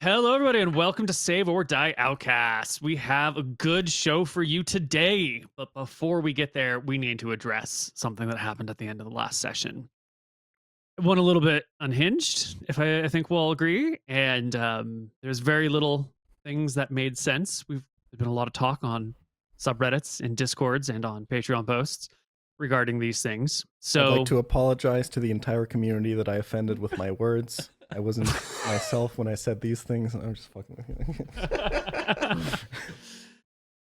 Hello, everybody, and welcome to Save or Die Outcasts. We have a good show for you today, but before we get there, we need to address something that happened at the end of the last session. It went a little bit unhinged, if I think we'll all agree, and there's very little things that made sense. There's been a lot of talk on subreddits and discords and on Patreon posts regarding these things. I'd So like to apologize to the entire community that I offended with my words. I wasn't myself when I said these things. I'm just fucking with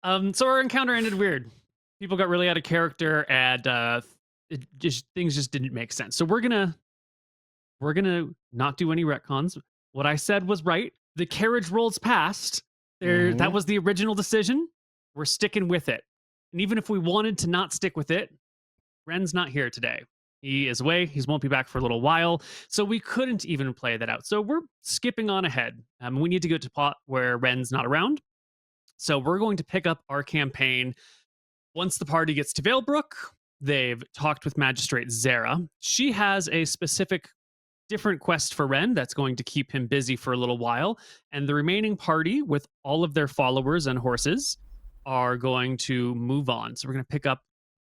you. So our encounter ended weird. People got really out of character, and things just didn't make sense. So we're gonna not do any retcons. What I said was right. The carriage rolls past. That was the original decision. We're sticking with it. And even if we wanted to not stick with it, Ren's not here today. He is away. He won't be back for a little while. So we couldn't even play that out. So we're skipping on ahead. We need to go to pot where Ren's not around. So we're going to pick up our campaign once the party gets to Valebrook. They've talked with Magistrate Zara. She has a specific different quest for Ren that's going to keep him busy for a little while. And the remaining party, with all of their followers and horses, are going to move on. So we're going to pick up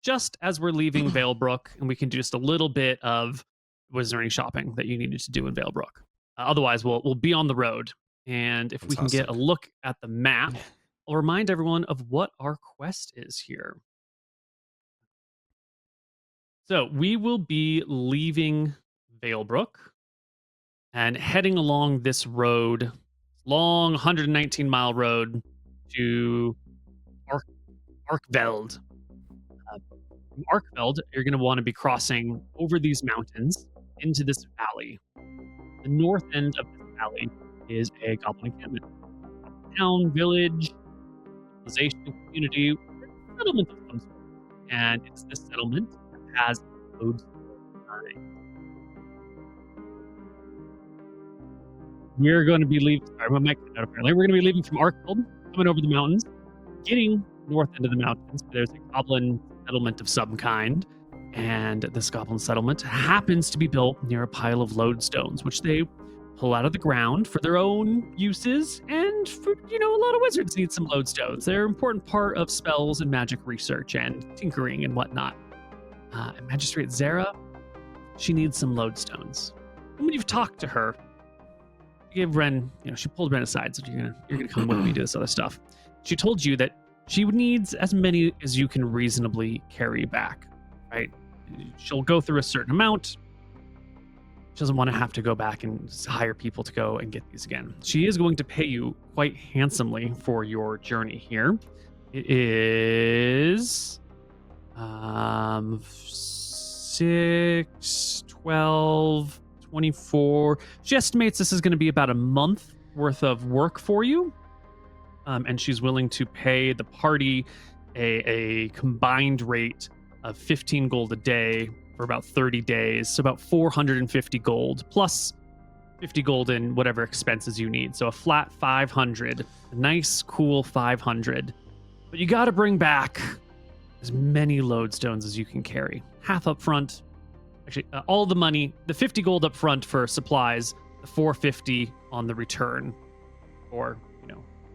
just as we're leaving Valebrook, and we can do just a little bit of wizarding shopping that you needed to do in Valebrook. Otherwise, we'll be on the road. And if we can get a look at the map, I'll remind everyone of what our quest is here. So we will be leaving Valebrook and heading along this road, long 119-mile road to Arkfeld. From Arkfeld, you're going to want to be crossing over these mountains into this valley. The north end of this valley is a goblin encampment. Town, village, civilization, community, settlement of some sort. And it's this settlement that has loads of time. We're going to be leaving. Sorry, my mic cut out apparently. We're going to be leaving from Arkfeld, coming over the mountains, getting north end of the mountains. There's a goblin settlement of some kind, and this goblin settlement happens to be built near a pile of lodestones, which they pull out of the ground for their own uses. And for, a lot of wizards need some lodestones. They're an important part of spells and magic research and tinkering and whatnot. And Magistrate Zara, she needs some lodestones. And when you've talked to her, you gave Ren, she pulled Ren aside, so you're gonna come with me to this other stuff. She told you that she needs as many as you can reasonably carry back, right? She'll go through a certain amount. She doesn't want to have to go back and hire people to go and get these again. She is going to pay you quite handsomely for your journey here. It is 6, 12, 24. She estimates this is going to be about a month worth of work for you. And she's willing to pay the party a combined rate of 15 gold a day for about 30 days. So about 450 gold plus 50 gold in whatever expenses you need. So a flat 500, a nice, cool 500. But you got to bring back as many lodestones as you can carry. Half up front. Actually, all the money, the 50 gold up front for supplies, the 450 on the return, or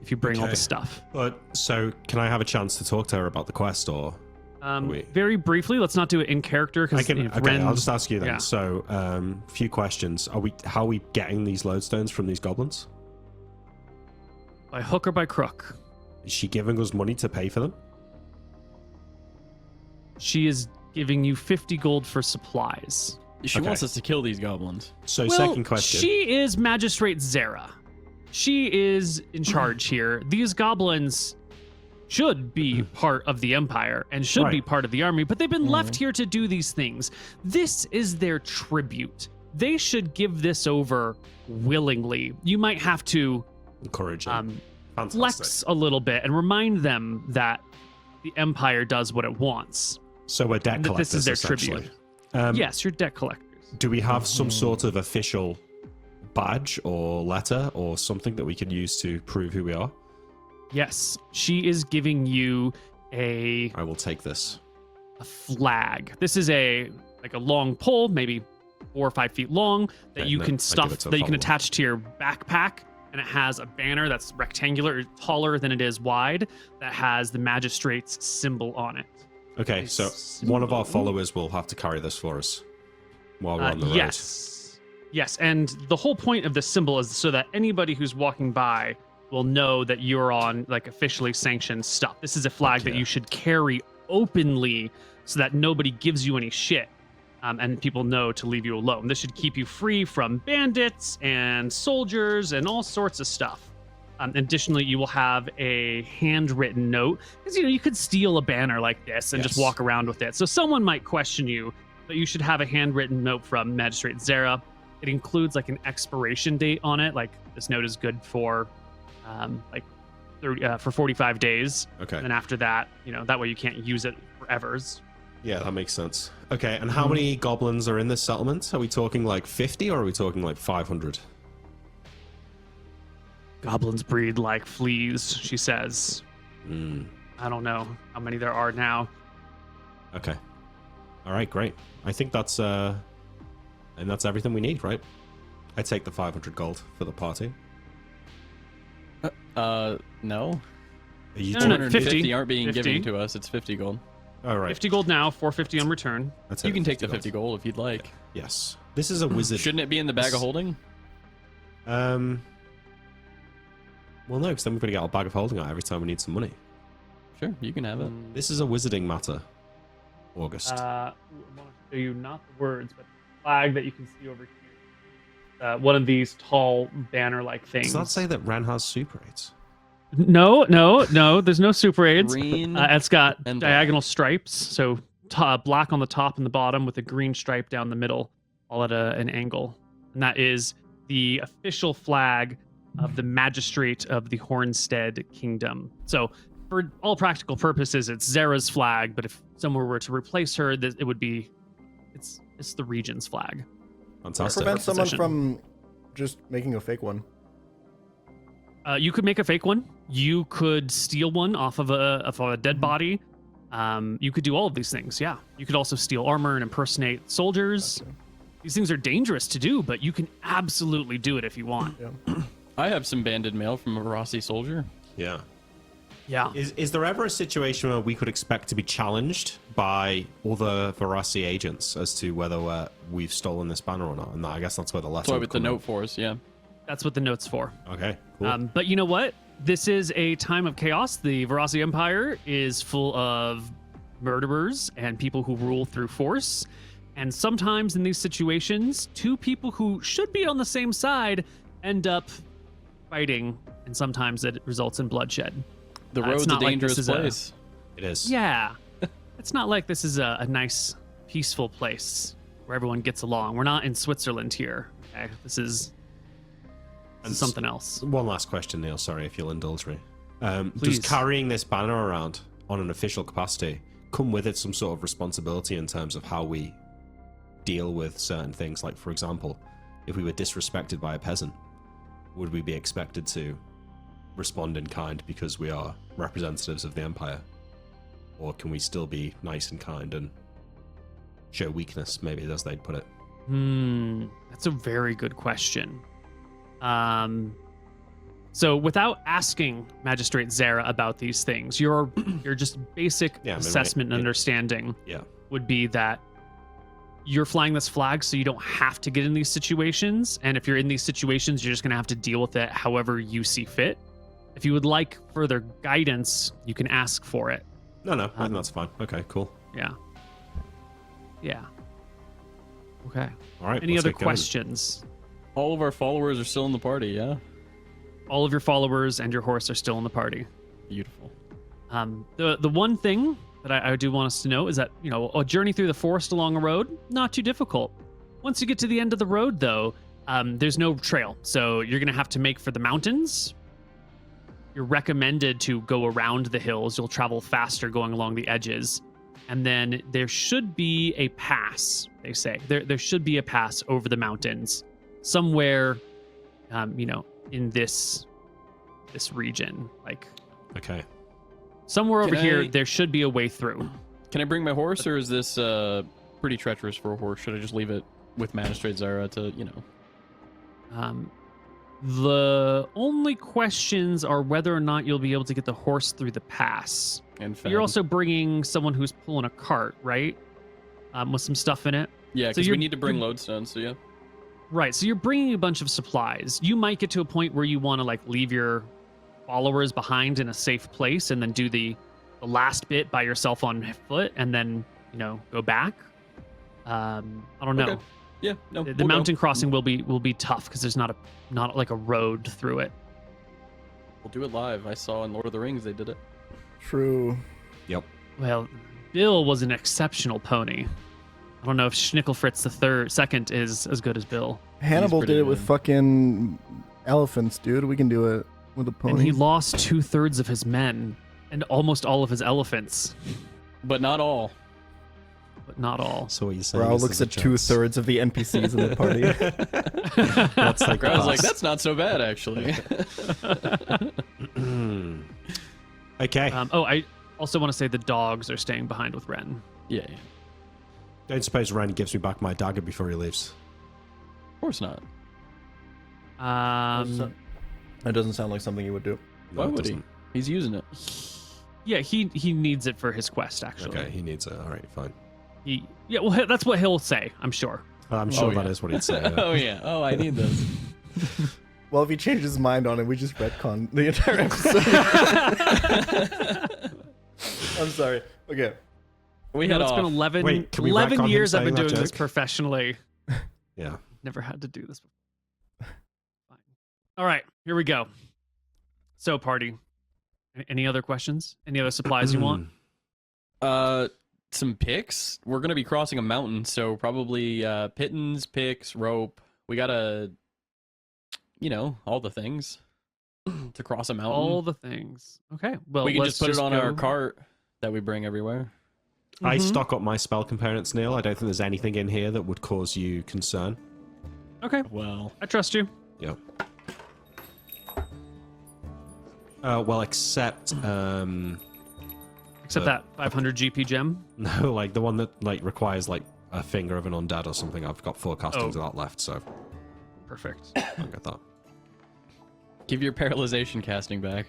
if you bring all the stuff. But so can I have a chance to talk to her about the quest, or very briefly? Let's not do it in character because I'll just ask you then. Yeah. So few questions. How are we getting these lodestones from these goblins? By hook or by crook? Is she giving us money to pay for them? She is giving you 50 gold for supplies. She wants us to kill these goblins. So second question. She is Magistrate Zara. She is in charge here. These goblins should be part of the Empire and should be part of the army, but they've been left here to do these things. This is their tribute. They should give this over willingly. You might have to encourage them. Flex a little bit and remind them that the Empire does what it wants. So we're debt collectors, this is their tribute. Yes, you're debt collectors. Do we have some sort of official badge or letter or something that we can use to prove who we are? Yes, she is giving you I will take this. A flag. This is a long pole, maybe 4 or 5 feet long, that you can stuff, that you can attach to your backpack, and it has a banner that's rectangular, taller than it is wide, that has the magistrate's symbol on it. Okay, so one of our followers will have to carry this for us while we're on the road. Yes, and the whole point of this symbol is so that anybody who's walking by will know that you're on like officially sanctioned stuff. This is a flag that you should carry openly so that nobody gives you any shit, and people know to leave you alone. This should keep you free from bandits and soldiers and all sorts of stuff. Additionally, you will have a handwritten note, because you could steal a banner like this and just walk around with it. So someone might question you, but you should have a handwritten note from Magistrate Zara. It includes like an expiration date on it. Like this note is good for for 45 days. Okay. And then after that, that way you can't use it forever. Yeah, that makes sense. Okay, and how many goblins are in this settlement? Are we talking like 50 or are we talking like 500? Goblins breed like fleas, she says. I don't know how many there are now. Okay. All right, great. I think that's everything we need, right? I take the 500 gold for the party. No. Are you No, 250 aren't being 50. given to us. It's 50 gold. All right. 50 gold now, 450 on return. That's You can take the 50 gold if you'd like. Yes. This is a wizard. Shouldn't it be in the bag of holding? Well, no, because then we're going to get our bag of holding out every time we need some money. Sure, you can have it. This is a wizarding matter, August. I want to show you not the words, but the flag that you can see over here. One of these tall banner-like things. Does that say that Ren has super aids? No. There's no super aids. Green It's got and diagonal stripes, so black on the top and the bottom with a green stripe down the middle, all at an angle. And that is the official flag of the Magistrate of the Hornstead Kingdom. So for all practical purposes, it's Zara's flag, but if someone were to replace her, it would be, it's the Regent's flag. Fantastic. Prevent someone Position. from just making a fake one. You could make a fake one. You could steal one off of a dead body. You could do all of these things. Yeah. You could also steal armor and impersonate soldiers. Gotcha. These things are dangerous to do, but you can absolutely do it if you want. Yeah. I have some banded mail from a Rossi soldier. Yeah. Yeah. Is there ever a situation where we could expect to be challenged by other Verasi agents as to whether we've stolen this banner or not? And I guess that's where the letter That's why would with the come in. note for us, yeah. That's what the note's for. Okay, cool. But you know what? This is a time of chaos. The Verasi Empire is full of murderers and people who rule through force. And sometimes in these situations, two people who should be on the same side end up fighting, and sometimes it results in bloodshed. The It's road's a not like dangerous this is place. It is. Yeah. It's not like this is a nice, peaceful place where everyone gets along. We're not in Switzerland here. Okay? This is something else. One last question, Neil. Sorry if you'll indulge me. Does Please. carrying this banner around on an official capacity come with it some sort of responsibility in terms of how we deal with certain things? Like, for example, if we were disrespected by a peasant, would we be expected to respond in kind because we are representatives of the Empire? Or can we still be nice and kind and show weakness, maybe as they'd put it? That's a very good question. So without asking Magistrate Zara about these things, your just basic assessment and understanding would be that you're flying this flag so you don't have to get in these situations. And if you're in these situations, you're just going to have to deal with it however you see fit. If you would like further guidance, you can ask for it. No, I think that's fine. Okay, cool. Yeah. Okay. All right. Any let's other get going. questions? All of our followers are still in the party, yeah? All of your followers and your horse are still in the party. Beautiful. The one thing that I do want us to know is that, a journey through the forest along a road, not too difficult. Once you get to the end of the road, though, there's no trail. So you're going to have to make for the mountains. You're recommended to go around the hills. You'll travel faster going along the edges. And then there should be a pass, they say. There should be a pass over the mountains somewhere, in this region. Like, Okay. somewhere over Can here, I- there should be a way through. Can I bring my horse, or is this pretty treacherous for a horse? Should I just leave it with Magistrate Zara to, The only questions are whether or not you'll be able to get the horse through the pass. And You're also bringing someone who's pulling a cart, right? With some stuff in it. yeah, so because we you're- need to bring you're- lodestones. So yeah. Right. So you're bringing a bunch of supplies. You might get to a point where you want to like leave your followers behind in a safe place and then do the last bit by yourself on foot and then, go back. I don't know. Okay. Yeah. No. The we'll go. mountain crossing will be tough because there's not like a road through it. We'll do it live. I saw in Lord of the Rings they did it. True. Yep. Well, Bill was an exceptional pony. I don't know if Schnickelfritz the second is as good as Bill. Hannibal pretty did it with good. fucking elephants, dude. We can do it with a pony. And he lost 2/3 of his men and almost all of his elephants, But not all. but not all. So what you're saying? Raul is looks there's at a chance. 2/3 of the NPCs in the party. That's like I was like, pass. that's not so bad actually. Okay. I also want to say the dogs are staying behind with Ren. yeah. Don't suppose Ren gives me back my dagger before he leaves. Of course not. That doesn't sound like something you would do. No, Why it would he? doesn't. He's using it. Yeah, he needs it for his quest. Actually, Okay, he needs it. All right, fine. Well, that's what he'll say. I'm sure. I'm sure that yeah. is what he'd say. Yeah. Oh yeah. Oh, I need this. Well, if he changes his mind on it, we just retcon the entire episode. I'm sorry. Okay. We You know, had it's been off. 11, Wait, can we 11 retcon him years I've been saying that doing this joke? professionally. Yeah. Never had to do this before. Fine. All right, here we go. So, party. Any other questions? Any other supplies you want? Some picks. We're gonna be crossing a mountain, so probably pittons, picks, rope. We gotta, all the things to cross a mountain. All the things. Okay. Well, we can let's just put it on our go- cart that we bring everywhere. I Mhm. stock up my spell components, Neil. I don't think there's anything in here that would cause you concern. Okay, Well, I trust you. Yeah. Well, except Except that 500 GP gem. no, like the one that like requires like a finger of an undead or something. I've got 4 castings of that left, so Perfect. I'll get that. give your paralyzation casting back.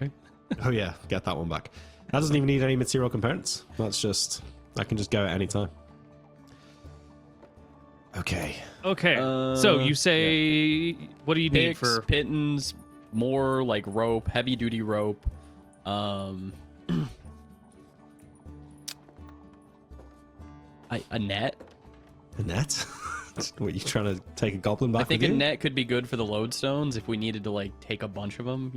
Oh yeah, get that one back. That doesn't even need any material components. That's just I can just go at any time. Okay. Okay. So you Yeah. say, what do you need Picks, for? pittons, more like rope, heavy duty rope. A net. A net? What, you trying to take a goblin back I think with a you? net could be good for the lodestones if we needed to like take a bunch of them.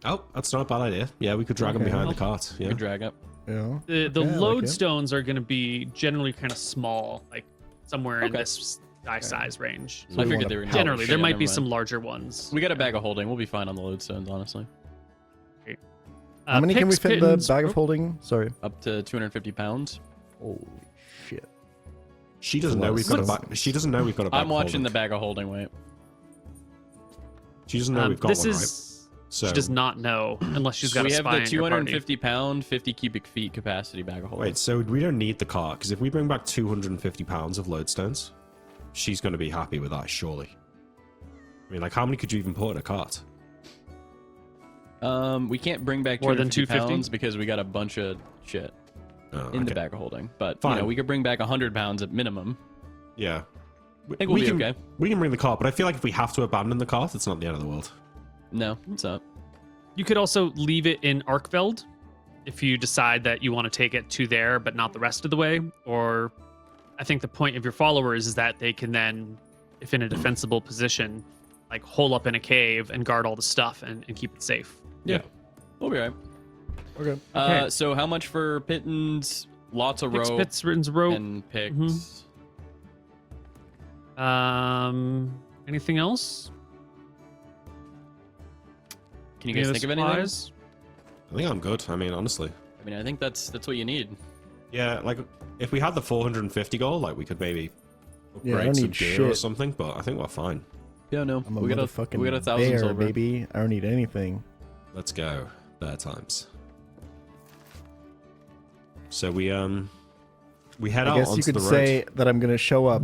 Oh, that's not a bad idea. Yeah, we could drag them Okay. behind the cart. We Yeah. could drag up. Yeah. The Okay, I like it. lodestones are going to be generally kind of small, like somewhere in Okay. this size range. I we figured wanna they were power Generally, there shit, might never be mind. some larger ones. We got a bag of holding. We'll be fine on the lodestones, honestly. How many can we Picks, fit in the pittons, bag of rope. holding? Sorry. Up to 250 pounds. Holy shit. She doesn't That's a know lot we've of got a stuff. back. She doesn't know we've got a back. I'm watching the holding. bag of holding. Wait. She doesn't know we've got This one, is. right? So She does not know unless she's got we a have spy the in your party. 250 pound, 50 cubic feet capacity bag of holding. wait. So we don't need the cart because if we bring back 250 pounds of lodestones, she's going to be happy with that, surely. I mean, like, how many could you even put in a cart? We can't bring back More than 250 250? pounds because we got a bunch of shit Oh, in the okay. bag of holding. But Fine. we could bring back 100 pounds at minimum. Yeah. I think we'll be can, okay. We can bring the cart, but I feel like if we have to abandon the cart, it's not the end of the world. No, it's up. You could also leave it in Arkfeld if you decide that you want to take it to there, but not the rest of the way. Or I think the point of your followers is that they can then, if in a defensible position, like hole up in a cave and guard all the stuff and keep it safe. Yeah. We'll be right. Okay. Okay. So how much for pittons? Lots of Picks, rope pits, rins, rope. and picks. Anything else? Can you Any guys other think of anything? supplies? I think I'm good. I mean, honestly. I mean, I think that's what you need. Yeah, like, if we had the 450 goal, like, we could maybe Yeah, I upgrade don't some need gear shit. or something, but I think we're fine. Yeah, no. I'm a we got motherfucking we got 1,000 bear, silver. baby. I don't need anything. Let's go. Bear times. So we head I out guess onto you could the road. say that I'm gonna show up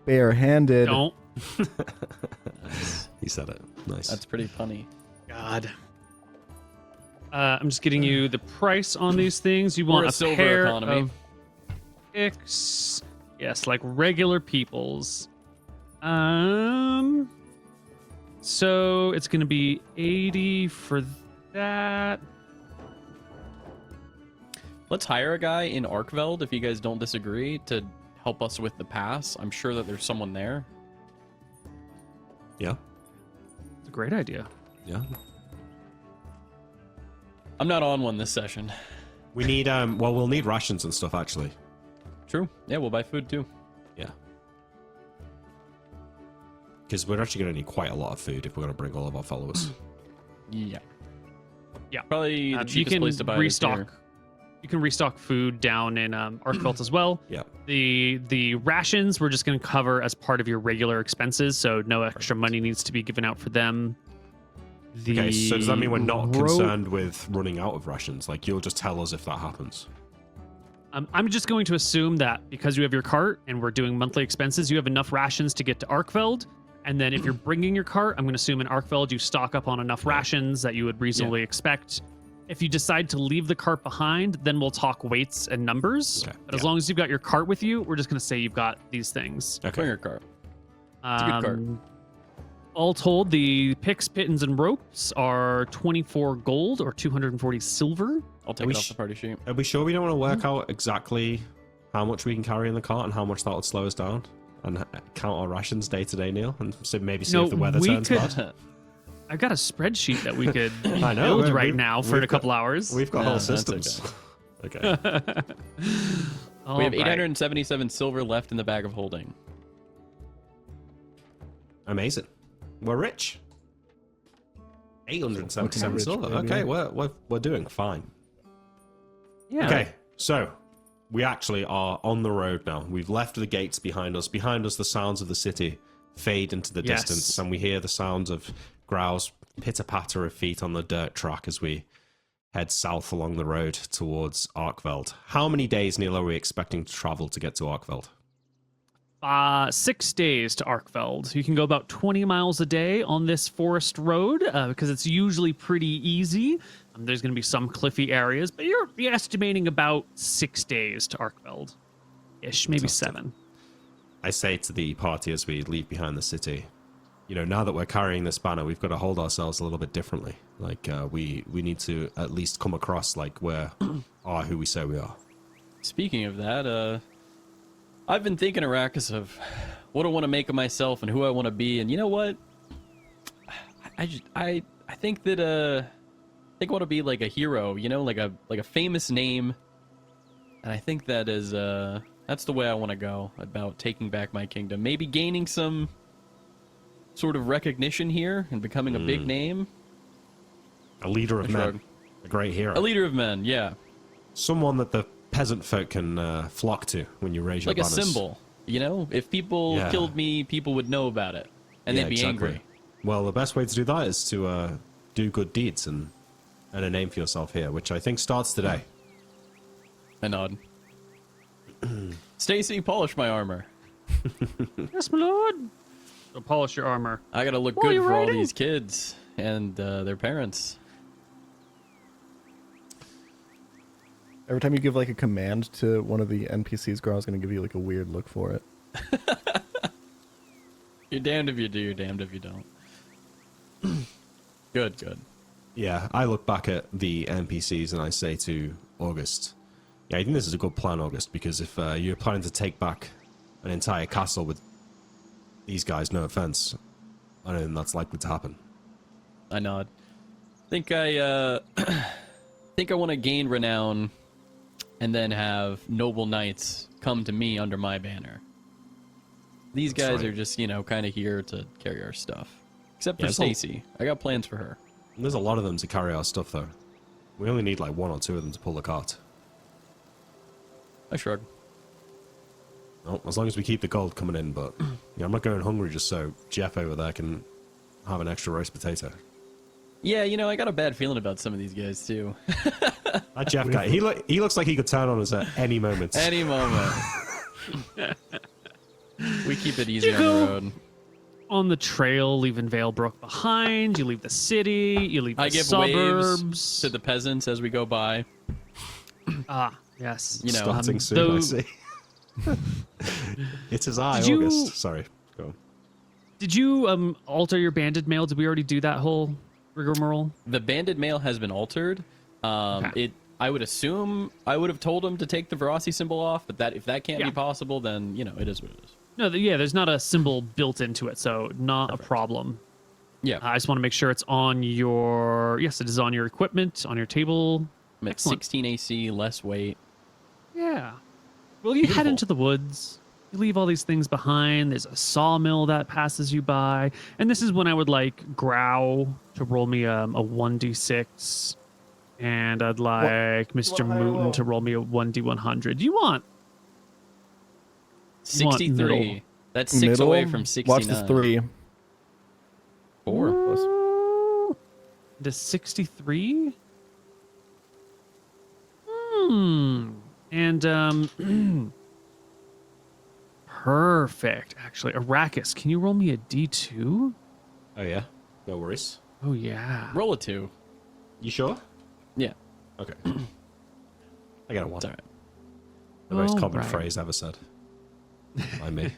barehanded. Don't. He said it. Nice. That's pretty funny. God. I'm just getting you the price on these things. You We're want a a silver pair economy. of picks. Yes, like regular people's. So it's going to be 80 for that. Let's hire a guy in Arkfeld, if you guys don't disagree, to help us with the pass. I'm sure that there's someone there. Yeah. It's a great idea. Yeah. I'm not on one this session. We need well, we'll need rations and stuff actually. True. Yeah, we'll buy food too. Yeah. Because we're actually going to need quite a lot of food if we're going to bring all of our followers. Yeah. Yeah. Probably the You cheapest can place to buy restock. is here. You can restock food down in Arkfeld as well. Yeah. The rations we're just going to cover as part of your regular expenses, so no extra money needs to be given out for them. Okay, so does that mean we're not rope- concerned with running out of rations? Like, you'll just tell us if that happens. I'm just going to assume that because you have your cart and we're doing monthly expenses, you have enough rations to get to Arkfeld. And then if you're bringing your cart, I'm going to assume in Arkfeld you stock up on enough rations that you would reasonably expect. If you decide to leave the cart behind, then we'll talk weights and numbers. Okay, But as long as you've got your cart with you, we're just going to say you've got these things. Okay. Bring your cart. It's a good cart. All told, the picks, pittons, and ropes are 24 gold or 240 silver. I'll take it off the party sheet. Are we sure we don't want to work out exactly how much we can carry in the cart and how much that would slow us down? And count our rations day to day, Neil? And so maybe see if the weather turns bad? I've got a spreadsheet that we could I know, build right we've- now for we've a couple hours. We've got Yeah, whole that's systems. Okay. All We have right. 877 silver left in the bag of holding. Amazing. We're rich. 877 Rich, silver. baby. Okay, we're doing fine. Yeah. Okay, so we actually are on the road now. We've left the gates behind us. Behind us, the sounds of the city fade into the Yes. distance, and we hear the sounds of Growl's pitter-patter of feet on the dirt track as we head south along the road towards Arkfeld. How many days, Neil, are we expecting to travel to get to Arkfeld? 6 days to Arkfeld. You can go about 20 miles a day on this forest road because it's usually pretty easy. There's going to be some cliffy areas, but you're estimating about 6 days to Arkfeld. Ish, maybe Fantastic. 7. I say to the party as we leave behind the city, you know, now that we're carrying this banner, we've got to hold ourselves a little bit differently. Like, we need to at least come across like we're are who we say we are. Speaking of that, I've been thinking, Arrakis, of what I want to make of myself and who I want to be, and you know what? I think that I think I want to be like a hero, you know, like a famous name, and I think that is that's the way I want to go about taking back my kingdom. Maybe gaining some sort of recognition here and becoming a big name. A leader of I men, shrug. a great hero, A leader of men, yeah. someone that the peasant folk can flock to when you raise your Like a banners. symbol, you know? If people Yeah. killed me, people would know about it, and Yeah, they'd be exactly. angry. Well, the best way to do that is to do good deeds and a name for yourself here, which I think starts today. I nod. Stacy, polish my armor. Yes, my lord. So polish your armor. I gotta look While good you're for all riding. these kids and their parents. Every time you give like a command to one of the NPCs, Growl's gonna give you like a weird look for it. You're damned if you do, you're damned if you don't. Good, good. Yeah, I look back at the NPCs and I say to August, yeah, I think this is a good plan, August, because if you're planning to take back an entire castle with these guys, no offense, I don't think that's likely to happen. I nod. Think I think I want to gain renown and then have noble knights come to me under my banner. These That's guys right. are just, you know, kind of here to carry our stuff. Except for Yeah, it's all- Stacy. I got plans for her. There's a lot of them to carry our stuff, though. We only need like one or two of them to pull the cart. I shrug. Well, as long as we keep the gold coming in, but yeah, I'm not going hungry just so Jeff over there can have an extra roast potato. Yeah, you know, I got a bad feeling about some of these guys too. That Jeff guy, he looks like he could turn on us at any moment. Any moment. We keep it easy on the Chico. road. on the trail, leaving Valebrook behind. You leave the city. You leave the I give suburbs. waves to the peasants as we go by. Ah, yes. You know, Starting soon, though- I see. It is I, Did you- August. Sorry, go on. Did you alter your banded mail? Did we already do that whole rigmarole? The banded mail has been altered. Okay. I would assume I would have told him to take the Verasi symbol off, but if that can't Yeah. be possible, then it is what it is. No, there's not a symbol built into it, so not a problem. Yeah, I just want to make sure it's on your. Yes, it is on your equipment, on your table. I'm at Excellent. 16 AC, less weight. Yeah. Well, you head into the woods. You leave all these things behind. There's a sawmill that passes you by, and this is when I would like Grow to roll me a 1d6, and I'd like MrMouton to roll me a 1d100. You want 63. middle. That's 6 Middle? away from 69. Watch the 3. 4. the 63? And perfect. Actually, Arrakis, can you roll me a d2? Oh yeah, no worries. Oh yeah. Roll a 2. You sure? Yeah, Okay. I got a one. it's all right. The most common Alright. phrase ever said by me.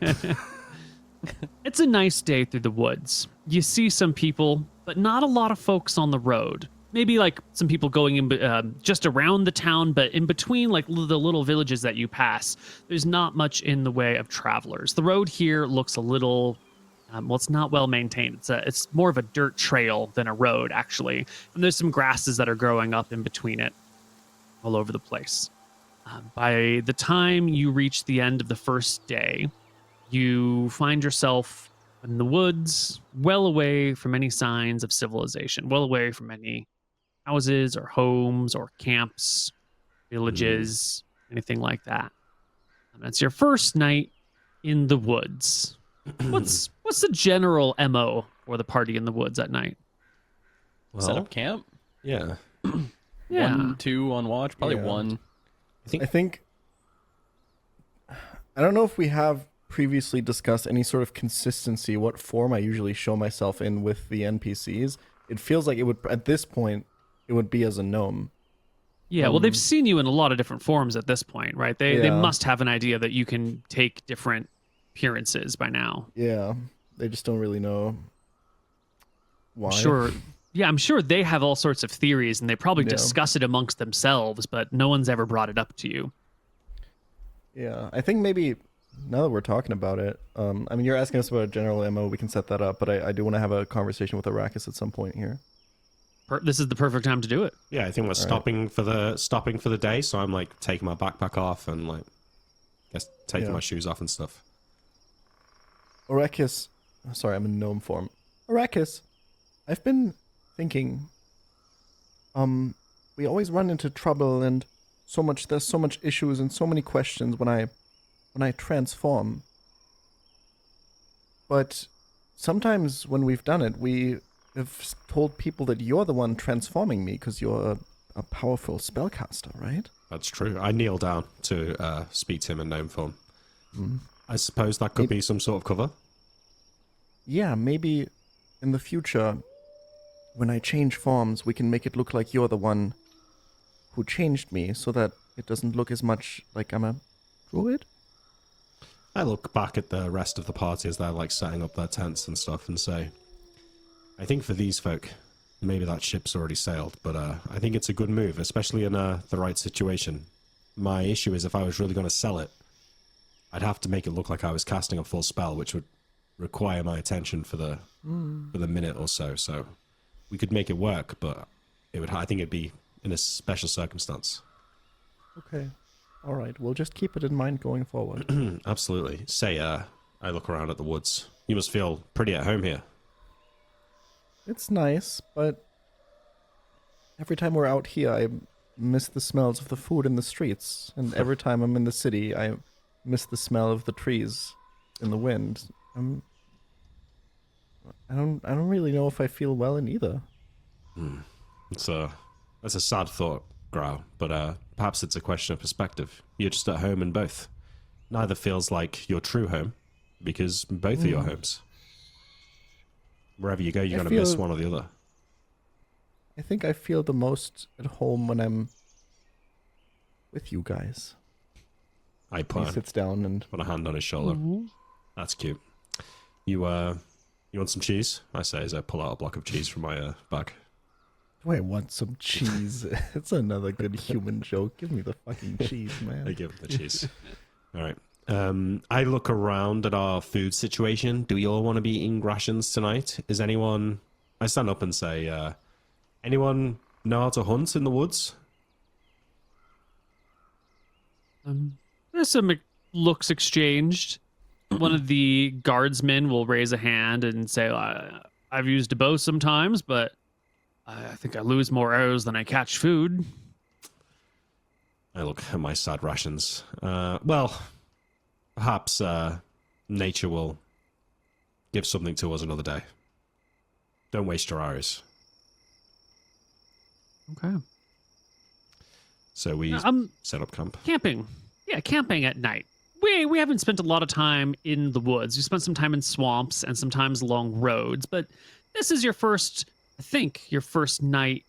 It's a nice day through the woods. You see some people, but not a lot of folks on the road. Maybe like some people going in just around the town, but in between like the little villages that you pass, there's not much in the way of travelers. The road here looks a little, well, it's not well maintained. It's more of a dirt trail than a road, actually. And there's some grasses that are growing up in between it all over the place. By the time you reach the end of the first day, you find yourself in the woods, well away from any signs of civilization, well away from any houses or homes or camps, villages, anything like that. And it's your first night in the woods. What's the general MO for the party in the woods at night? Set up camp. Yeah. Yeah. 1, 2 on watch. Probably Yeah. 1. I think I don't know if we have previously discussed any sort of consistency, what form I usually show myself in with the NPCs. It feels like it would at this point it would be as a gnome. Yeah, well, they've seen you in a lot of different forms at this point, right? They Yeah. must have an idea that you can take different appearances by now. Yeah, they just don't really know why. Sure. Yeah, I'm sure they have all sorts of theories and they probably Yeah. discuss it amongst themselves, but no one's ever brought it up to you. Yeah, I think maybe now that we're talking about it, I mean, you're asking us about a general MO. We can set that up, but I do want to have a conversation with Arrakis at some point here. This is the perfect time to do it. Yeah, I think we're stopping for the day, so I'm like taking my backpack off and like guess taking Yeah. my shoes off and stuff. Arrakis, sorry, I'm in gnome form. Arrakis, I've been thinking. We always run into trouble and there's so much issues and so many questions when I transform. But sometimes when we've done it, we have told people that you're the one transforming me because you're a powerful spellcaster, right? That's true. I kneel down to speak to him in gnome form. I suppose that could be some sort of cover. Yeah, maybe in the future, when I change forms, we can make it look like you're the one who changed me so that it doesn't look as much like I'm a druid. I look back at the rest of the party as they're like setting up their tents and stuff and say, I think for these folk, maybe that ship's already sailed, but I think it's a good move, especially in the right situation. My issue is if I was really going to sell it, I'd have to make it look like I was casting a full spell, which would require my attention for the minute or so. So we could make it work, but I think it'd be in a special circumstance. Okay. All right. We'll just keep it in mind going forward. Absolutely. Say, I look around at the woods. You must feel pretty at home here. It's nice, but every time we're out here, I miss the smells of the food in the streets, and every time I'm in the city, I miss the smell of the trees in the wind. I don't really know if I feel well in either. That's a sad thought, Grau, but perhaps it's a question of perspective. You're just at home in both. Neither feels like your true home, because both are your homes. Wherever you go, you're I going to miss feel- one or the other. I think I feel the most at home when I'm with you guys. I He put sits down and a hand on his shoulder. Mhm. That's cute. You want some cheese? I say as I pull out a block of cheese from my bag. do I want some cheese? It's another good human joke. Give me the fucking cheese, I man. give him the cheese. All right. I look around at our food situation. Do we all want to be eating rations tonight? Is anyone... I stand up and say, anyone know how to hunt in the woods? There's some looks exchanged. One of the guardsmen will raise a hand and say, I've used a bow sometimes, but I think I lose more arrows than I catch food. I look at my sad rations. Well, perhaps nature will give something to us another day. Don't waste your arrows. Okay. So we I'm set up camp. camping. Yeah, camping at night. We haven't spent a lot of time in the woods. We spent some time in swamps and sometimes along roads, but this is your first night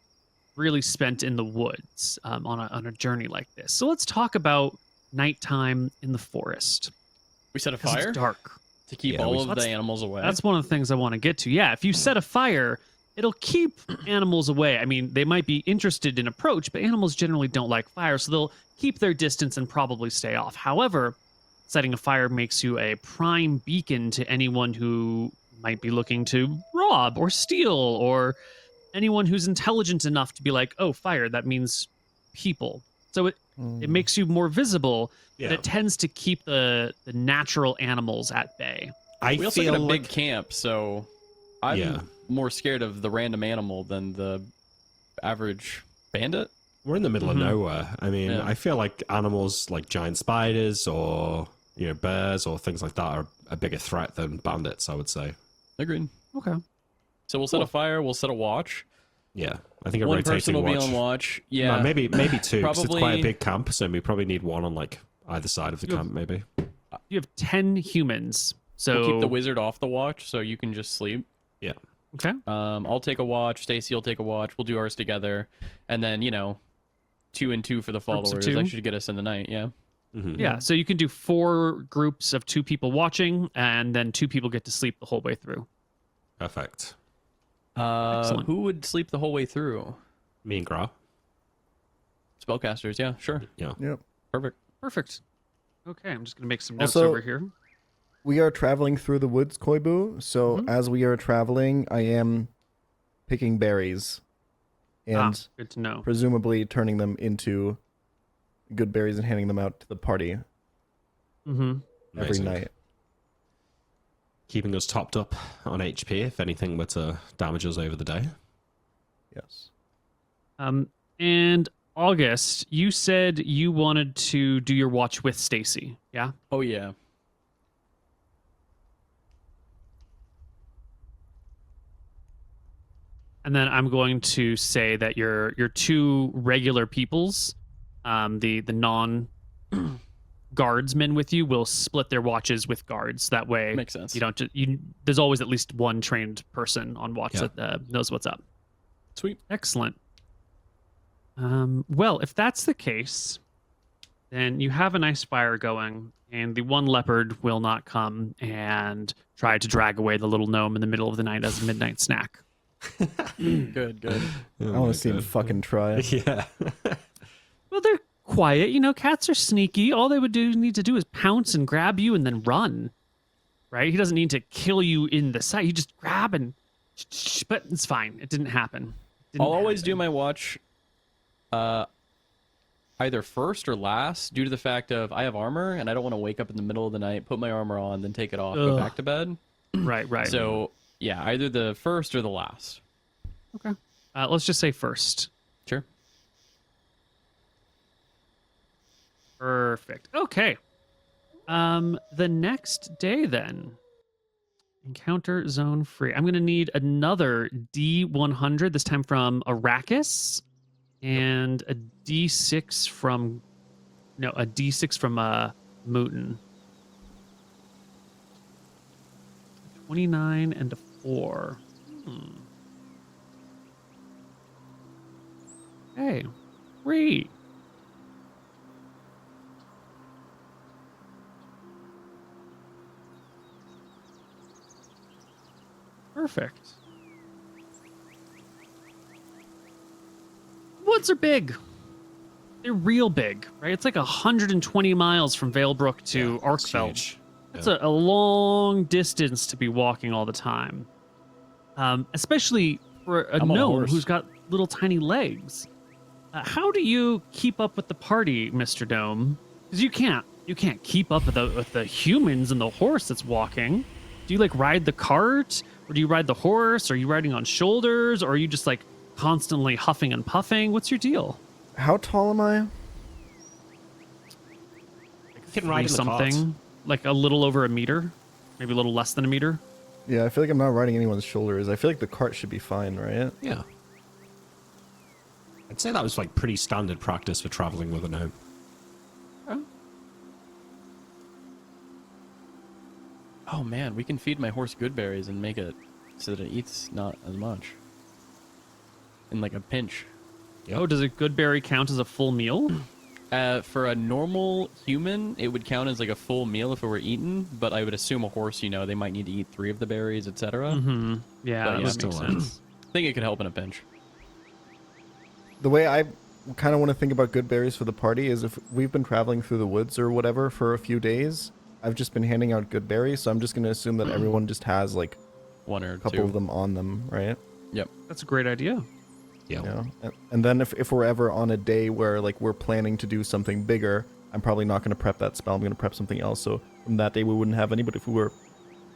really spent in the woods on a journey like this. So let's talk about nighttime in the forest. We set a 'Cause it's fire dark. to keep Yeah, all of That's- the animals away. That's one of the things I want to get to. Yeah, if you set a fire, it'll keep animals away. I mean, they might be interested in approach, but animals generally don't like fire, so they'll keep their distance and probably stay off. However, setting a fire makes you a prime beacon to anyone who might be looking to rob or steal, or anyone who's intelligent enough to be like, oh, fire, that means people. So it makes you more visible, Yeah. but it tends to keep the natural animals at bay. I we also feel got a like big camp, so I'm Yeah. more scared of the random animal than the average bandit. we're in the middle Mhm. of nowhere. I mean, Yeah. I feel like animals like giant spiders or bears or things like that are a bigger threat than bandits, I would say. Agreed. Okay. So we'll set a fire. We'll set a watch. Yeah, I think a One rotating person will watch. be on watch. Yeah. No, maybe two. 'Cause it's quite a Probably- big camp, so we probably need one on like either side of the You have- camp. Maybe. You have 10 humans. So We'll keep the wizard off the watch so you can just sleep. Yeah. Okay. I'll take a watch. Stacy will take a watch. We'll do ours together, and then 2 and 2 for the Groups of followers. two? That should get us in the night. Yeah. Mhm. Yeah, so you can do 4 groups of 2 people watching, and then 2 people get to sleep the whole way through. Perfect. Excellent. Who would sleep the whole way through? Me and Gra. Spellcasters. Yeah. Sure. Yeah. Yep. Perfect. Perfect. Okay, I'm just going to make some notes Also- over here. We are traveling through the woods, Koibu. So Mhm. as we are traveling, I am picking berries and Good to know. presumably turning them into good berries and handing them out to the party Mm-hmm. every Amazing. night. Keeping us topped up on HP if anything were to damage us over the day. Yes. And August, you said you wanted to do your watch with Stacy, yeah? Oh yeah. And then I'm going to say that your 2 regular peoples, the non guardsmen with you, will split their watches with guards. That way, Makes sense. you don't. There's always at least one trained person on watch Yeah. that knows what's up. Sweet. Excellent. Well, if that's the case, then you have a nice fire going, and the one leopard will not come and try to drag away the little gnome in the middle of the night as a midnight snack. Good. Good. Oh I want to see him fucking try. Yeah. Well, they're quiet. Cats are sneaky. All they would need to do is pounce and grab you and then run. Right? He doesn't need to kill you in the sight. You just grab and... But it's fine. It didn't happen. I'll always do my watch either first or last due to the fact of I have armor and I don't want to wake up in the middle of the night, put my armor on, then take it off, go Ugh. back to bed. Right. So, yeah, either the first or the last. Okay. Let's just say first. Sure. Perfect. Okay. The next day then. Encounter zone free. I'm gonna need another D100, this time from Arrakis, and a D6 from Mooton. 29 and a 4. Hey, great. Perfect. Woods are big. They're real big, right? It's like 120 miles from Valebrook to Arkfeld. Huge. That's a long distance to be walking all the time. Especially for a I'm on a gnome horse. who's got little tiny legs. How do you keep up with the party, Mr. Gnome? Because you can't keep up with the humans and the horse that's walking. Do you like ride the cart, or do you ride the horse? Are you riding on shoulders, or are you just like constantly huffing and puffing? What's your deal? How tall am I? You can ride in the cart. Something like a little over a meter, maybe a little less than a meter. Yeah, I feel like I'm not riding anyone's shoulders. I feel like the cart should be fine, right? Yeah. I'd say that was like pretty standard practice for traveling with a gnome. Oh man, we can feed my horse good berries and make it so that it eats not as much. In like a pinch. Oh, does a good berry count as a full meal? For a normal human, it would count as like a full meal if it were eaten, but I would assume a horse, they might need to eat 3 of the berries, etc. Mm-hmm. Yeah, But that yeah, makes still sense. I think it could help in a pinch. The way I kind of want to think about good berries for the party is if we've been traveling through the woods or whatever for a few days, I've just been handing out good berries, so I'm just going to assume that everyone just has like 1 or a couple 2. of them on them, right? Yep. That's a great idea. Yeah. You know? And then if we're ever on a day where like we're planning to do something bigger, I'm probably not going to prep that spell. I'm going to prep something else. So from that day we wouldn't have any, but if we were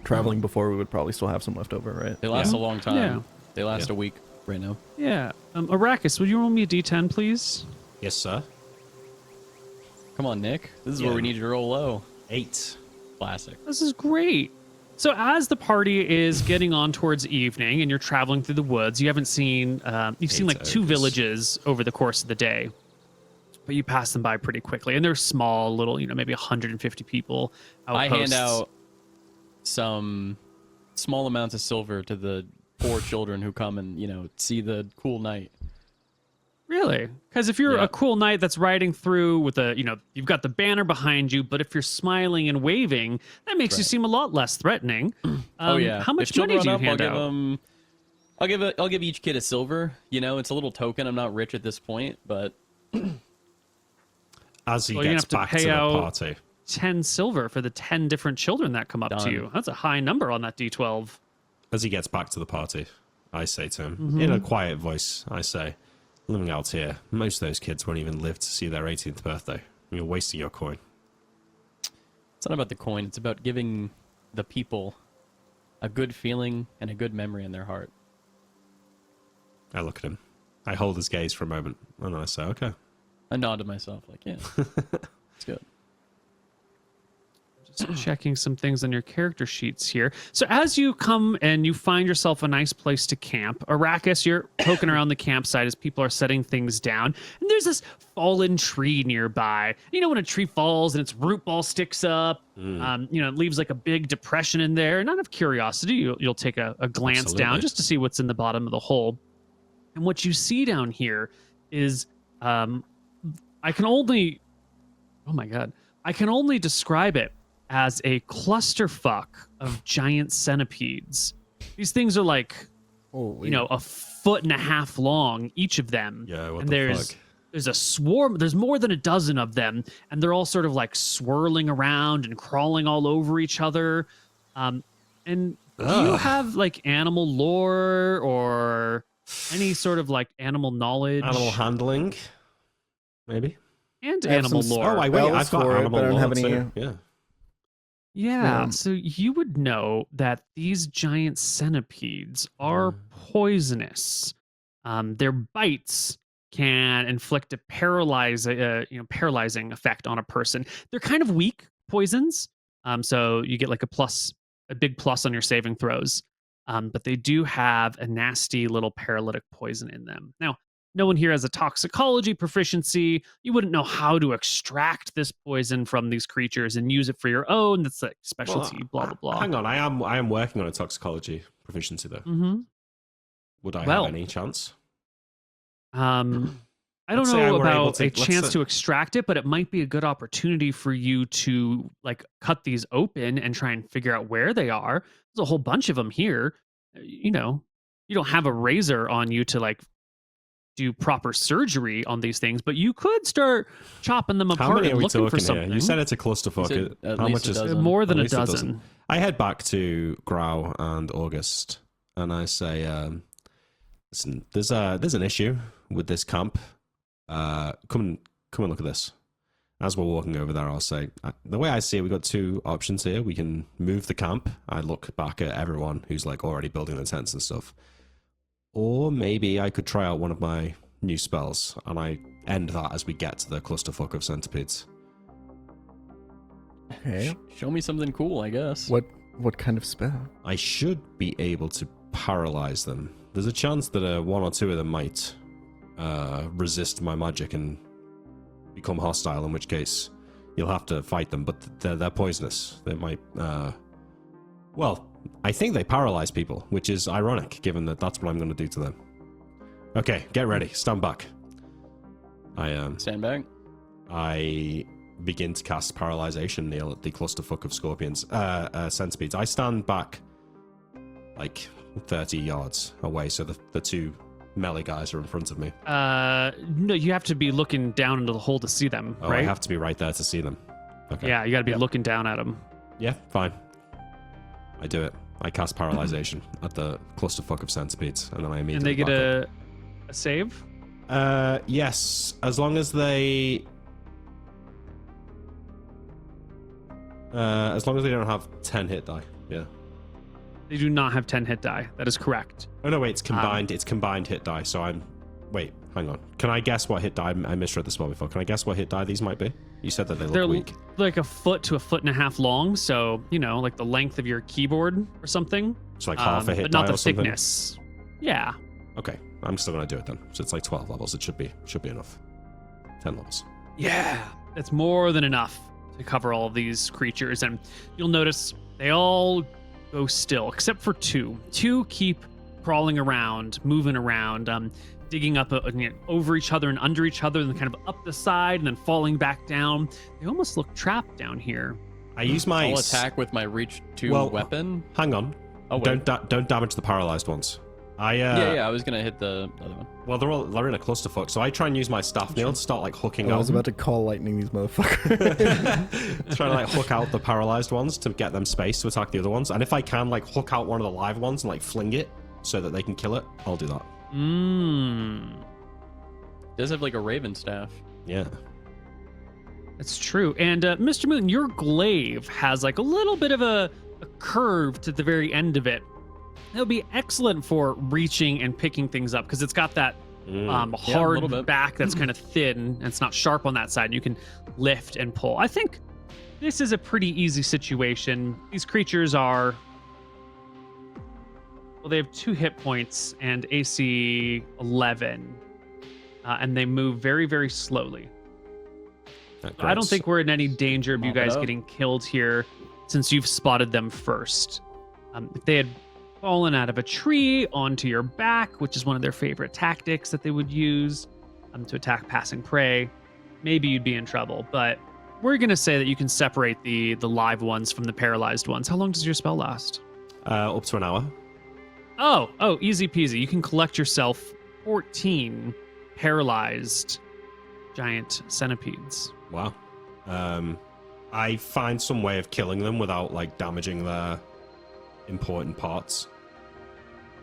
traveling before, we would probably still have some left over, right? They last Yeah. a long time. Yeah. They last a week right now. Yeah. Arrakis, would you roll me a d10, please? Yes, sir. Come on, Nick. This is Yeah. where we need you to roll low. 8. Classic. This is great. So as the party is getting on towards evening and you're traveling through the woods, you haven't seen, you've seen Eight like 2 ogres. villages over the course of the day, but you pass them by pretty quickly. And they're small, little, maybe 150 people. I hand outposts. out some small amounts of silver to the poor children who come and, see the cool night. Really? Because if you're Yeah. a cool knight that's riding through with you've got the banner behind you, but if you're smiling and waving, that makes you Right. seem a lot less threatening. Oh yeah. How much If children money do you run up, hand I'll give out? I'll give each kid a silver. It's a little token. I'm not rich at this point, but As he Well, you're gonna gets have to back pay to the out- party. 10 silver for the 10 different children that come up to Done. you. That's a high number on that D12. As he gets back to the party, I say to him, Mm-hmm. in a quiet voice, I say, living out here, most of those kids won't even live to see their 18th birthday. You're wasting your coin. it's not about the coin. It's about giving the people a good feeling and a good memory in their heart. I look at him. I hold his gaze for a moment, and I say, okay. I nod to myself like, yeah, it's good. Just checking some things on your character sheets here. So as you come and you find yourself a nice place to camp, Arrakis, you're poking around the campsite as people are setting things down. And there's this fallen tree nearby. When a tree falls and its root ball sticks up, it leaves like a big depression in there. And out of curiosity, you'll take a glance down Absolutely. just to see what's in the bottom of the hole. And what you see down here is, I can only describe it as a clusterfuck of giant centipedes. These things are like, Holy. a foot and a half long, each of them. Yeah, what and the fuck? there's a swarm, there's more than a dozen of them, and they're all sort of like swirling around and crawling all over each other. And do you Ugh. have like animal lore or any sort of like animal knowledge? Animal handling, maybe? and I have animal some lore. Oh, wait, spells I've got for it, animal but I don't lore have any- too. Yeah. Yeah, Yeah. so you would know that these giant centipedes are poisonous. Their bites can inflict a paralyzing effect on a person. They're kind of weak poisons, so you get like a big plus on your saving throws. But they do have a nasty little paralytic poison in them. Now, no one here has a toxicology proficiency. You wouldn't know how to extract this poison from these creatures and use it for your own. That's like specialty, blah, blah, blah. Hang on, I am working on a toxicology proficiency though. Mm-hmm. Would I Well, have any chance? I don't Let's say I know were able about to- a let's chance say- to extract it, but it might be a good opportunity for you to like cut these open and try and figure out where they are. There's a whole bunch of them here. You know, you don't have a razor on you to like do proper surgery on these things, but you could start chopping them How apart many and are we looking for talking something. here? You said it's a clusterfuck. said at How least much a is dozen. More than At a least a dozen. dozen. I head back to Grau and August, and I say, "Listen, there's an issue with this camp. Come and look at this." As we're walking over there, I'll say, "The way I see it, we got two options here. We can move the camp." I look back at everyone who's like already building the tents and stuff, or maybe I could try out one of my new spells, and I end that as we get to the clusterfuck of centipedes. Okay. Show me something cool, I guess. What kind of spell? I should be able to paralyze them. There's a chance that one or two of them might resist my magic and become hostile, in which case you'll have to fight them, but they're poisonous. They might... well, I think they paralyze people, which is ironic, given that that's what I'm going to do to them. Okay, get ready. Stand back. Stand back. I begin to cast Paralyzation, Neil, at the clusterfuck of scorpions, centipedes. I stand back like 30 yards away, so the two melee guys are in front of me. No, you have to be looking down into the hole to see them, Oh, right? I have to be right there to see them. Okay. Yeah, you got to be looking down at them. Yeah, fine. I do it. I cast Paralyzation at the clusterfuck of centipedes, and then I And immediately they get back a save? up. Yes, as long as they... as long as they don't have 10 hit die, yeah. They do not have 10 hit die. That is correct. Oh no, wait, it's combined. It's combined hit die. So I'm. Wait, hang on. Can I guess what hit die? I misread the spell before. Can I guess what hit die these might be? You said that they look They're weak. like a foot to a foot and a half long, so you know, like the length of your keyboard or something. It's like half a hit but die not the or something. thickness. Yeah. Okay, I'm still gonna do it then. So it's like 12 levels. It should be enough. 10 levels. Yeah. That's more than enough to cover all of these creatures, and you'll notice they all go still except for two. Two keep crawling around, moving around, digging up over each other and under each other, and then kind of up the side and then falling back down. They almost look trapped down here. I use my. I'll attack with my reach 2 weapon. Hang on. Oh, wait. Don't damage the paralyzed ones. Yeah, I was gonna hit the other one. Well, they're in a clusterfuck, so I try and use my staff nail to start like hooking I out. was about to call lightning these motherfuckers. Trying to like hook out the paralyzed ones to get them space to attack the other ones, and if I can like hook out one of the live ones and like fling it so that they can kill it, I'll do that. Does have like a raven staff. Yeah. That's true. And MrMouton, your glaive has like a little bit of a curve to the very end of it. That would be excellent for reaching and picking things up because it's got that little hard bit. back that's kind of thin and it's not sharp on that side. And you can lift and pull. I think this is a pretty easy situation. These creatures are... Well, they have 2 hit points and AC 11. And they move very, very slowly. I don't think we're in any danger of you Mop it guys up. getting killed here since you've spotted them first. If they had fallen out of a tree onto your back, which is one of their favorite tactics that they would use to attack passing prey, maybe you'd be in trouble. But we're going to say that you can separate the live ones from the paralyzed ones. How long does your spell last? Up to an hour. Oh, easy peasy. You can collect yourself 14 paralyzed giant centipedes. Wow. I find some way of killing them without like damaging their important parts.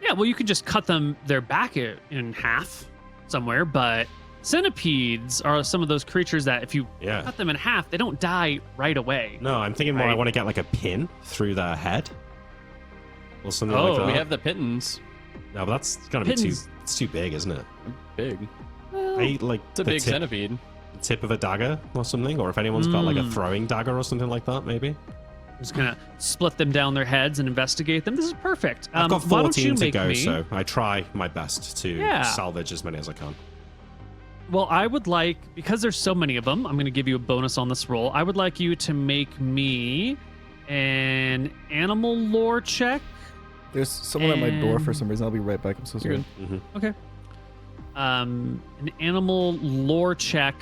Yeah, well, you could just cut their back in half somewhere, but centipedes are some of those creatures that if you cut them in half, they don't die right away. No, I'm thinking more I want to get like a pin through their head. Or something like that. We have the pittons. No, but that's gonna be it's too big, isn't it? Big. I eat like It's a big centipede. The tip of a dagger or something, or if anyone's got like a throwing dagger or something like that, maybe. Just gonna split them down their heads and investigate them. This is perfect. I've got why don't you 14 to make go, me- so I try my best to salvage as many as I can. Well, I would like, because there's so many of them, I'm going to give you a bonus on this roll. I would like you to make me an animal lore check There's someone at my door for some reason. I'll be right back. I'm so sorry. Okay. An animal lore check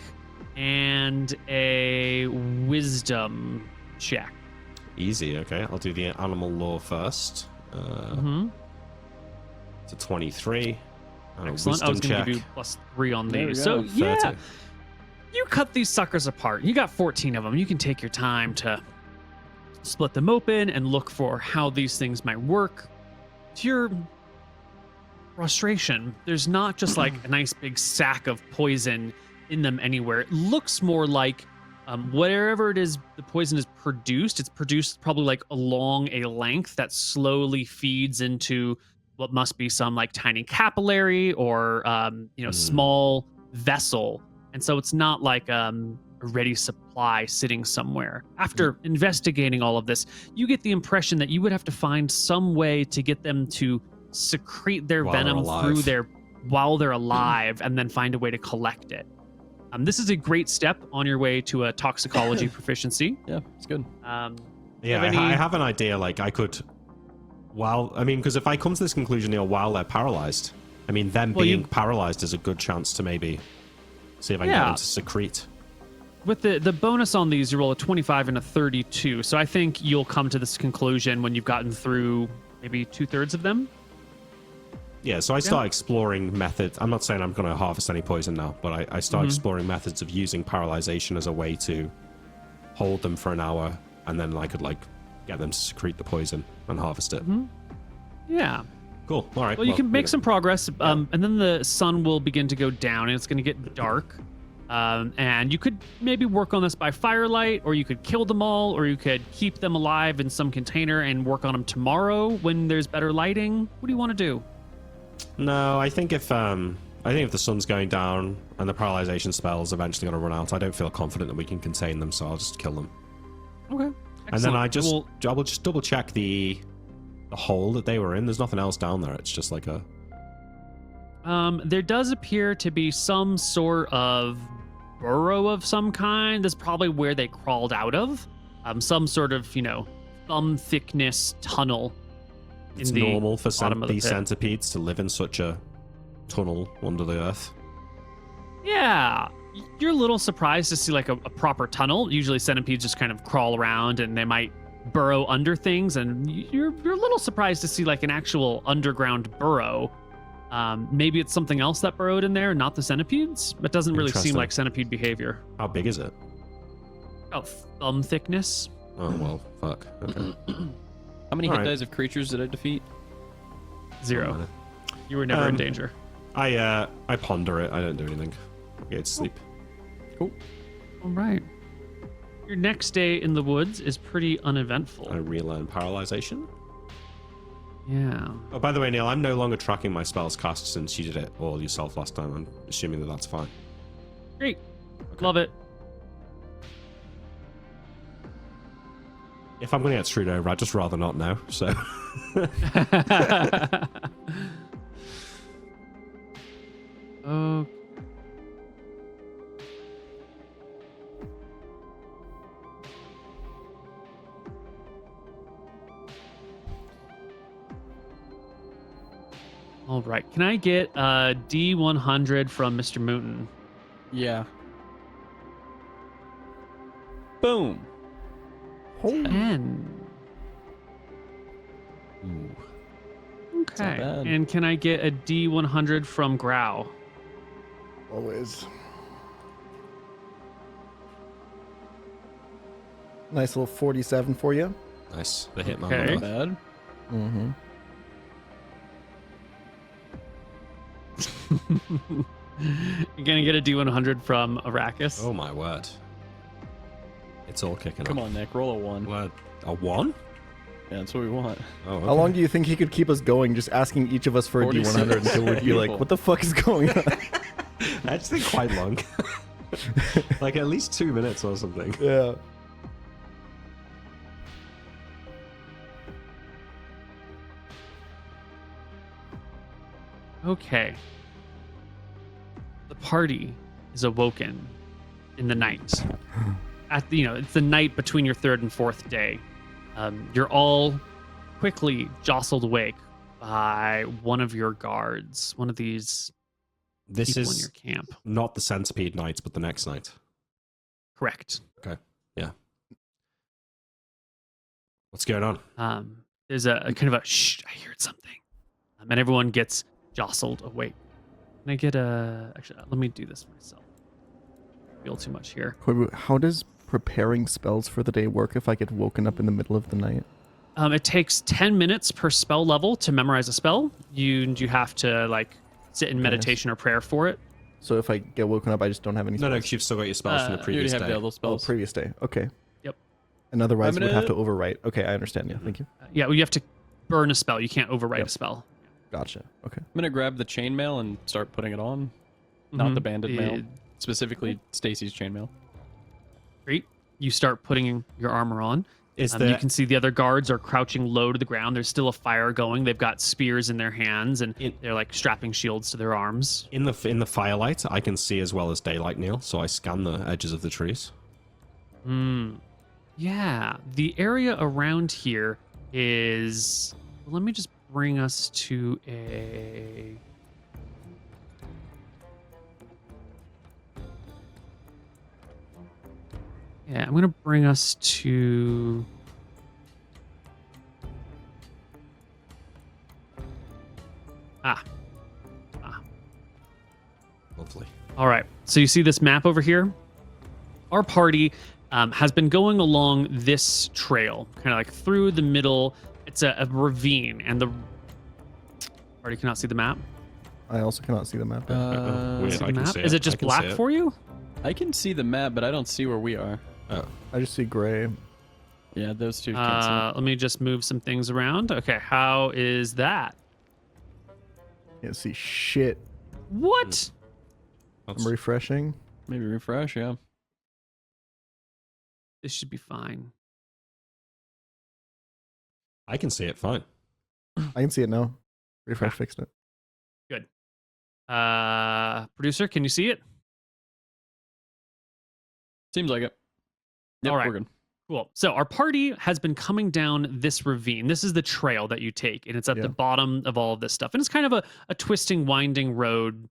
and a wisdom check. Easy. Okay, I'll do the animal law first. It's a 23. And Excellent. I was going to give you +3 on There we these. go. So, yeah, 30. you cut these suckers apart. You got 14 of them. You can take your time to split them open and look for how these things might work. To your frustration, there's not just like a nice big sack of poison in them anywhere. It looks more like wherever it is the poison is produced, it's produced probably like along a length that slowly feeds into what must be some like tiny capillary or small vessel. And so it's not like a ready supply sitting somewhere. After investigating all of this, you get the impression that you would have to find some way to get them to secrete their While they're venom alive. while they're alive and then find a way to collect it. This is a great step on your way to a toxicology proficiency. Yeah, it's good. Yeah, have any- I have an idea. Like, I could... because if I come to this conclusion, while they're paralyzed, them being paralyzed is a good chance to maybe see if I can get them to secrete. With the bonus on these, you roll a 25 and a 32. So I think you'll come to this conclusion when you've gotten through maybe 2/3 of them. Yeah, so I start exploring methods. I'm not saying I'm going to harvest any poison now, but I start exploring methods of using paralyzation as a way to hold them for an hour, and then I could get them to secrete the poison and harvest it. Yeah. Cool. All right. Well, you can make some progress, and then the sun will begin to go down, and it's going to get dark. And you could maybe work on this by firelight, or you could kill them all, or you could keep them alive in some container and work on them tomorrow when there's better lighting. What do you want to do? No, I think if the sun's going down and the paralyzation spell's eventually going to run out, I don't feel confident that we can contain them, so I'll just kill them. Okay. And then I Excellent. will just double check the hole that they were in. There's nothing else down there. It's just like a... There does appear to be some sort of burrow of some kind. That's probably where they crawled out of. Some sort of, thumb thickness tunnel. It's in the normal for bottom of the these pit. centipedes to live in such a tunnel under the earth. Yeah. You're a little surprised to see like a proper tunnel. Usually centipedes just kind of crawl around and they might burrow under things, and you're a little surprised to see like an actual underground burrow. Maybe it's something else that burrowed in there, not the centipedes. It doesn't really seem Interesting. like centipede behavior. How big is it? About thumb thickness. Oh, well, fuck. Okay. How many All hit right. dice of creatures did I defeat? 0. You were never in danger. I ponder it. I don't do anything. I get to sleep. All right. Your next day in the woods is pretty uneventful. I relearn paralyzation. Yeah. Oh, by the way, Neil, I'm no longer tracking my spells cast since you did it all yourself last time. I'm assuming that that's fine. Great. Love it. If I'm going to get screwed over, I'd just rather not know. So, Oh. All right. Can I get a D100 from MrMouton? Yeah. Boom. 10. ooh. Okay. bad. And can I get a D100 from Grau? Always. Nice little 47 for you. Nice. The hitman. Okay. Not bad. Mm-hmm. You're gonna get a D100 from Arrakis. Oh my word! It's all kicking Come off. on, Nick. Roll a 1. What? A 1? Yeah, that's what we want. Oh, okay. How long do you think he could keep us going just asking each of us for a 46. D100 until we'd be like, Beautiful. what the fuck is going on? Actually, quite long. Like at least 2 minutes or something. Yeah. Okay. The party is awoken in the night. It's the night between your third and fourth day. You're all quickly jostled awake by one of your guards, one of these This people in is your camp. not the Centipede night, but the next night. Correct. Okay. Yeah. What's going on? There's a kind of a shh, I heard something. And everyone gets jostled awake. Can I get a... Actually, let me do this myself. I feel too much here. Koibu, how does preparing spells for the day work if I get woken up in the middle of the night? It takes 10 minutes per spell level to memorize a spell. You have to like sit in meditation or prayer for it. So if I get woken up, I just don't have any No, spells? because you've still got your spells from the You previous already have day. the other Oh, spells. previous day. Okay. Yep. And otherwise I'm would have to gonna- overwrite. Okay, I understand. Yeah, thank you. Yeah, well, you have to burn a spell. You can't overwrite Yep. a spell. Gotcha. Okay. I'm gonna grab the chainmail and start putting it on. Not the Mhm. banded mail. Specifically Stacy's chainmail. Great. You start putting your armor on. Is You there can see the other guards are crouching low to the ground. There's still a fire going. They've got spears in their hands, and they're like strapping shields to their arms. in the firelight? I can see as well as daylight, Neil. So I scan the edges of the trees. Yeah, the area around here is... Let me just bring us to a... Yeah, I'm going to bring us to... Ah. Lovely. All right. So you see this map over here? Our party has been going along this trail, kind of like through the middle. It's a ravine, and the party cannot see the map. I also cannot see the map. Weird, See the I can map? see Is it. it just I can black see it. for you? I can see the map, but I don't see where we are. Oh, I just see gray. Yeah, those two can't see. Let me just move some things around. Okay, how is that? Can't see shit. What? that's- I'm refreshing. Maybe refresh, yeah. This should be fine. I can see it fine. I can see it now. Refresh fixed it. Good. Producer, can you see it? Seems like it. Yep, All right. we're good. Cool. So our party has been coming down this ravine. This is the trail that you take, and it's at Yeah. the bottom of all of this stuff. And it's kind of a twisting, winding road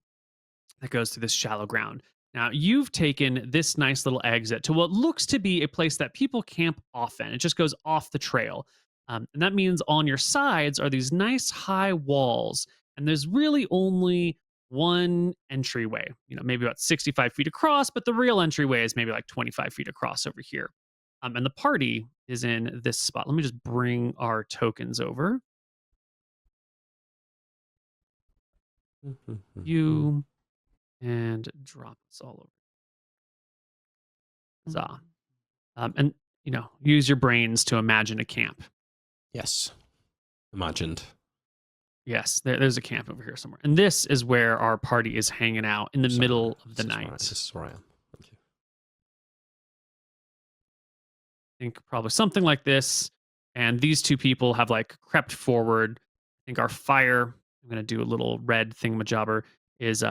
that goes through this shallow ground. Now, you've taken this nice little exit to what looks to be a place that people camp often. It just goes off the trail. And that means on your sides are these nice high walls, and there's really only one entryway, maybe about 65 feet across, but the real entryway is maybe like 25 feet across over here. And the party is in this spot. Let me just bring our tokens over. You and drop us all over. Huzzah. And use your brains to imagine a camp. Yes. Imagined. Yes, there's a camp over here somewhere. And this is where our party is hanging out in the So, middle of the this is night. This is where I am. Thank you. I think probably something like this. And these two people have like crept forward. I think our fire, I'm going to do a little red thingamajobber, is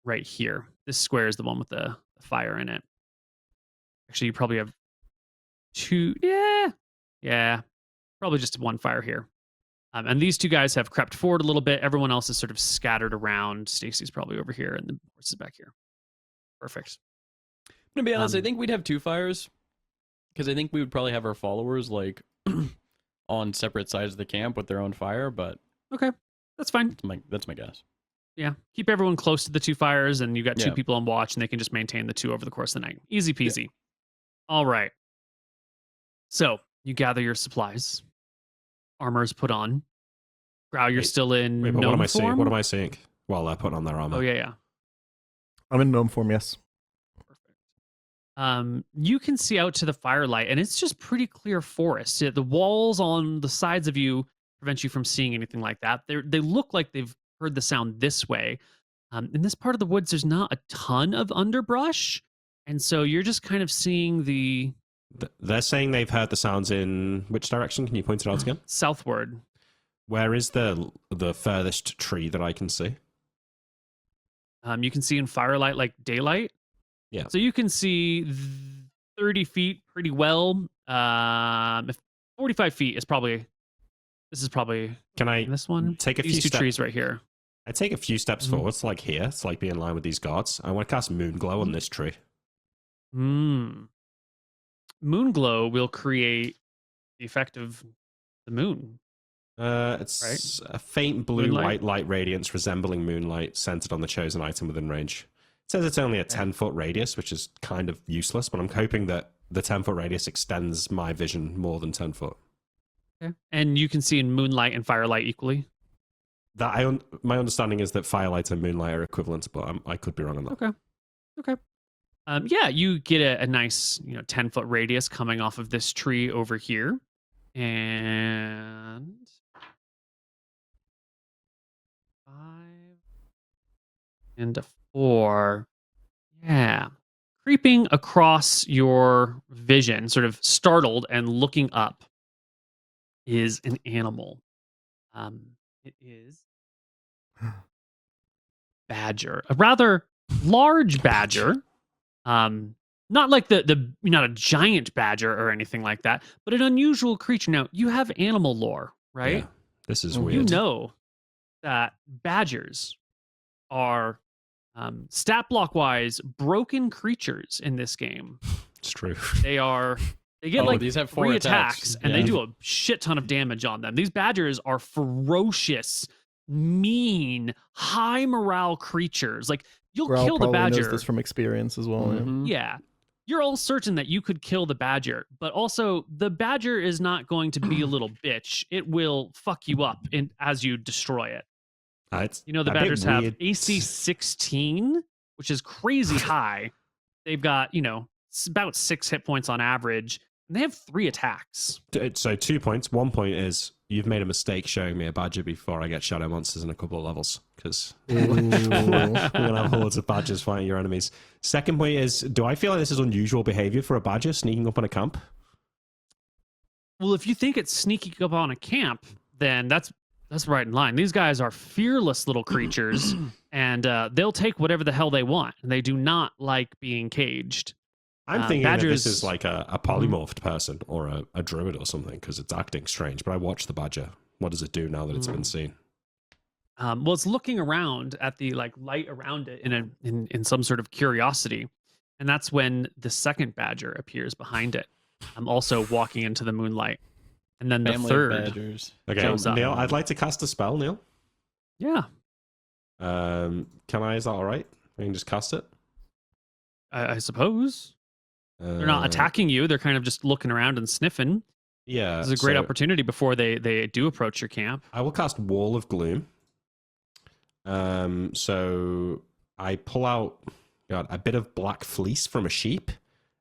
right here. This square is the one with the fire in it. Actually, you probably have two. Yeah. Probably just one fire here. And these two guys have crept forward a little bit. Everyone else is sort of scattered around. Stacy's probably over here, and the horse is back here. Perfect. I'm gonna be honest, I Um, think we'd have two fires. Because I think we would probably have our followers like on separate sides of the camp with their own fire, but Okay, that's fine. that's my guess. Yeah, keep everyone close to the two fires, and you got two Yeah. people on watch, and they can just maintain the two over the course of the night. Easy peasy. All right. So you gather your supplies. Armor is put on. Growl, you're Wait, still in Wait, but what gnome am I seeing? form? What am I seeing? While they're putting on their armor. Oh yeah. I'm in gnome form, yes. Perfect. You can see out to the firelight, and it's just pretty clear forest. The walls on the sides of you prevent you from seeing anything like that. They look like they've heard the sound this way. In this part of the woods, there's not a ton of underbrush, and so you're just kind of seeing the They're saying they've heard the sounds in which direction? Can you point it out again? southward. Where is the furthest tree that I can see? You can see in firelight like daylight. Yeah. So you can see 30 feet pretty well. If 45 feet is probably This is probably Can I this one. take a These few two steps? trees right here. I take a few steps Mhm. forwards, like here, to like be in line with these guards. I want to cast Moonglow on this tree. Hmm. Moonglow will create the effect of the moon. It's a faint blue Moonlight? white light radiance resembling moonlight centered on the chosen item within range. It says it's only a 10-foot radius, which is kind of useless, but I'm hoping that the 10-foot radius extends my vision more than 10 foot. Okay. And you can see in moonlight and firelight equally. My understanding is that firelight and moonlight are equivalent, but I could be wrong on that. Okay. Yeah, you get a nice 10-foot radius coming off of this tree over here, and 5 and a 4. Yeah. Creeping across your vision, sort of startled and looking up, is an animal. It is badger, a rather large badger. Not like the not a giant badger or anything like that, but an unusual creature. Now, you have animal lore, right? Yeah, this is You You weird. know that badgers are stat block wise broken creatures in this game. It's true. They get like these have 4 3 attacks. attacks and they do a shit ton of damage on them. These badgers are ferocious, mean, high morale creatures. Like you'll Growl kill the probably knows badger. this from experience as well. yeah. Mhm. Yeah. You're all certain that you could kill the badger, but also the badger is not going to be a little bitch. It will fuck you up as you destroy it. It's You know, the a bit badgers have weird. AC 16, which is crazy high. They've got, about 6 hit points on average, and they have 3 attacks. So 2 points. 1 point is you've made a mistake showing me a badger before I get shadow monsters in a couple of levels, because we're going to have hordes of badgers fighting your enemies. Second point is, do I feel like this is unusual behavior for a badger sneaking up on a camp? Well, if you think it's sneaking up on a camp, then that's right in line. These guys are fearless little creatures, and they'll take whatever the hell they want. And they do not like being caged. I'm thinking that this badgers- is like a polymorphed person or a druid or something, because it's acting strange. But I watched the badger. What does it do now that it's been seen? Well, it's looking around at the light around it in some sort of curiosity, and that's when the second badger appears behind it. I'm also walking into the moonlight, and then the Family of third. badgers. Okay, Shows up. Neil, I'd like to cast a spell, Neil. Yeah, Can I? Is that all right? I can just cast it. I suppose they're not Uh, attacking you. They're kind of just looking around and sniffing. Yeah, This is a great so opportunity before they do approach your camp. I will cast Wall of Gloom. So I pull out a bit of black fleece from a sheep,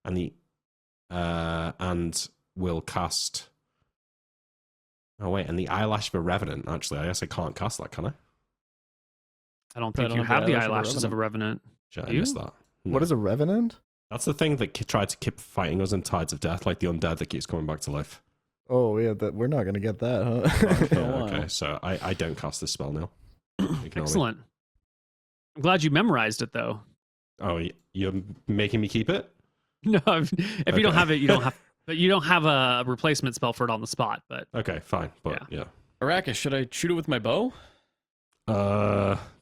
and will cast. Oh wait, and the eyelash of a revenant. Actually, I guess I can't cast that, can I? I don't I think don't you have have the the eyelash eyelashes of a revenant. Shit, I You? missed that. What is a revenant? That's the thing that tried to keep fighting us in Tides of Death, like the undead that keeps coming back to life. Oh yeah, we're not gonna get that, huh? For a Yeah, while. okay, so I don't cast this spell now. Ignore me. Excellent. I'm glad you memorized it though. Oh, you're making me keep it? No, if you don't Okay. have it, you don't have. But you don't have a replacement spell for it on the spot. But Okay, fine. But yeah. Arrakis, should I shoot it with my bow?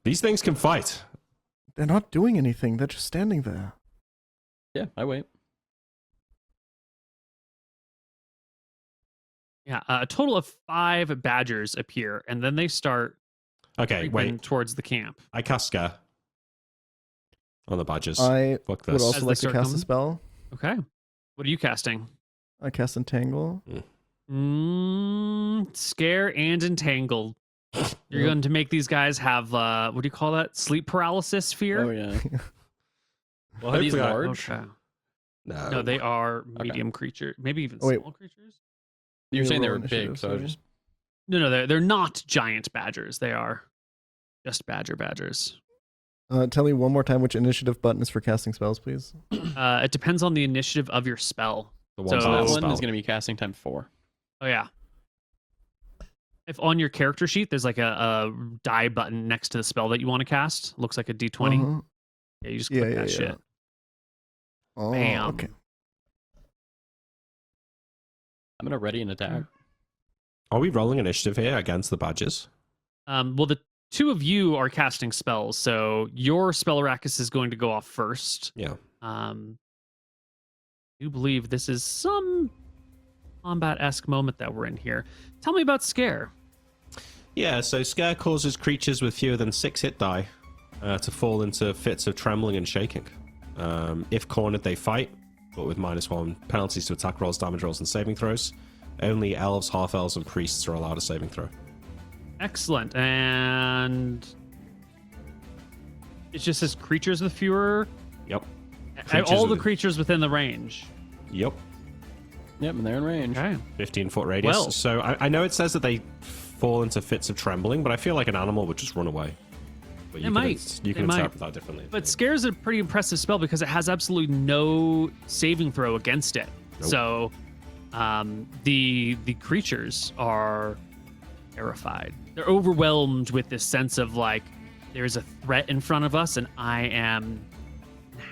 These things can fight. They're not doing anything. They're just standing there. Yeah, I wait. yeah, a total of 5 badgers appear, and then they start Okay, creeping wait. towards the camp. I cast Scare on the badgers. I Fuck would this. also As they like to start cast coming? a spell. Okay, what are you casting? I cast Entangle. Scare and entangle. You're Yep. going to make these guys have what do you call that? Sleep paralysis fear. Oh yeah. Well, Are these hopefully large? Okay. No. No, they are medium creature, maybe even Oh, wait. small creatures. You're saying they roll were big, initiative, so I sorry. just No, they're not giant badgers. They are just badgers. Tell me one more time which initiative button is for casting spells, please. It depends on the initiative of your spell. The ones So- on that the one spell. is going to be casting time 4. Oh yeah. If on your character sheet there's like a die button next to the spell that you want to cast, looks like a D20. Uh-huh. Yeah, you just click that shit. Oh, Bam. okay. I'm going to ready an attack. Are we rolling initiative here against the badges? Well, the two of you are casting spells, so your spell Arrakis is going to go off first. Yeah. I do believe this is some combat-esque moment that we're in here. Tell me about Scare. Yeah, so Scare causes creatures with fewer than 6 hit die to fall into fits of trembling and shaking. If cornered, they fight, but with -1 penalties to attack rolls, damage rolls, and saving throws. Only elves, half-elves, and priests are allowed a saving throw. Excellent. And it just says creatures with fewer... Yep. All the creatures within the range. Yep. Yep, and they're in range. Okay. 15-foot radius. Well. So I know it says that they fall into fits of trembling, but I feel like an animal would just run away. But you can interpret that differently. But Scare's a pretty impressive spell because it has absolutely no saving throw against it. Nope. So the creatures are terrified. They're overwhelmed with this sense of like there's a threat in front of us and I am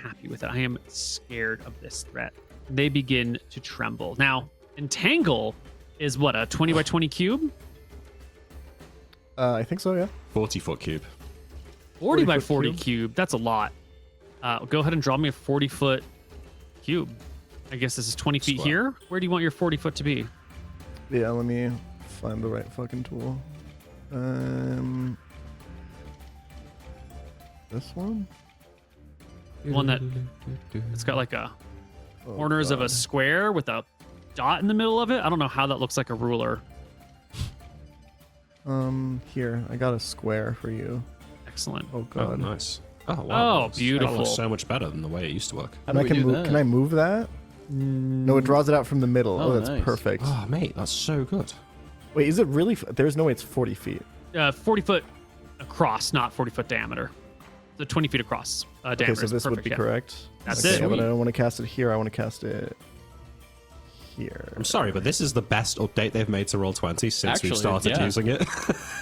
happy with it. I am scared of this threat. They begin to tremble. Now, Entangle is what, a 20 by 20 cube? I think so, yeah. 40-foot cube. 40 by 40-foot 40 cube. That's a lot. Go ahead and draw me a 40-foot cube. I guess this is 20 feet Square. here. Where do you want your 40 foot to be? Yeah, let me find the right fucking tool. This one? One that it's got like a corners of a square with a dot in the middle of it. I don't know how that looks like a ruler. Here, I got a square for you. Excellent. Oh Oh, god. nice. Oh, wow. Oh, beautiful. That looks so much better than the way it used to work. How And do I we do that? can I move that? No, it draws it out from the middle. Oh, Oh, that's nice. perfect. Oh, mate, that's so good. Wait, is it really? There's no way it's 40 feet. 40 foot across, not 40 foot diameter. So 20 feet across. Okay, Diameter so is this perfect, would be yeah. correct. That's okay, it. But I Sweet. don't want to cast it here. I want to cast it here. I'm sorry, but this is the best update they've made to Roll20 since we've Actually, started yeah. using it.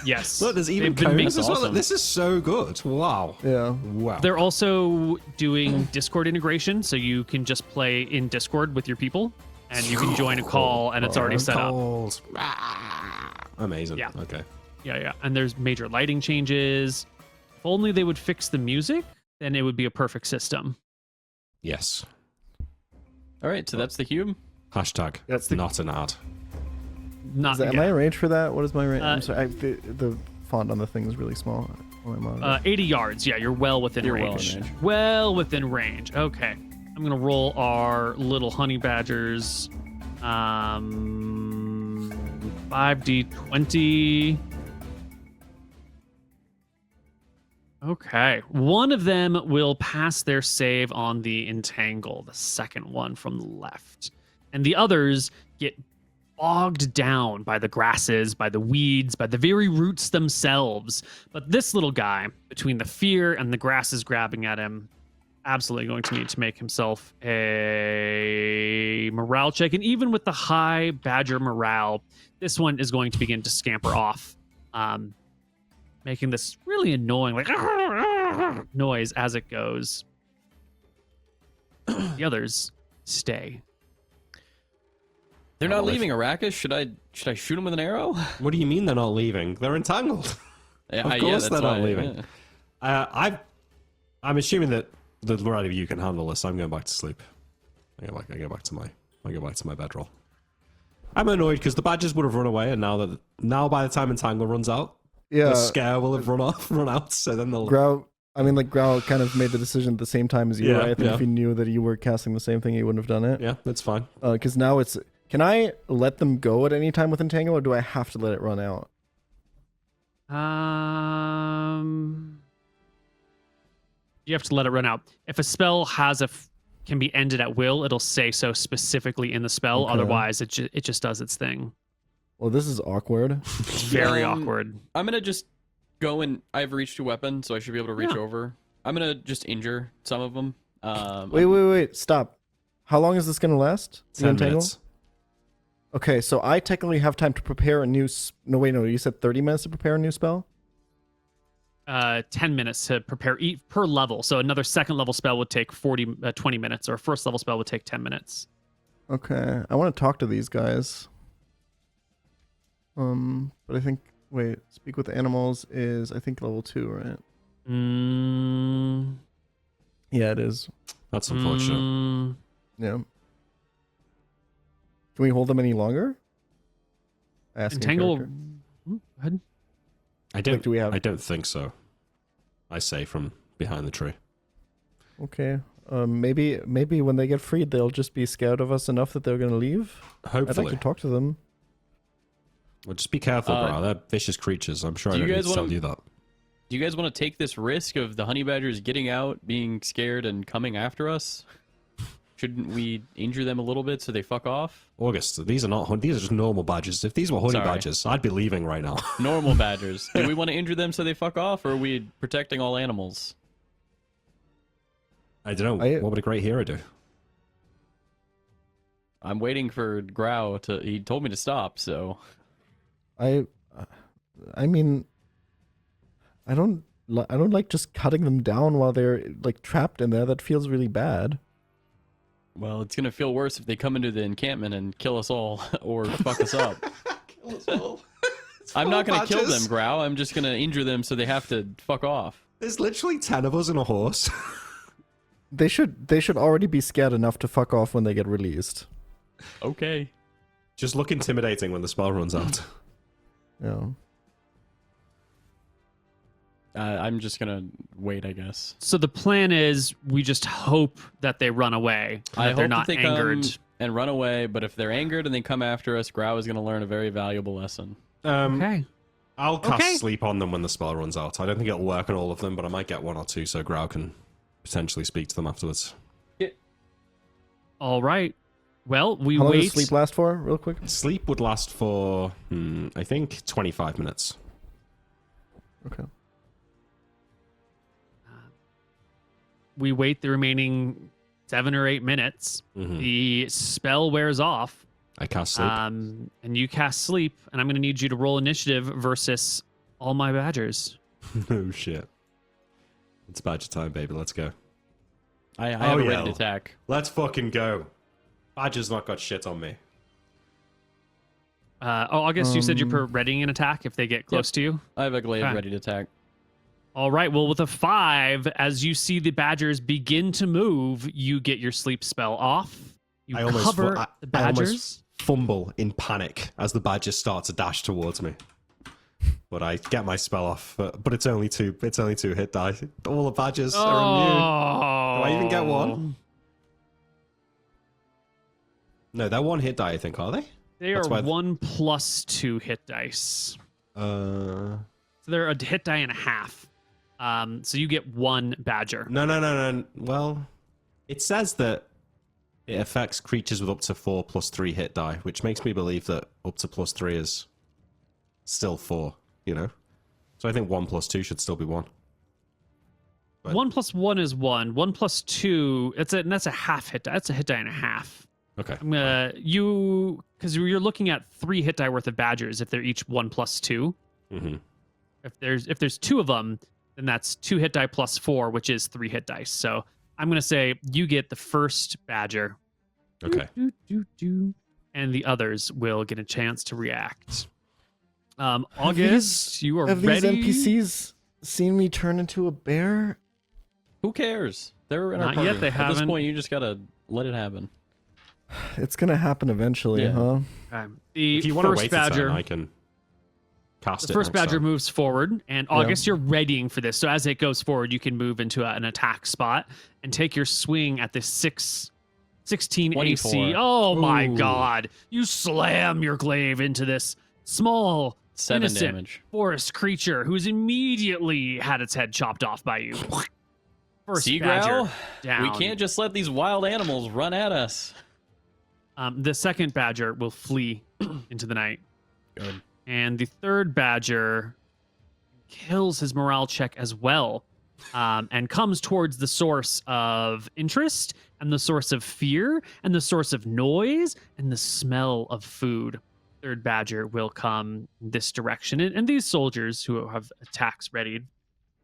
Yes. Look, there's even They've been codes as well. awesome. This is so good. Wow. Yeah. Wow. They're also doing Discord integration, so you can just play in Discord with your people, and you can join a call, and it's already set up. Calls. Ah. Amazing. Yeah. Okay. Yeah. And there's major lighting changes. If only they would fix the music, then it would be a perfect system. Yes. All right, so that's the cube. Hashtag That's the- not an ad. Not Am I in range for that? What is my range? I'm Uh, sorry. The font on the thing is really small on my monitor. 80 yards. Yeah, you're well within You're well in range. range. Well within range. Okay. I'm going to roll our little honey badgers. 5d20. Okay. One of them will pass their save on the entangle, the second one from the left. And the others get bogged down by the grasses, by the weeds, by the very roots themselves. But this little guy, between the fear and the grasses grabbing at him, absolutely going to need to make himself a morale check. And even with the high badger morale, this one is going to begin to scamper off, making this really annoying like noise as it goes. The others stay. They're not leaving Arrakis. Should I shoot them with an arrow? What do you mean they're not leaving? They're entangled. Yeah, Of yeah, course that's they're not why, leaving. yeah. I'm assuming that the variety of you can handle this. I'm going back to sleep. I go back to my bedroll. I'm annoyed because the badgers would have run away, and now by the time entangle runs out, yeah. the scare will have run out. So then they'll. Growl kind of made the decision at the same time as you. Yeah, Right? I think yeah. if he knew that you were casting the same thing, he wouldn't have done it. Yeah, that's fine. Because now it's. Can I let them go at any time with entangle, or do I have to let it run out? You have to let it run out. If a spell can be ended at will, it'll say so specifically in the spell. Okay. Otherwise, it just does its thing. Well, this is awkward. It's very awkward. I'm gonna just go and I have reach to weapon, so I should be able to reach Yeah. over. I'm gonna just injure some of them. Wait, stop. How long is this going to last? The 10 entangle? minutes. Okay, so I technically have time to prepare a new... No, you said 30 minutes to prepare a new spell? 10 minutes to prepare per level. So another second level spell would take 20 minutes, or a first level spell would take 10 minutes. Okay, I want to talk to these guys. But I think speak with animals is I think level 2, right? Mm, Yeah, it is. That's unfortunate. Yeah. Can we hold them any longer? Asking Entangle. character. Go ahead. I don't. do we have? I don't think so. I say from behind the tree. Okay. Maybe when they get freed, they'll just be scared of us enough that they're gonna leave. Hopefully. I'd like to talk to them. Well, just be careful, bro. They're vicious creatures. I'm sure I do you don't need guys to tell wanna- you that. Do you guys want to take this risk of the honey badgers getting out, being scared, and coming after us? Shouldn't we injure them a little bit so they fuck off? August, these are just normal badgers. If these were honey Sorry. badgers, I'd be leaving right now. Normal badgers. Do we want to injure them so they fuck off, or are we protecting all animals? I don't know. What would a great hero do? I'm waiting for Grau to. He told me to stop, so. I mean, I don't like just cutting them down while they're like trapped in there. That feels really bad. Well, it's gonna feel worse if they come into the encampment and kill us all or fuck us up. Kill us all. I'm not gonna kill them, Grau. I'm just gonna injure them so they have to fuck off. There's literally 10 of us and a horse. They should already be scared enough to fuck off when they get released. Okay. Just look intimidating when the spell runs out. Yeah. I'm just gonna wait, I guess. So the plan is we just hope that they run away. I That hope they're not that they angered. come and run away. But if they're angered and they come after us, Grau is gonna learn a very valuable lesson. Okay. I'll cast Okay. sleep on them when the spell runs out. I don't think it'll work on all of them, but I might get one or two so Grau can potentially speak to them afterwards. All right. Well, we How long wait. does sleep last for, real quick? Sleep would last for, I think, 25 minutes. Okay. We wait the remaining 7 or 8 minutes. Mhm. The spell wears off. I cast sleep. And you cast sleep, and I'm going to need you to roll initiative versus all my badgers. Oh, shit. It's badger time, baby. Let's go. I have a yeah. ready attack. Let's fucking go. Badger's not got shit on me. August, you said you're readying an attack if they get close to you. I have a glaive Okay. ready to attack. All right. Well, with a 5, as you see the badgers begin to move, you get your sleep spell off. You I almost cover fu- the I almost badgers. fumble in panic as the badger starts to dash towards me. But I get my spell off. But it's only two. It's only 2 hit die. All the badgers are immune. Do I even get one? No, they're 1 hit die. I think, are they? They That's are why 1 + 2 hit dice. So they're a hit die and a half. So you get 1 badger. No. Well, it says that it affects creatures with up to 4 + 3 hit die, which makes me believe that up to +3 is still 4. You know, so I think 1 + 2 should still be 1. But- 1 + 1 is 1. 1 + 2. That's a half hit die. That's a hit die and a half. Okay. Because you're looking at 3 hit die worth of badgers if they're each 1 + 2. Mm-hmm. If there's 2 of them, then that's 2 hit die + 4, which is 3 hit dice. So I'm gonna say you get the first badger. Okay. And the others will get a chance to react. August, you are Have ready. these NPCs seen me turn into a bear? Who cares? They're in our Not party. yet, they At haven't. this point, you just gotta let it happen. It's gonna happen eventually, Yeah. huh? Okay. The If you want to first wait badger. a turn, I can cast The it. first next badger time. moves forward, and August, you're readying for this. So as it goes forward, you can move into an attack spot and take your swing at this 16 AC. 24. Oh my Ooh. god. You slam your glaive into this small, 7 innocent damage. forest creature who's immediately had its head chopped off by you. First See, badger Grau? down. We can't just let these wild animals run at us. The second badger will flee into the night. Good. And the third badger kills his morale check as well, and comes towards the source of interest and the source of fear and the source of noise and the smell of food. Third badger will come this direction. And these soldiers who have attacks readied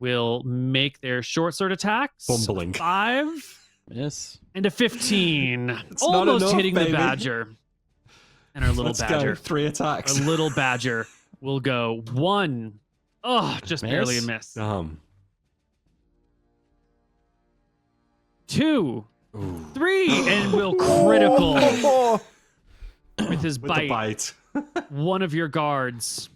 will make their short sword attacks. Fumbling. 5 Miss. and a 15. It's not Almost enough, hitting baby. the badger. And our little Let's badger. go. 3 attacks. Our little badger will go 1. Oh, just barely a miss. 2, 3, and will critical with his With the bite. bite. One of your guards.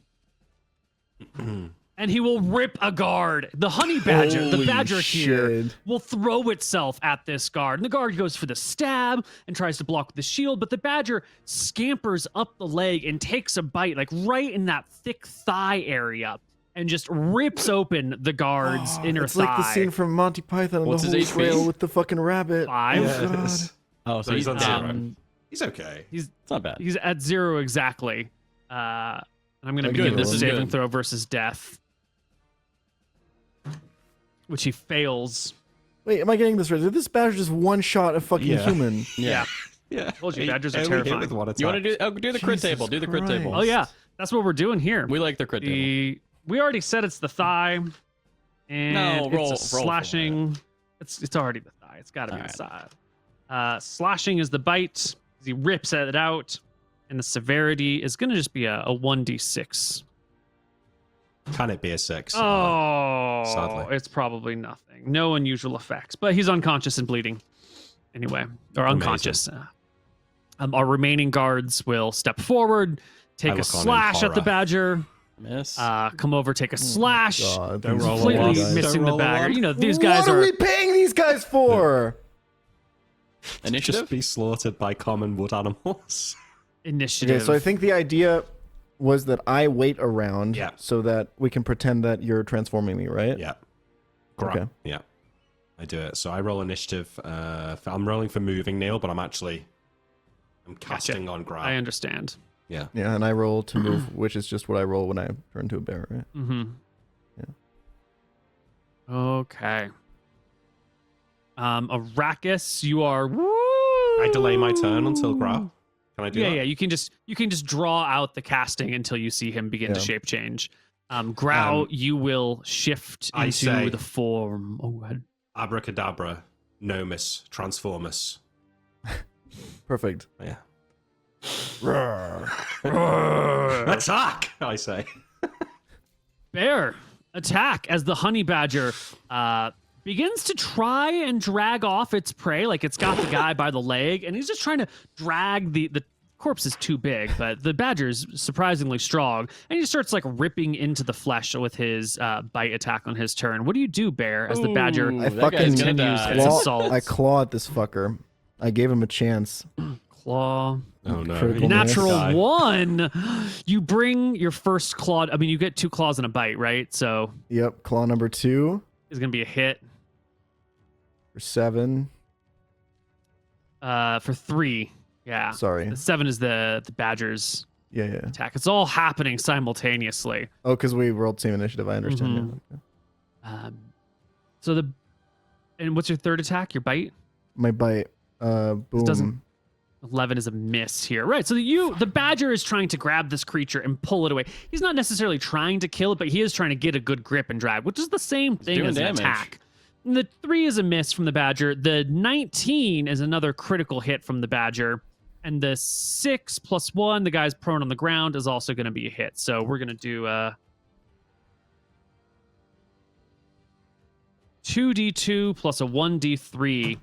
And he will rip a guard. The honey badger, the Holy badger here, shit. will throw itself at this guard. And the guard goes for the stab and tries to block with the shield, but the badger scampers up the leg and takes a bite, like right in that thick thigh area, and just rips open the guard's inner It's thigh. like the scene from Monty Python and What's the his Holy HP? Grail with the fucking rabbit. 5. Yeah, it God. is. Oh, so So he's on 0. Um, He's okay. he's It's not bad. he's at 0 exactly. And I'm going to Okay, begin this the is saving good. throw versus death, which he fails. Wait, am I getting this right? Did this badger just one shot a fucking Yeah. human? Yeah. Yeah. Told you, He badgers are only hit terrifying. with 1 attack. You want to do the crit Jesus table? Do the crit table. Christ. Oh yeah, that's what we're doing here. We like the crit table. We already said it's the thigh, and No, roll it's a for slashing. It's already the thigh. It's got to be All the side. Slashing is the bite. He rips it out, and the severity is going to just be a 1d6. Can it be a 6? Oh, sadly. it's probably nothing. No unusual effects, but he's unconscious and bleeding. Anyway, or unconscious. Our remaining guards will step forward, take I a look on in slash at the horror. badger. Miss. Come over, take a slash. God, Don't these roll a fucking one. Completely guys. missing Don't the roll a bagger. one. You know, these guys What are are. we paying these guys for? Initiative. Just be slaughtered by common wood animals. Initiative. Okay, so I think the idea was that I wait around Yeah. so that we can pretend that you're transforming me, right? Yeah. Okay. Yeah. I do it. So I roll initiative. I'm rolling for moving, Neil, but I'm casting on grab. I understand. Yeah. Yeah, and I roll to move, which is just what I roll when I turn to a bear, right? Mm-hmm. Yeah. Okay. Arrakis, you are. I delay my turn until grab. Can I do Yeah, that? yeah. You can just draw out the casting until you see him begin to Yeah. shape change. Growl, you will shift I into say- the form. Oh, go ahead. Abracadabra, Nomus, Transformus. Perfect. Yeah. Attack! I say. Bear, attack as the honey badger begins to try and drag off its prey. Like it's got the guy by the leg, and he's just trying to drag the corpse is too big, but the badger's surprisingly strong, and he starts like ripping into the flesh with his bite attack on his turn. What do you do, Bear, as the badger Ooh, I that fucking guy's gonna continues die. its Claw, assault? I claw at this fucker. I gave him a chance. Claw. Oh no. Critical he miss. needs to die. Natural 1. You bring your first claw. I mean, you get 2 claws and a bite, right? So Yep, claw number 2 it's gonna be a hit. for 7. For 3. Yeah. Sorry. The 7 is the badger's Yeah, yeah. attack. It's all happening simultaneously. Oh, because we rolled same initiative. I understand. Mhm. Yeah. So and what's your third attack? Your bite? My bite. Boom. doesn't- 11 is a miss here. Right. So the badger is trying to grab this creature and pull it away. He's not necessarily trying to kill it, but he is trying to get a good grip and drag, which is the same thing doing as an damage. attack. And the 3 is a miss from the badger. The 19 is another critical hit from the badger. And the 6 plus 1, the guy's prone on the ground, is also going to be a hit. So we're going to do 2d2 plus a 1d3.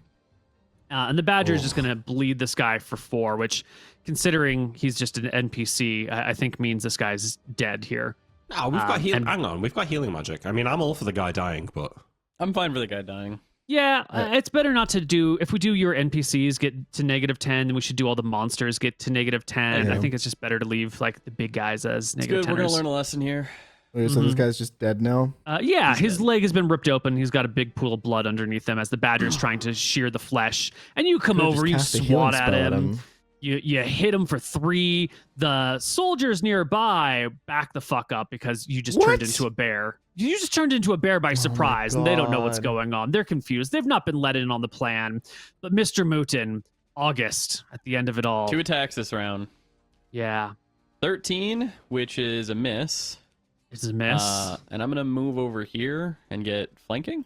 And the badger is just going to bleed this guy for 4, which, considering he's just an NPC, I think means this guy's dead here. No, we've got and- hang on, we've got healing magic. I mean, I'm all for the guy dying, but I'm fine for the guy dying. Yeah, it's better not to do. If we do your NPCs get to -10, then we should do all the monsters get to -10. Yeah. I think it's just better to leave like the big guys as It's -10. good. We're gonna learn a lesson here. Wait, so this guy's just dead now? Yeah, his leg has been ripped open. He's got a big pool of blood underneath him as the badger's trying to shear the flesh. And you come Could've over, you just cast a healing swat at spell him. You hit him for 3. The soldiers nearby back the fuck up because you just turned What? into a bear. You just turned into a bear by surprise, and they don't know what's God. going on. They're confused. They've not been let in on the plan. But MrMouton, August, at the end of it all. 2 attacks this round. Yeah, 13, which is a miss. this is a miss. And I'm gonna move over here and get flanking.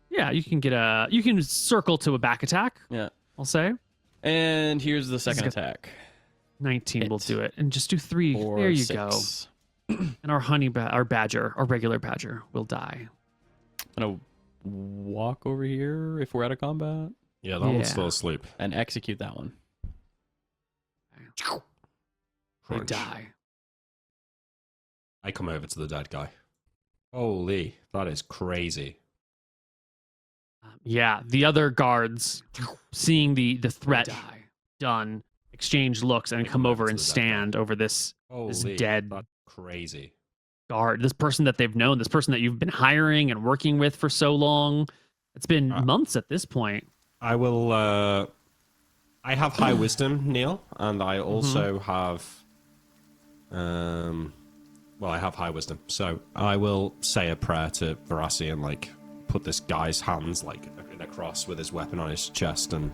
Yeah, you can circle to a back attack, Yeah. I'll say. And here's the second good. attack. 19 will Hit. do it. And just do 3. Or there you 6. go. And our our badger, our regular badger, will die. I'm gonna walk over here if we're out of combat Yeah, that one's still asleep. and execute that one. They Crunch. die. I come over to the dead guy. Holy, that is crazy. Yeah, the other guards, seeing the threat done, exchange looks and They come come over over to and the dead stand over this Holy, dead that's crazy. guard, this person that they've known, this person that you've been hiring and working with for so long. It's been months at this point. I will. I have high wisdom, Neil, and I also have. Well, I have high wisdom, so I will say a prayer to Varasi and like put this guy's hands like in a cross with his weapon on his chest, and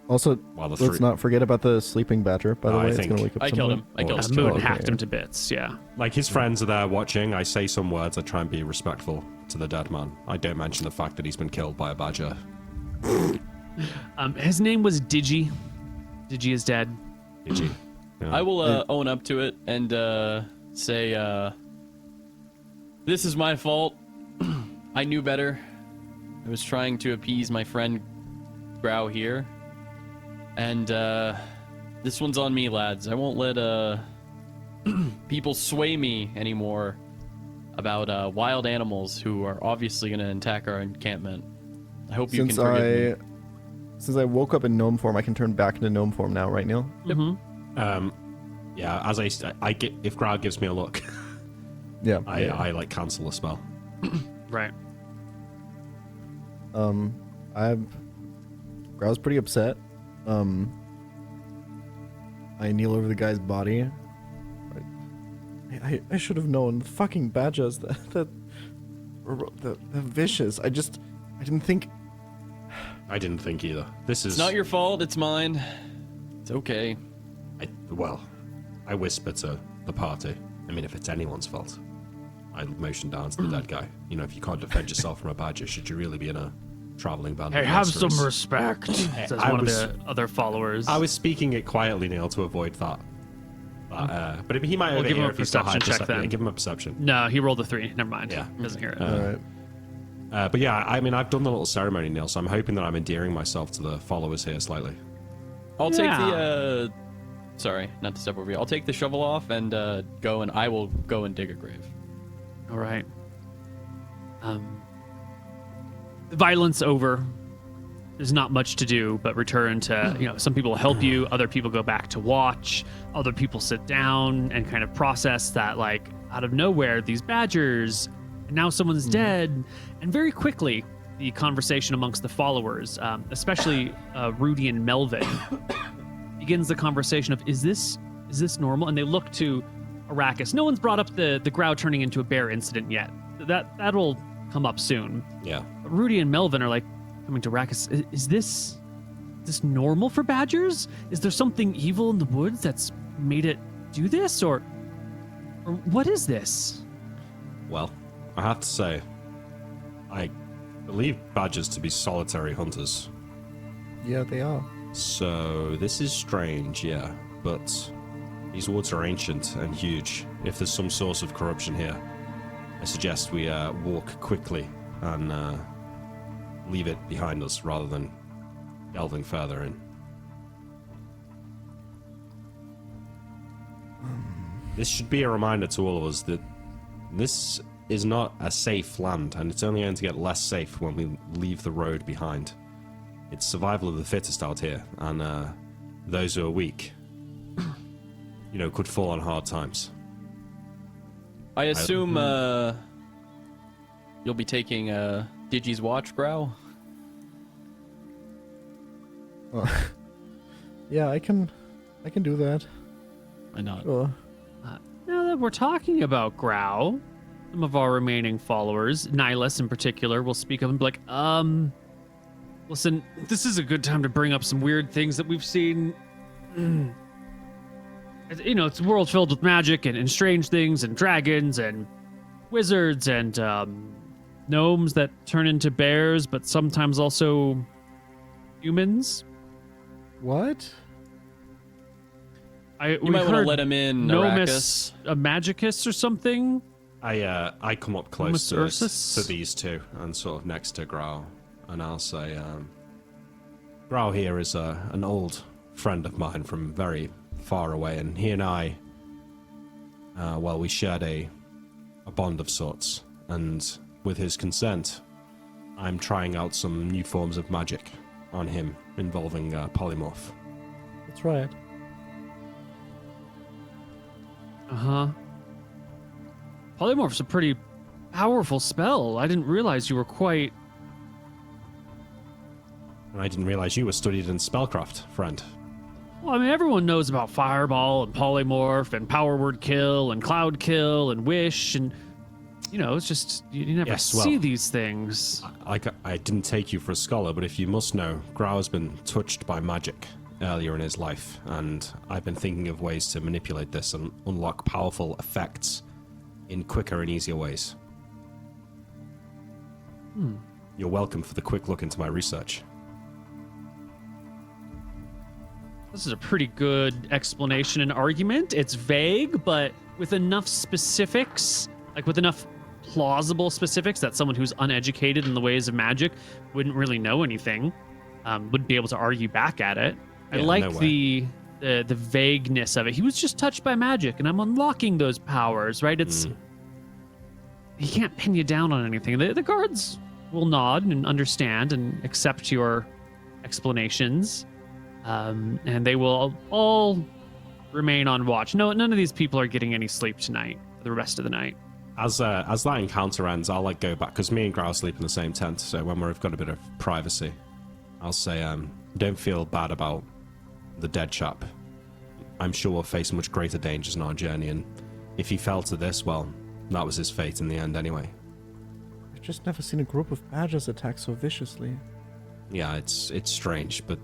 Also, while the let's not forget about the sleeping badger. By the I way, it's think- gonna wake up. I killed someone. him. I killed Or- him. Moon Okay. hacked him to bits. Yeah. like his friends are there watching. I say some words. I try and be respectful to the dead man. I don't mention the fact that he's been killed by a badger. His name was Digi. Digi is dead. Did you? Yeah. I will own up to it and say, this is my fault. I knew better. I was trying to appease my friend Grau here. And this one's on me, lads. I won't let people sway me anymore about wild animals who are obviously going to attack our encampment. I hope you can forgive me. Since I woke up in gnome form, I can turn back into gnome form now, right, Neil? Yeah, as I get, if Grau gives me a look, Yeah. I like cancel a spell. Right. Grau's pretty upset. I kneel over the guy's body. I should have known. The fucking badgers, the vicious. I didn't think. I didn't think either. This is It's not your fault, it's mine. It's okay. I whisper to the party. I mean, if it's anyone's fault, I motion down to the dead guy. You know, if you can't defend yourself from a badger, should you really be in a traveling band? Hey, of have some mercenaries? respect, says I one was- of the other followers. I was speaking it quietly, Neil, to avoid that. But he might We'll overhear give him a if he's still high perception check perception. then. Yeah, give him a perception. No, he rolled a 3. Never mind. Yeah. He doesn't hear it. All right. But yeah, I mean, I've done the little ceremony, Neil, so I'm hoping that I'm endearing myself to the followers here slightly. I'll take Yeah. the sorry, not to step over you. I'll take the shovel off and go, and I will go and dig a grave. All right. The violence over. There's not much to do but return to, some people help you, other people go back to watch, other people sit down and kind of process that, like, out of nowhere, these badgers, and now someone's dead. And very quickly, the conversation amongst the followers, especially Rudy and Melvin, begins the conversation of, is this normal? And they look to Arrakis. No one's brought up the Grau turning into a bear incident yet. That'll come up soon. Yeah. But Rudy and Melvin are like coming to Arrakis. Is this normal for badgers? Is there something evil in the woods that's made it do this, or what is this? Well, I have to say, I believe badgers to be solitary hunters. Yeah, they are. So this is strange, yeah. But these woods are ancient and huge. If there's some source of corruption here, I suggest we walk quickly and leave it behind us rather than delving further in. This should be a reminder to all of us that this is not a safe land, and it's only going to get less safe when we leave the road behind. It's survival of the fittest out here, and those who are weak, could fall on hard times. I assume you'll be taking Digi's watch, Grau? Yeah, I can do that. Why not? Sure. Now that we're talking about Grau, some of our remaining followers, Nihilus in particular, will speak up and be like, listen, this is a good time to bring up some weird things that we've seen. It's a world filled with magic and strange things and dragons and wizards and gnomes that turn into bears, but sometimes also humans. What? You might want to let him in, Nomus, a magicus or something. I come up close to Ursus? these two and sort of next to Grau, and I'll say, Grau here is an old friend of mine from very far away, and he and I, well, we shared a bond of sorts, and with his consent, I'm trying out some new forms of magic on him involving polymorph. That's right. Uh-huh. Polymorph's a pretty powerful spell. I didn't realize you were quite... And I didn't realize you were studied in spellcraft, friend. Well, I mean, everyone knows about Fireball and Polymorph and Power Word Kill and Cloud Kill and Wish and, you know, it's just, you never see these things. I didn't take you for a scholar, but if you must know, Grau has been touched by magic earlier in his life, and I've been thinking of ways to manipulate this and unlock powerful effects in quicker and easier ways. You're welcome for the quick look into my research. This is a pretty good explanation and argument. It's vague, but with enough specifics, like with enough plausible specifics that someone who's uneducated in the ways of magic wouldn't really know anything, wouldn't be able to argue back at it. I like the vagueness of it. He was just touched by magic, and I'm unlocking those powers, right? It's he can't pin you down on anything. The guards will nod and understand and accept your explanations, and they will all remain on watch. No, none of these people are getting any sleep tonight for the rest of the night. As that encounter ends, I'll go back, because me and Grau sleep in the same tent, so when we've got a bit of privacy, I'll say, don't feel bad about the dead chap. I'm sure we'll face much greater dangers in our journey, and if he fell to this, well, that was his fate in the end anyway. I've just never seen a group of badgers attack so viciously. Yeah, it's strange, but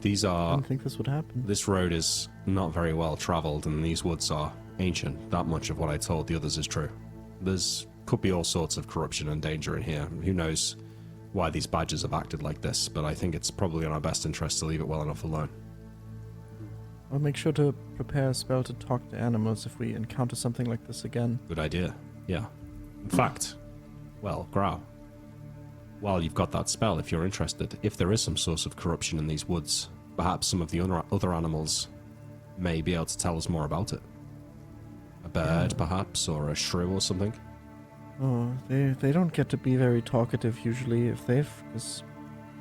these I are... didn't think this would happen. This road is not very well traveled, and these woods are ancient. That much of what I told the others is true. Could be all sorts of corruption and danger in here. Who knows why these badgers have acted like this, but I think it's probably in our best interest to leave it well enough alone. I'll make sure to prepare a spell to talk to animals if we encounter something like this again. Good idea, yeah. In fact, well, Grau, while you've got that spell, if you're interested, if there is some source of corruption in these woods, perhaps some of the other animals may be able to tell us more about it. A bird, perhaps, or a shrew or something. Oh, they don't get to be very talkative usually because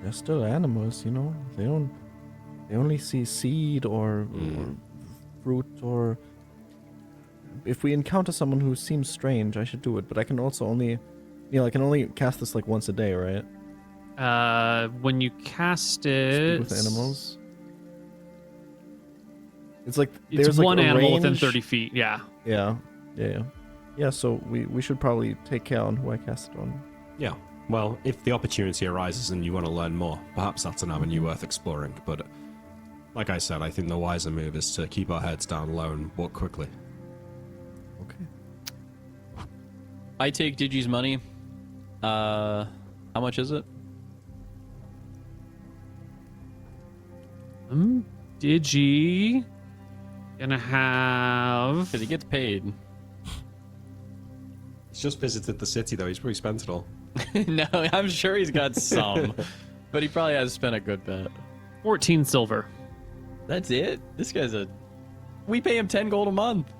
they're still animals, you know? They only see seed or fruit, or if we encounter someone who seems strange, I should do it, but I can also only cast this like once a day, right? When you cast it Speak with animals. It's like it's there's one like a animal range. within 30 feet. Yeah. Yeah, so we should probably take care on who I cast it on. Yeah, well, if the opportunity arises and you want to learn more, perhaps that's an avenue worth exploring, but like I said, I think the wiser move is to keep our heads down low and walk quickly. Okay. I take Digi's money. How much is it? Digi gonna have... Because he gets paid. He's just visited the city, though. He's probably spent it all. No, I'm sure he's got some. But he probably has spent a good bit. 14 silver. That's it? This guy's we pay him 10 gold a month.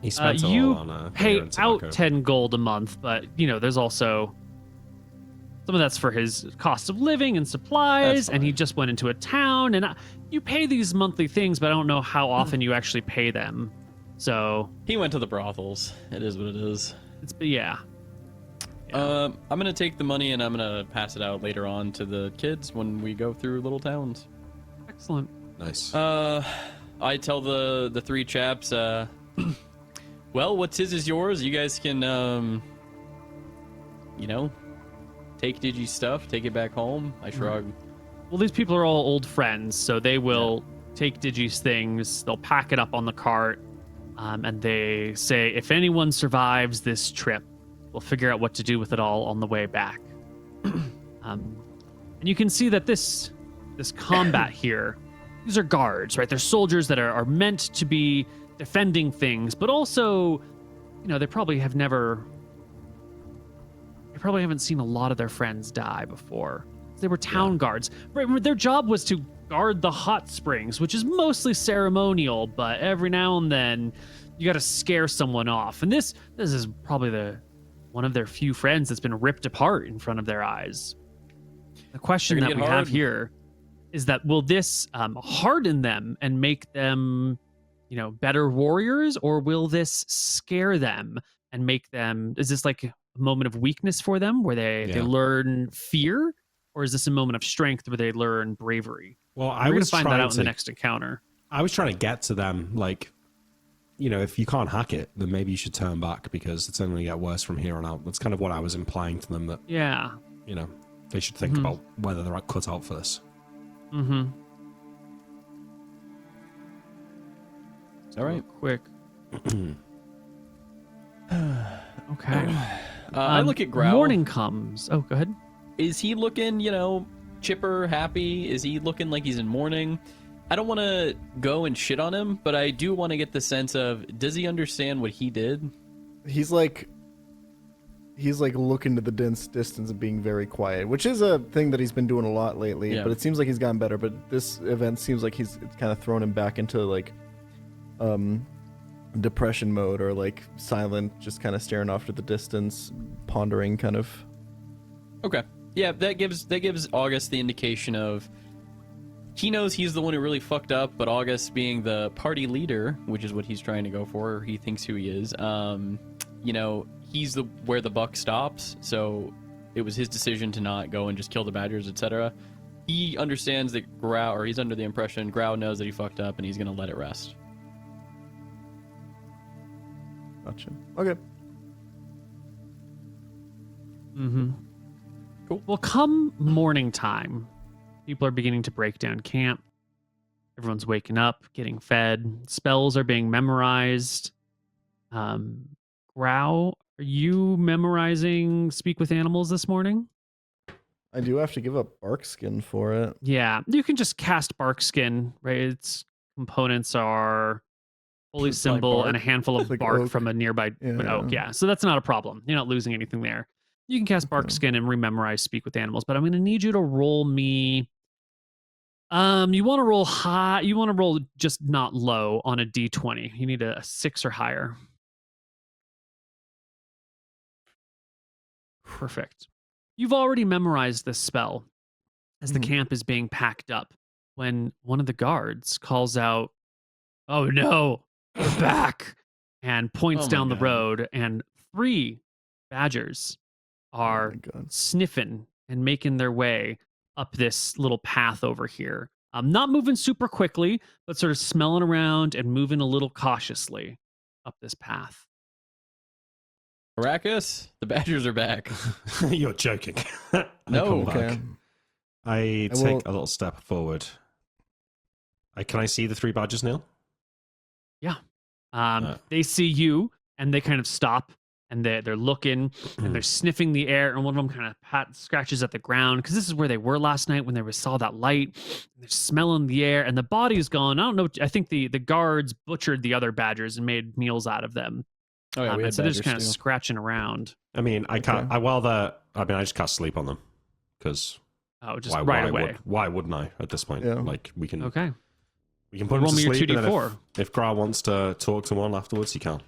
He spent it You all on pay beer and tobacco. out 10 gold a month, but, you know, there's also... Some of that's for his cost of living and supplies, and he just went into a town, and you pay these monthly things, but I don't know how often you actually pay them. So... He went to the brothels. It is what it is. Yeah. I'm gonna take the money and I'm gonna pass it out later on to the kids when we go through little towns. Excellent. Nice. I tell the three chaps, well, what's his is yours. You guys can, you know, take Digi's stuff, take it back home. I shrug. Well, these people are all old friends, so they will take Digi's things, they'll pack it up on the cart, and they say, if anyone survives this trip, we'll figure out what to do with it all on the way back. And you can see that this combat here these are guards, right? They're soldiers that are meant to be defending things, but also, they probably haven't seen a lot of their friends die before. They were town guards. Right, their job was to guard the hot springs, which is mostly ceremonial, but every now and then you got to scare someone off. And this is probably one of their few friends that's been ripped apart in front of their eyes. The question that we have here is that will this harden them and make them, better warriors, or will this scare them and make them? Is this like a moment of weakness for them where they learn fear, or is this a moment of strength where they learn bravery? Well, we're going to find that out in the next encounter. I was trying to get to them, like, if you can't hack it, then maybe you should turn back because it's only going to get worse from here on out. That's kind of what I was implying to them, that they should think about whether they're cut out for this. Mm-hmm. All right. Quick. Okay. I look at Growl. Morning comes. Oh, go ahead. Is he looking, chipper, happy? Is he looking like he's in mourning? I don't want to go and shit on him, but I do want to get the sense of, does he understand what he did? He's like looking to the distance and being very quiet, which is a thing that he's been doing a lot lately. But it seems like he's gotten better. But this event seems like it's kind of thrown him back into like depression mode, or like silent, just kind of staring off to the distance, pondering kind of. Okay. Yeah, that gives August the indication of he knows he's the one who really fucked up, but August being the party leader, which is what he's trying to go for, or he thinks who he is, he's where the buck stops, so it was his decision to not go and just kill the badgers, etc. He understands that Growl, or he's under the impression Growl knows that he fucked up and he's going to let it rest. Gotcha. Okay. Mm-hmm. Cool. Well, come morning time, people are beginning to break down camp. Everyone's waking up, getting fed. Spells are being memorized. Growl, are you memorizing Speak with Animals this morning? I do have to give up bark skin for it. Yeah, you can just cast bark skin, right? Its components are holy symbol bark. and a handful of Like bark oak. from a nearby oak. Yeah, so that's not a problem. You're not losing anything there. You can cast bark skin and rememorize Speak with Animals, but I'm going to need you to roll me. You want to roll high. You want to roll just not low on a d20. You need a 6 or higher. Perfect. You've already memorized this spell as the camp is being packed up when one of the guards calls out, "Oh no, we're back," and points down the road, and 3 badgers are sniffing and making their way up this little path over here. Not moving super quickly, but sort of smelling around and moving a little cautiously up this path. Arrakis, the badgers are back. You're joking. No. Okay. I take a little step forward. Can I see the 3 badgers, Neil? Yeah. They see you and they kind of stop. And they're looking and they're sniffing the air, and one of them kind of scratches at the ground because this is where they were last night when they saw that light. They're smelling the air, and the body's gone. I don't know. I think the guards butchered the other badgers and made meals out of them. Oh yeah, so they're just kind of scratching around. I mean, I can't. I just cast sleep on them because just right away. Why wouldn't I at this point? Yeah. Like we can. Okay. We can put Roll them to me your sleep. And 2d4. if Gra wants to talk to one afterwards, he can.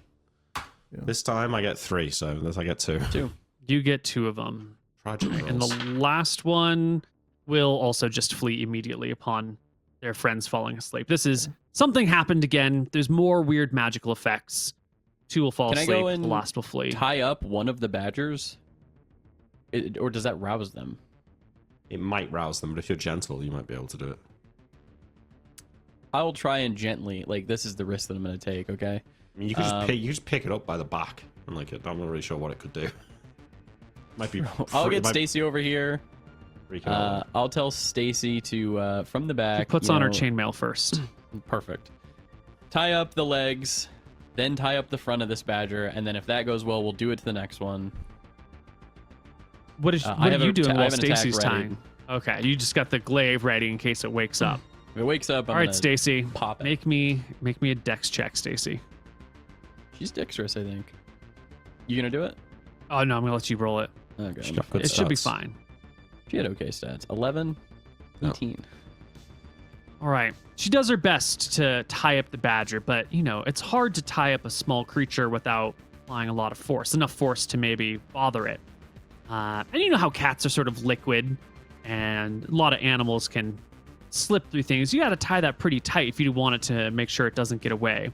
Yeah. This time I get 3, so I get 2. 2. You get 2 of them. Tragic And the rolls. last one will also just flee immediately upon their friends falling asleep. This is something happened again. There's more weird magical effects. 2 will fall Can I asleep. go and The last will flee. tie up one of the badgers? Or does that rouse them? It might rouse them, but if you're gentle, you might be able to do it. I will try and gently, this is the risk that I'm going to take, okay? I mean, you could just pick it up by the back, and I'm not really sure what it could do. Might be. I'll get Stacy over here. freaking I'll tell Stacy to from the back. She puts on her chainmail first. Perfect. Tie up the legs, then tie up the front of this badger, and then if that goes well, we'll do it to the next one. What are you doing I while have an attack Stacy's ready. tying? Okay, you just got the glaive ready in case it wakes up. If it wakes up, I'm All right, gonna Stacy. pop it. Make me a dex check, Stacy. She's dexterous, I think. You gonna do it? Oh no, I'm gonna let you roll it. Okay. She's got good It should be stats. fine. She had okay stats. 11, No. 18. All right. She does her best to tie up the badger, but it's hard to tie up a small creature without applying a lot of force, enough force to maybe bother it. And you know how cats are sort of liquid, and a lot of animals can slip through things. You got to tie that pretty tight if you want it to make sure it doesn't get away.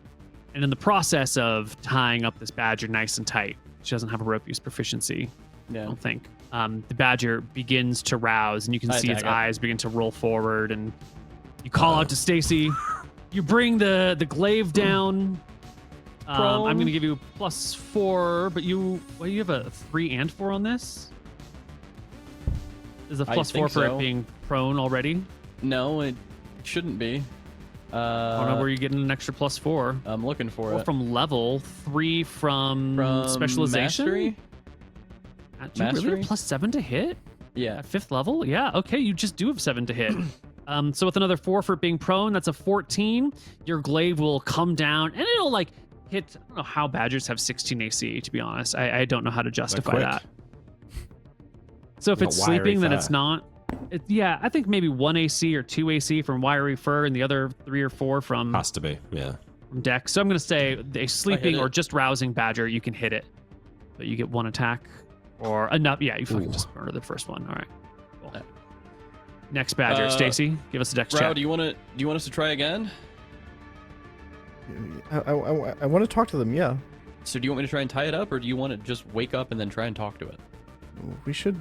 And in the process of tying up this badger nice and tight, she doesn't have a rope use proficiency, I Yeah. don't think. The badger begins to rouse, and you can I see its attack it. eyes begin to roll forward, and you call out to Stacy. You bring the glaive down. I'm Prone. going to give you +4, but you have a 3 and 4 on this? Is a I +4 think for so. it being prone already? No, it shouldn't be. I don't know where you're getting an extra +4. I'm looking for 4 it. from level, 3 from specialization. Mastery? Do you really Mastery? have +7 to hit? Yeah. At 5th level? Yeah, okay, you just do have 7 to hit. So with another 4 for it being prone, that's a 14. Your glaive will come down, and it'll hit. I don't know how badgers have 16 AC, to be honest. I don't know how to justify quick. that. So if Got it's wiry sleeping, then fur. it's not. Yeah, I think maybe 1 AC or 2 AC from wiry fur, and the other 3 or 4 from Has to be, yeah. dex. So I'm going to say a sleeping it. or just rousing badger, you can hit it, but you get 1 attack or enough. Yeah, you fucking Ooh. just murder the first one. All right. Cool. Yeah. Next badger, Stacy, give us a dex Rao, check. do you want us to try again? I want to talk to them. Yeah, So do you want me to try and tie it up, or do you want to just wake up and then try and talk to it? we should.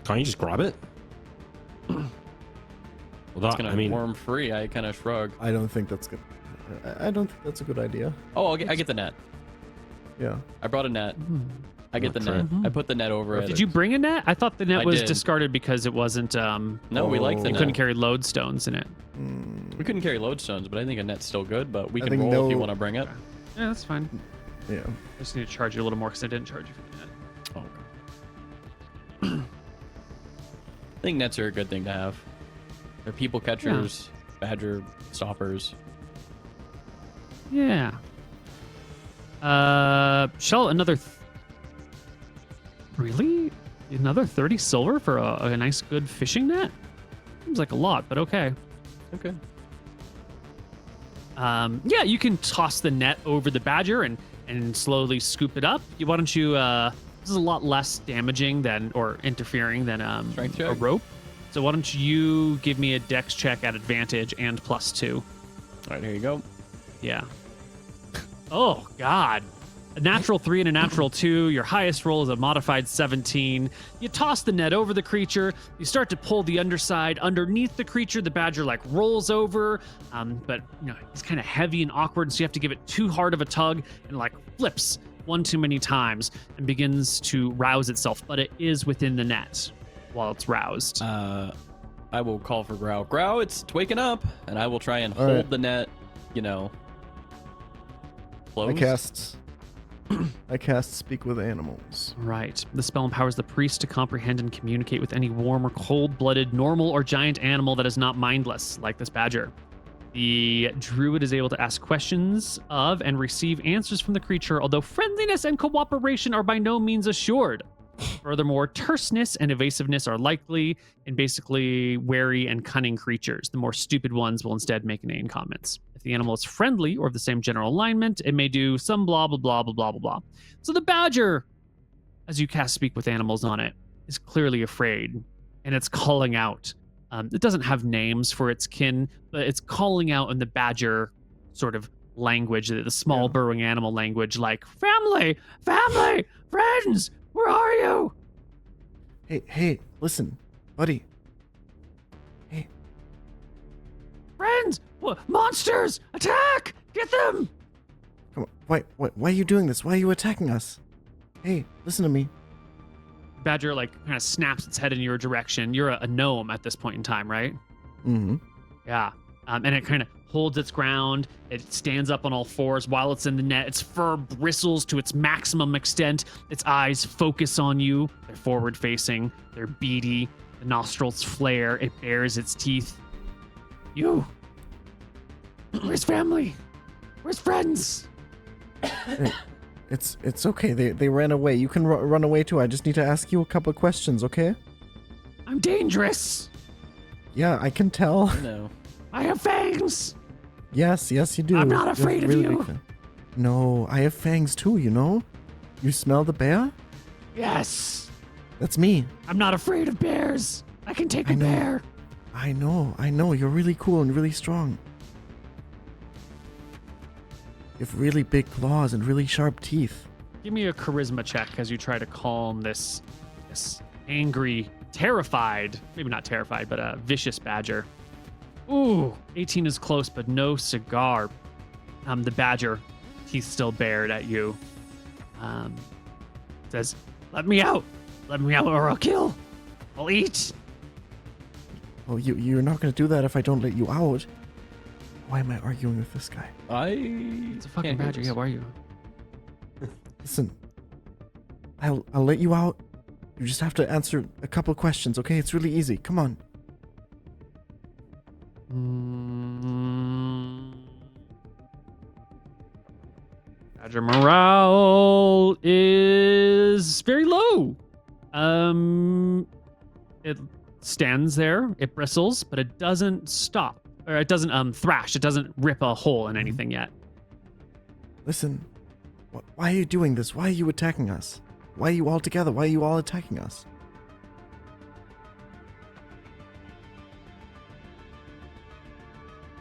Can't you just grab it? Well, that, It's gonna I mean, worm free. I kind of shrug. I don't think that's good. I don't think that's a good idea. Oh, I get the net. Yeah. I brought a net. I get the Okay. net. I put the net over it. Did you bring a net? I thought the net I was did. discarded because it wasn't. No, we like the Oh. You net. couldn't carry lodestones in it. We couldn't carry lodestones, but I think a net's still good. But we I can think roll if you no- want to bring it. Yeah, that's fine. Yeah. I just need to charge you a little more because I didn't charge you for the net. Oh, okay. I think nets are a good thing to have. They're people catchers, badger stoppers. Yeah. Shell, really? Another 30 silver for a nice, good fishing net? Seems like a lot, but okay. Okay. Yeah, you can toss the net over the badger and slowly scoop it up. Why don't you? This is a lot less damaging than or interfering than Strength a check? rope. So why don't you give me a dex check at advantage and +2? All right, here you go. Yeah. Oh God. A natural 3 and a natural 2. Your highest roll is a modified 17. You toss the net over the creature. You start to pull the underside underneath the creature. The badger rolls over, but it's kind of heavy and awkward, so you have to give it too hard of a tug and flips one too many times and begins to rouse itself. But it is within the net while it's roused. I will call for Grow. Grow, it's waking up, and I will try and All hold right. the net. Closed. I cast Speak with Animals. Right. The spell empowers the priest to comprehend and communicate with any warm or cold-blooded, normal or giant animal that is not mindless, like this badger. The druid is able to ask questions of and receive answers from the creature, although friendliness and cooperation are by no means assured. Furthermore, terseness and evasiveness are likely in basically wary and cunning creatures. The more stupid ones will instead make inane comments. If the animal is friendly or of the same general alignment, it may do some blah, blah, blah, blah, blah, blah, blah. So the badger, as you cast Speak with Animals on it, is clearly afraid, and it's calling out. It doesn't have names for its kin, but it's calling out in the badger sort of language, the small burrowing animal language, like, family, friends, where are you? Hey, listen, buddy. Hey, Friends, monsters, attack, get them. come on. Why are you doing this? Why are you attacking us? Hey, listen to me. Badger kind of snaps its head in your direction. You're a gnome at this point in time, right? Mm-hmm. Yeah. And it kind of holds its ground. It stands up on all fours while it's in the net. Its fur bristles to its maximum extent. Its eyes focus on you. They're forward facing. They're beady. The nostrils flare. It bares its teeth. You. Where's family? Where's friends? It's okay. They ran away. You can run away too. I just need to ask you a couple of questions, okay? I'm dangerous. Yeah, I can tell. No. I have fangs. Yes, you do. I'm not You're afraid of really you. big fan. No, I have fangs too, you know? You smell the bear? Yes. That's me. I'm not afraid of bears. I can take a know. bear. I know. You're really cool and really strong. You have really big claws and really sharp teeth. Give me a charisma check as you try to calm this angry, terrified, maybe not terrified, but a vicious badger. Ooh, 18 is close, but no cigar. The badger, teeth still bared at you. Says, let me out or I'll kill. I'll eat. Oh, you're not going to do that if I don't let you out. Why am I arguing with this guy? It's a fucking badger. Yeah, why are you? Listen, I'll let you out. You just have to answer a couple questions, okay? It's really easy. Come on. Badger morale is very low. It stands there, it bristles, but it doesn't stop. Or it doesn't thrash. It doesn't rip a hole in anything yet. Listen, why are you doing this? Why are you attacking us? Why are you all together? Why are you all attacking us?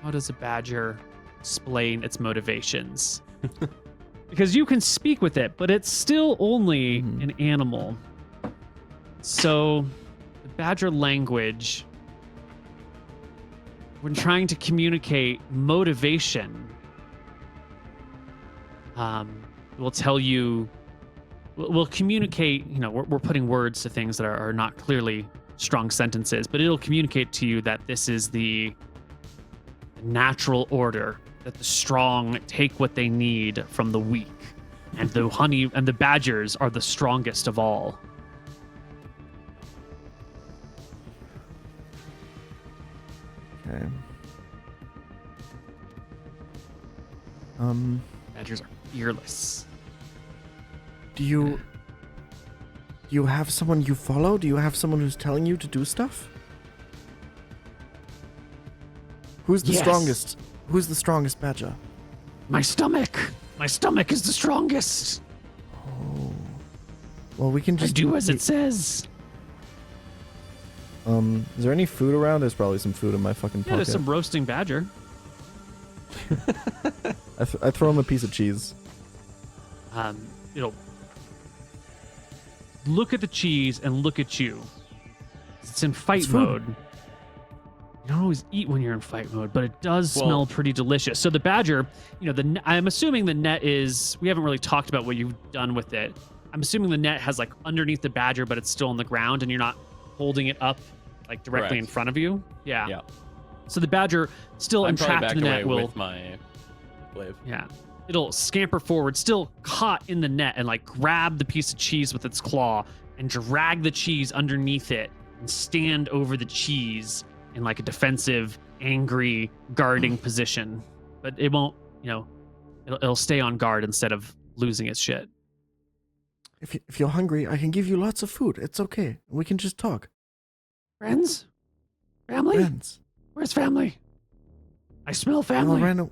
How does a badger explain its motivations? Because you can speak with it, but it's still only an animal. So the badger language, when trying to communicate motivation, will tell you, will communicate, we're putting words to things that are not clearly strong sentences, but it'll communicate to you that this is the natural order, that the strong take what they need from the weak, and the honey and the badgers are the strongest of all. Okay. Badgers are fearless. Do you have someone you follow? Do you have someone who's telling you to do stuff? Who's the Yes. strongest? Who's the strongest badger? My stomach is the strongest. Oh. Well, we can I just do as it says. Is there any food around? There's probably some food in my fucking Yeah, pocket. there's some roasting badger. I throw him a piece of cheese. It'll look at the cheese and look at you. It's in fight It's food. mode. You don't always eat when you're in fight mode, but it does smell pretty delicious. So the badger, I'm assuming the net is, we haven't really talked about what you've done with it. I'm assuming the net has like underneath the badger, but it's still on the ground and you're not holding it up like directly in front of you. Yeah. Yeah. So the badger still I'm probably entrapped back in the away net will, with my glaive. yeah. It'll scamper forward, still caught in the net, and like grab the piece of cheese with its claw and drag the cheese underneath it and stand over the cheese in like a defensive, angry, guarding position. But it won't, it'll stay on guard instead of losing its shit. If you're hungry, I can give you lots of food. It's okay. We can just talk. Friends? Family? Friends. Where's family? I smell They all family. ran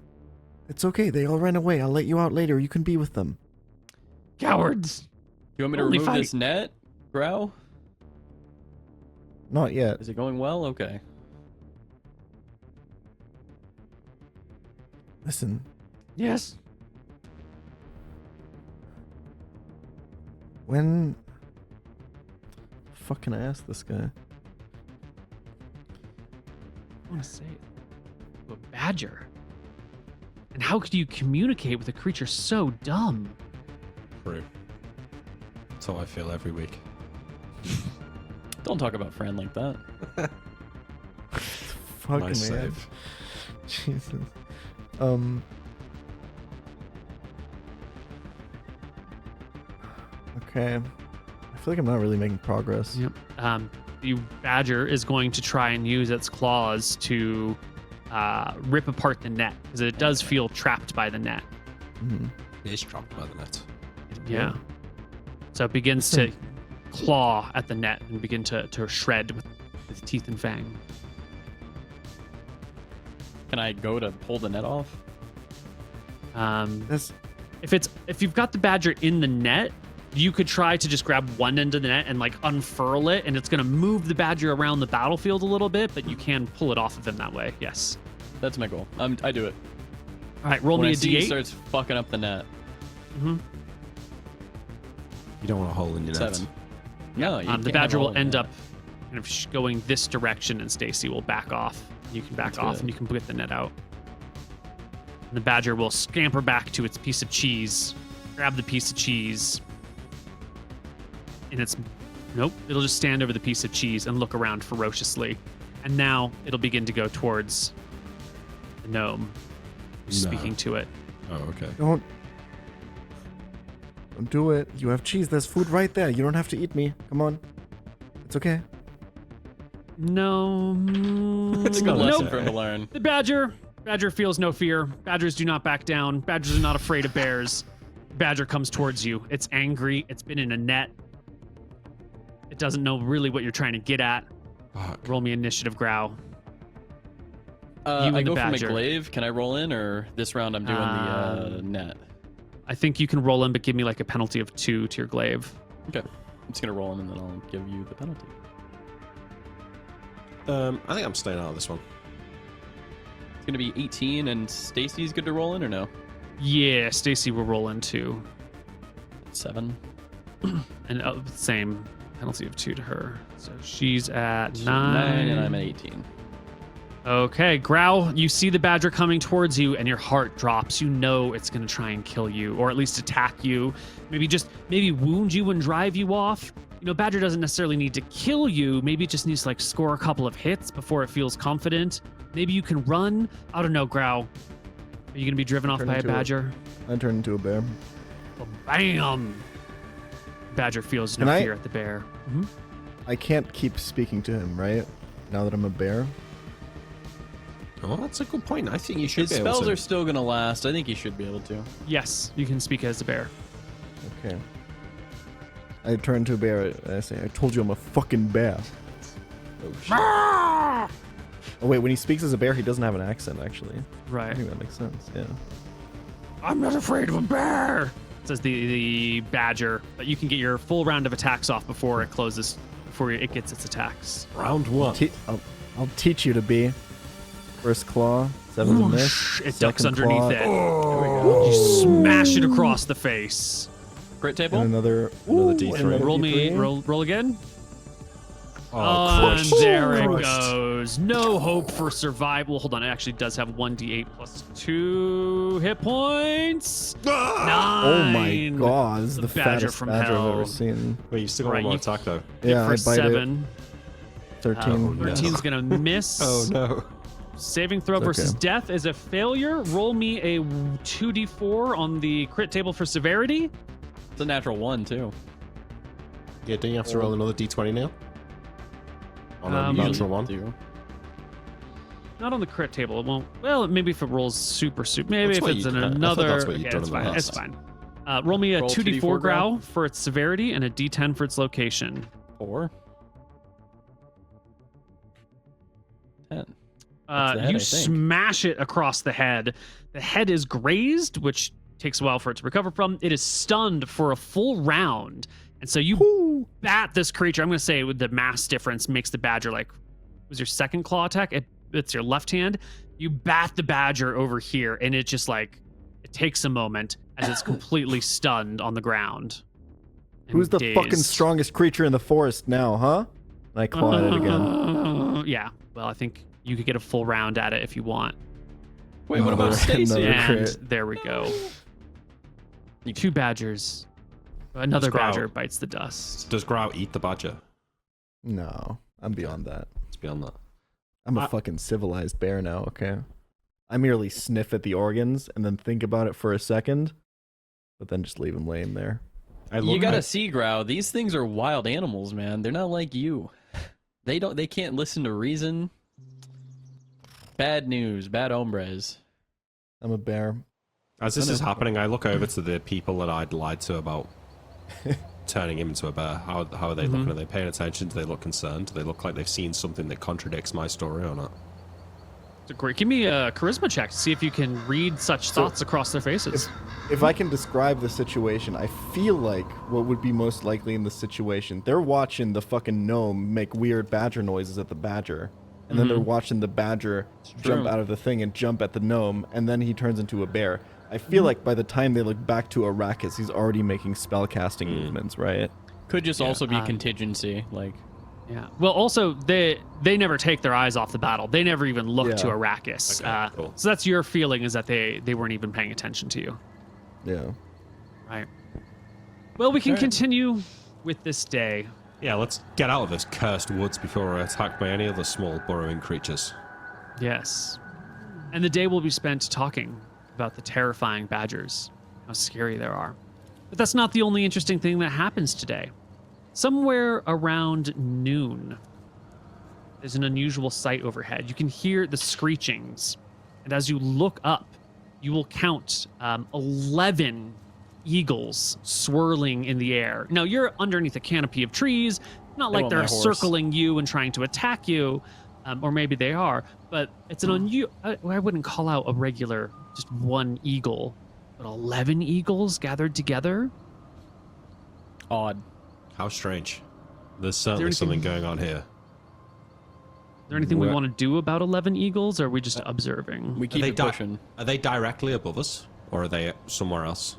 It's okay. They all ran away. I'll let you out later. You can be with them. Cowards. You want me to Only remove fight. this net, Grow? Not yet. Is it going well? Okay. Listen, Yes. when... The fuck can I ask this guy? I want to say it. A badger. And how could you communicate with a creature so dumb? True. That's how I feel every week. Don't talk about Fran like that. Fuck, Nice man. save. Jesus. Okay. I feel like I'm not really making progress. Yep. the badger is going to try and use its claws to rip apart the net, because it does feel trapped by the net. Mhm. It is trapped by the net. Yeah. So it begins to claw at the net and begin to shred with teeth and fang. Can I go to pull the net off? That's If you've got the badger in the net, you could try to just grab one end of the net and like unfurl it, and it's going to move the badger around the battlefield a little bit, but you can pull it off of him that way. Yes. That's my goal. I do it. All right, roll When me I a see he d8. starts fucking up the net. Mhm. You don't want a hole in your net. 7. No, you The can't badger have all will of end that. up kind of going this direction, and Stacy will back off. You can back That's off, good. and you can get the net out. And the badger will scamper back to its piece of cheese, grab the piece of cheese, and it'll just stand over the piece of cheese and look around ferociously. And now it'll begin to go towards the gnome who's No. speaking to it. Oh, okay. don't do it. You have cheese. There's food right there. You don't have to eat me. Come on. It's okay. No. It's a good lesson Nope. for him to learn. The badger feels no fear. Badgers do not back down. Badgers are not afraid of bears. Badger comes towards you. It's angry. It's been in a net. It doesn't know really what you're trying to get at. Fuck. Roll me initiative, Grow. You I and the go for my badger. glaive. Can I roll in, or this round I'm doing the net? I think you can roll in, but give me like a penalty of 2 to your glaive. Okay. I'm just gonna roll in, and then I'll give you the penalty. I think I'm staying out of this one. It's gonna be 18, and Stacy's good to roll in, or no? Yeah, Stacy will roll in 2. 7. And same penalty of 2 to her. So she's at 9. 9, and I'm at 18. Okay, Growl, you see the badger coming towards you, and your heart drops. You know it's going to try and kill you, or at least attack you. Maybe wound you and drive you off. You know, badger doesn't necessarily need to kill you. Maybe it just needs to like score a couple of hits before it feels confident. Maybe you can run. I don't know, Growl. Are you going to be driven off Turn by a into a- badger? I turned into a bear. Bam! Badger feels no Can I- fear at the bear. Mhm. I can't keep speaking to him, right? Now that I'm a bear. Oh, that's a good point. I think you should His be able spells to. are still gonna last. I think he should be able to. Yes, you can speak as a bear. Okay. I turn into a bear and I say, I told you I'm a fucking bear. Oh, shit. Oh, wait, when he speaks as a bear, he doesn't have an accent, actually. I Right. think that makes sense, yeah. I'm not afraid of a bear, says the badger. But you can get your full round of attacks off before it closes, before it gets its attacks. Round 1. I'll teach you to be. First claw, 7's a miss. It ducks Second underneath claw, it. Oh. You smash it across the face. Crit table. And another D3. and another Roll me, D3. roll again. Oh, And crushed. there it Crushed. goes. No hope for survival. Hold on, it actually does have 1d8 plus 2 hit points. Ah! Oh my 9. god, this is The the badger fattest from badger I've hell. ever seen. Wait, you still got Right, one more you- attack, though. Yeah, for I bite 7. 13. 13's gonna miss. Oh, no. Saving throw It's versus okay. death is a failure. Roll me a 2d4 on the crit table for severity. It's a natural 1 too. Yeah, don't you have to roll another d20 now? On a Um, natural one? Do. Not on the crit table. It won't. Well, maybe if it rolls super. Maybe That's if what it's you- in I thought another. that's what you'd Okay, done it's in the fine. It's last. fine. Roll me a Roll 2d4 growl growl. for its severity and a d10 for its location. 4. 10. That's the head, You I think. smash it across the head. The head is grazed, which takes a while for it to recover from. It is stunned for a full round. And so you bat this creature. I'm going to say with the mass difference makes the badger like, was your second claw attack? It's your left hand. You bat the badger over here, and it just like, it takes a moment as it's completely stunned on the ground. and Who's the fucking dazed. strongest creature in the forest now, huh? And I claw at it again. Yeah. Well, I think you could get a full round at it if you want. Wait, what about Another- Stacy? another And crit. there we go. 2 badgers. Another Growl. badger bites the dust. Does Growl eat the badger? No, I'm beyond that. It's beyond that. I'm a fucking civilized bear now, okay? I merely sniff at the organs and then think about it for a second, but then just leave them laying there. I You love gotta it. see, Grow. These things are wild animals, man. They're not like you. They can't listen to reason. Bad news, bad hombres. I'm a bear. As this is happening, I look over to the people that I'd lied to about turning him into a bear. How are they looking? Are they paying attention? Do they look concerned? Do they look like they've seen something that contradicts my story or not? It's a great. Give me a charisma check to see if you can read such thoughts across their faces. If I can describe the situation, I feel like what would be most likely in the situation, they're watching the fucking gnome make weird badger noises at the badger. And then they're watching the badger jump out of the thing and jump at the gnome, and then he turns into a bear. I feel like by the time they look back to Arrakis, he's already making spellcasting movements, right? Could just also be contingency, like. Yeah. Well, also they never take their eyes off the battle. They never even look to Arrakis. Okay, cool. So that's your feeling, is that they weren't even paying attention to you. Yeah. Right. Well, we can continue with this day. Yeah, let's get out of this cursed woods before we're attacked by any other small burrowing creatures. Yes. And the day will be spent talking about the terrifying badgers, how scary they are. But that's not the only interesting thing that happens today. Somewhere around noon, there's an unusual sight overhead. You can hear the screechings. And as you look up, you will count 11 eagles swirling in the air. Now, you're underneath a canopy of trees. Not like they're circling you and trying to attack you, or maybe they are, but it's an unusual. I wouldn't call out a regular, just one eagle, but 11 eagles gathered together. Odd. How strange. There's certainly something going on here. Is there anything we want to do about 11 eagles, or are we just observing? We keep it pushing. Are they directly above us, or are they somewhere else?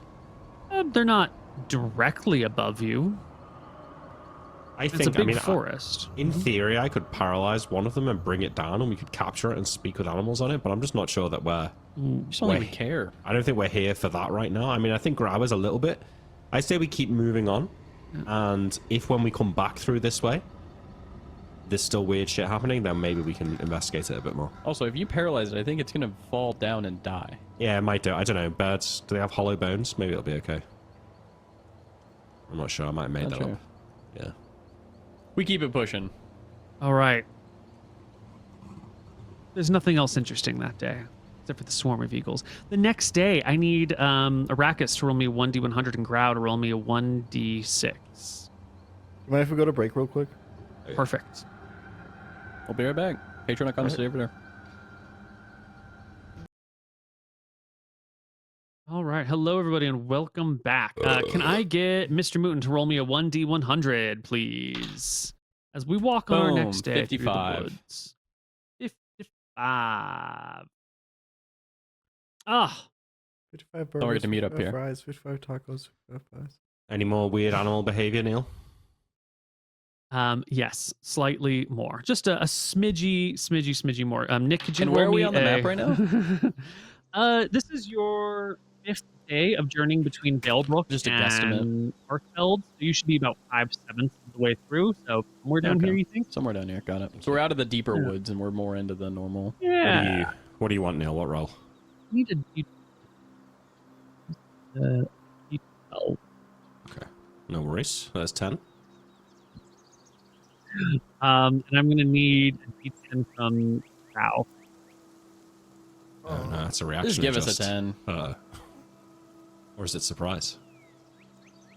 They're not directly above you. It's a big forest. In theory, I could paralyze one of them and bring it down, and we could capture it and speak with animals on it, but I'm just not sure that You just don't even care. I don't think we're here for that right now. I mean, I think grab us a little bit. I say we keep moving on, and if when we come back through this way, there's still weird shit happening, then maybe we can investigate it a bit more. Also, if you paralyze it, I think it's going to fall down and die. Yeah, it might do. I don't know. Birds, do they have hollow bones? Maybe it'll be okay. I'm not sure. I might have made that up. Yeah. We keep it pushing. All right. There's nothing else interesting that day, except for the swarm of eagles. The next day, I need Arrakis to roll me a 1d100 and Grau to roll me a 1d6. You mind if we go to break real quick? Perfect. I'll be right back. Patreon.com over there. All right. Hello, everybody, and welcome back. Can I get MrMouton to roll me a 1d100, please? As we walk on our next day 55. through the woods. 55. Ah. 55 burgers, Don't forget to meet up 55 here. fries, 55 tacos, 55 pies. Any more weird animal behavior, Neil? Yes, slightly more. Just a smidgy more. Nick, could you And roll where are we me on the map right now? This is your 5th day of journeying between Valebrook Just a and guesstimate. Arkfeld. So you should be about 5/7 of the way through. So somewhere down here, you think? Somewhere down here. Got it. So we're out of the deeper woods and we're more into the normal. Yeah. What do you want, Neil? What role? I need a D12. Okay. No worries. That's 10. And I'm going to need a D10 from Cal. Oh, no, that's a reaction. Just give us a adjust. 10. Or is it surprise?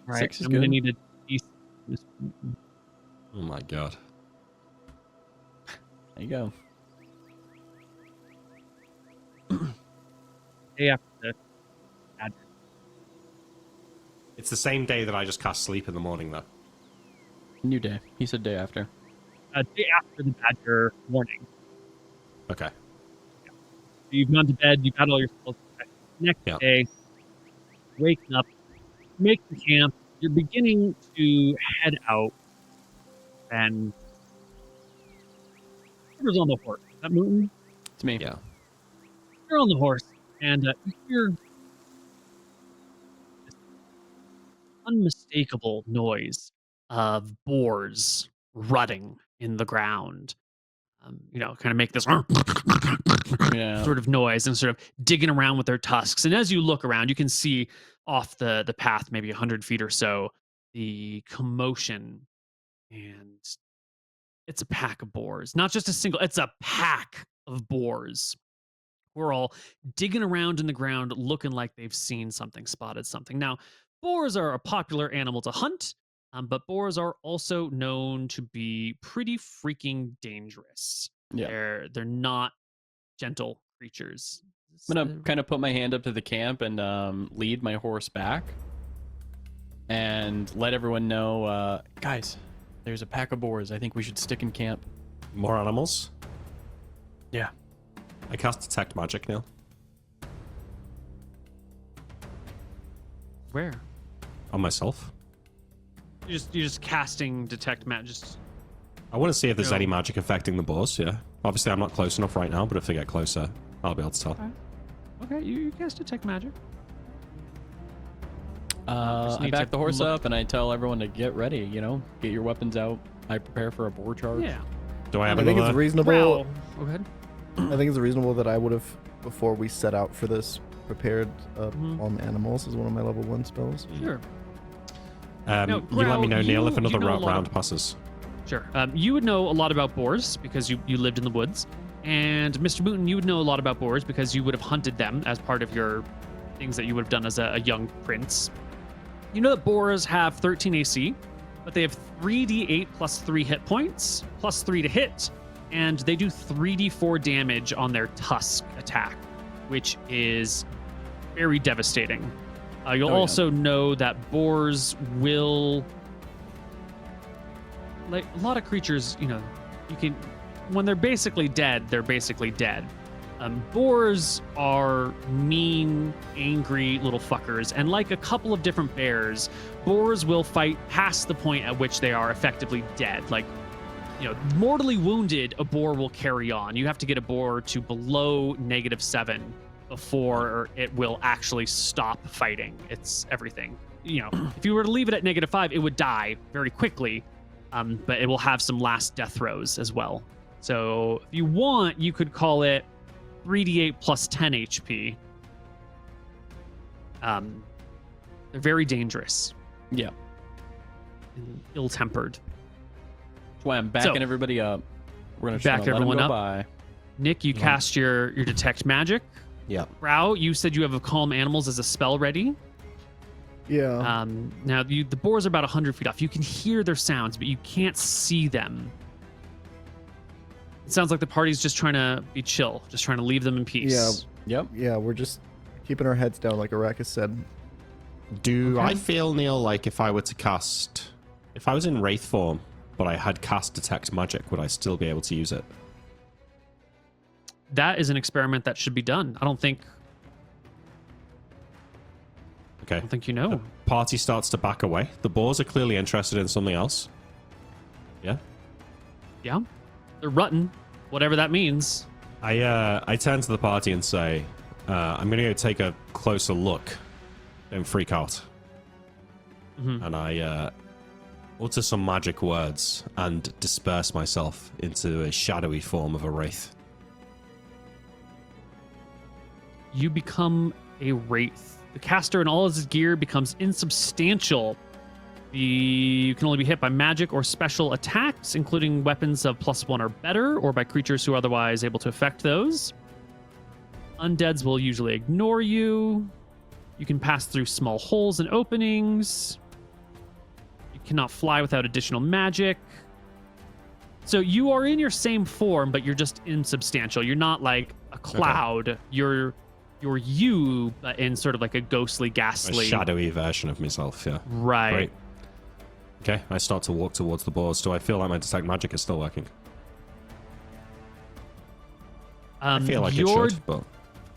Right. 6 is I'm going to good. need a D6. Oh my god. There you go. Day after the badger. It's the same day that I just cast sleep in the morning, though. New day. He said day after. Day after the badger morning. Okay. So you've gone to bed, you've had all your spells. Next day, waking up, making camp, you're beginning to head out, and whoever's on the horse? Is that Mooten? It's me. Yeah. You're on the horse, and you hear this unmistakable noise of boars rutting in the ground. Kind of make this sort of noise and sort of digging around with their tusks. And as you look around, you can see off the path, maybe 100 feet or so, the commotion and It's a pack of boars. Not just a single, it's a pack of boars. We're all digging around in the ground looking like they've seen something, spotted something. Now, boars are a popular animal to hunt, but boars are also known to be pretty freaking dangerous. Yeah. They're not gentle creatures. I'm gonna kind of put my hand up to the camp and lead my horse back and let everyone know, guys, there's a pack of boars. I think we should stick in camp. More animals? Yeah. I cast Detect Magic, Neil. Where? On myself. You're just casting detect magic. Just I want to see if there's No. any magic affecting the boars, yeah. Obviously, I'm not close enough right now, but if they get closer, I'll be able to tell. okay. You cast detect magic. I need back to the horse look- up and I tell everyone to get ready, get your weapons out. I prepare for a boar charge. Yeah. Do I have I think it's another? reasonable. Growl. Go ahead. I think it's reasonable that I would have, before we set out for this, prepared Mhm. Calm Animals as one of my level 1 spells. Sure. You Now, let me Growl, know, Neil, if you another know a lot round of- passes. Sure. You would know a lot about boars because you lived in the woods. And MrMouton, you would know a lot about boars because you would have hunted them as part of your things that you would have done as a young prince. You know that boars have 13 AC, but they have 3d8 plus 3 hit points, plus 3 to hit, and they do 3d4 damage on their tusk attack, which is very devastating. You'll Oh, yeah. also know that boars will, like a lot of creatures, you can, when they're basically dead, they're basically dead. Boars are mean, angry little fuckers, and like a couple of different bears, boars will fight past the point at which they are effectively dead. Like, mortally wounded, a boar will carry on. You have to get a boar to below -7 before it will actually stop fighting. It's everything. If you were to leave it at -5, it would die very quickly, but it will have some last death throws as well. So if you want, you could call it 3d8 plus 10 HP. They're very dangerous Yeah. and ill-tempered. That's why I'm backing So, everybody up. We're gonna back let 'em everyone go up. by. Nick, you cast your detect magic. Yeah. Rao, you said you have calm animals as a spell ready. Yeah. Now the boars are about 100 feet off. You can hear their sounds, but you can't see them. It sounds like the party's just trying to be chill, just trying to leave them in peace. Yep. Yeah, we're just keeping our heads down, like Arrakis said. Do Okay. I feel, Neil, like if I were to cast... If I was in Wraith form, but I had cast Detect Magic, would I still be able to use it? That is an experiment that should be done. I don't think Okay. you know. The party starts to back away. The boars are clearly interested in something else. Yeah? Yeah, they're rutting, whatever that means. I turn to the party and say, I'm going to go take a closer look. Don't freak out. Mhm. And I utter some magic words and disperse myself into a shadowy form of a wraith. You become a wraith. The caster in all of his gear becomes insubstantial. You can only be hit by magic or special attacks, including weapons of +1 or better, or by creatures who are otherwise able to affect those. Undeads will usually ignore you. You can pass through small holes and openings. You cannot fly without additional magic. So you are in your same form, but you're just insubstantial. You're not like a cloud. You're you, but in sort of like a ghostly, A ghastly. shadowy version of myself, yeah. Right. Great. Okay, I start to walk towards the boars. Do I feel like my detect magic is still working? I feel like it your- should, but...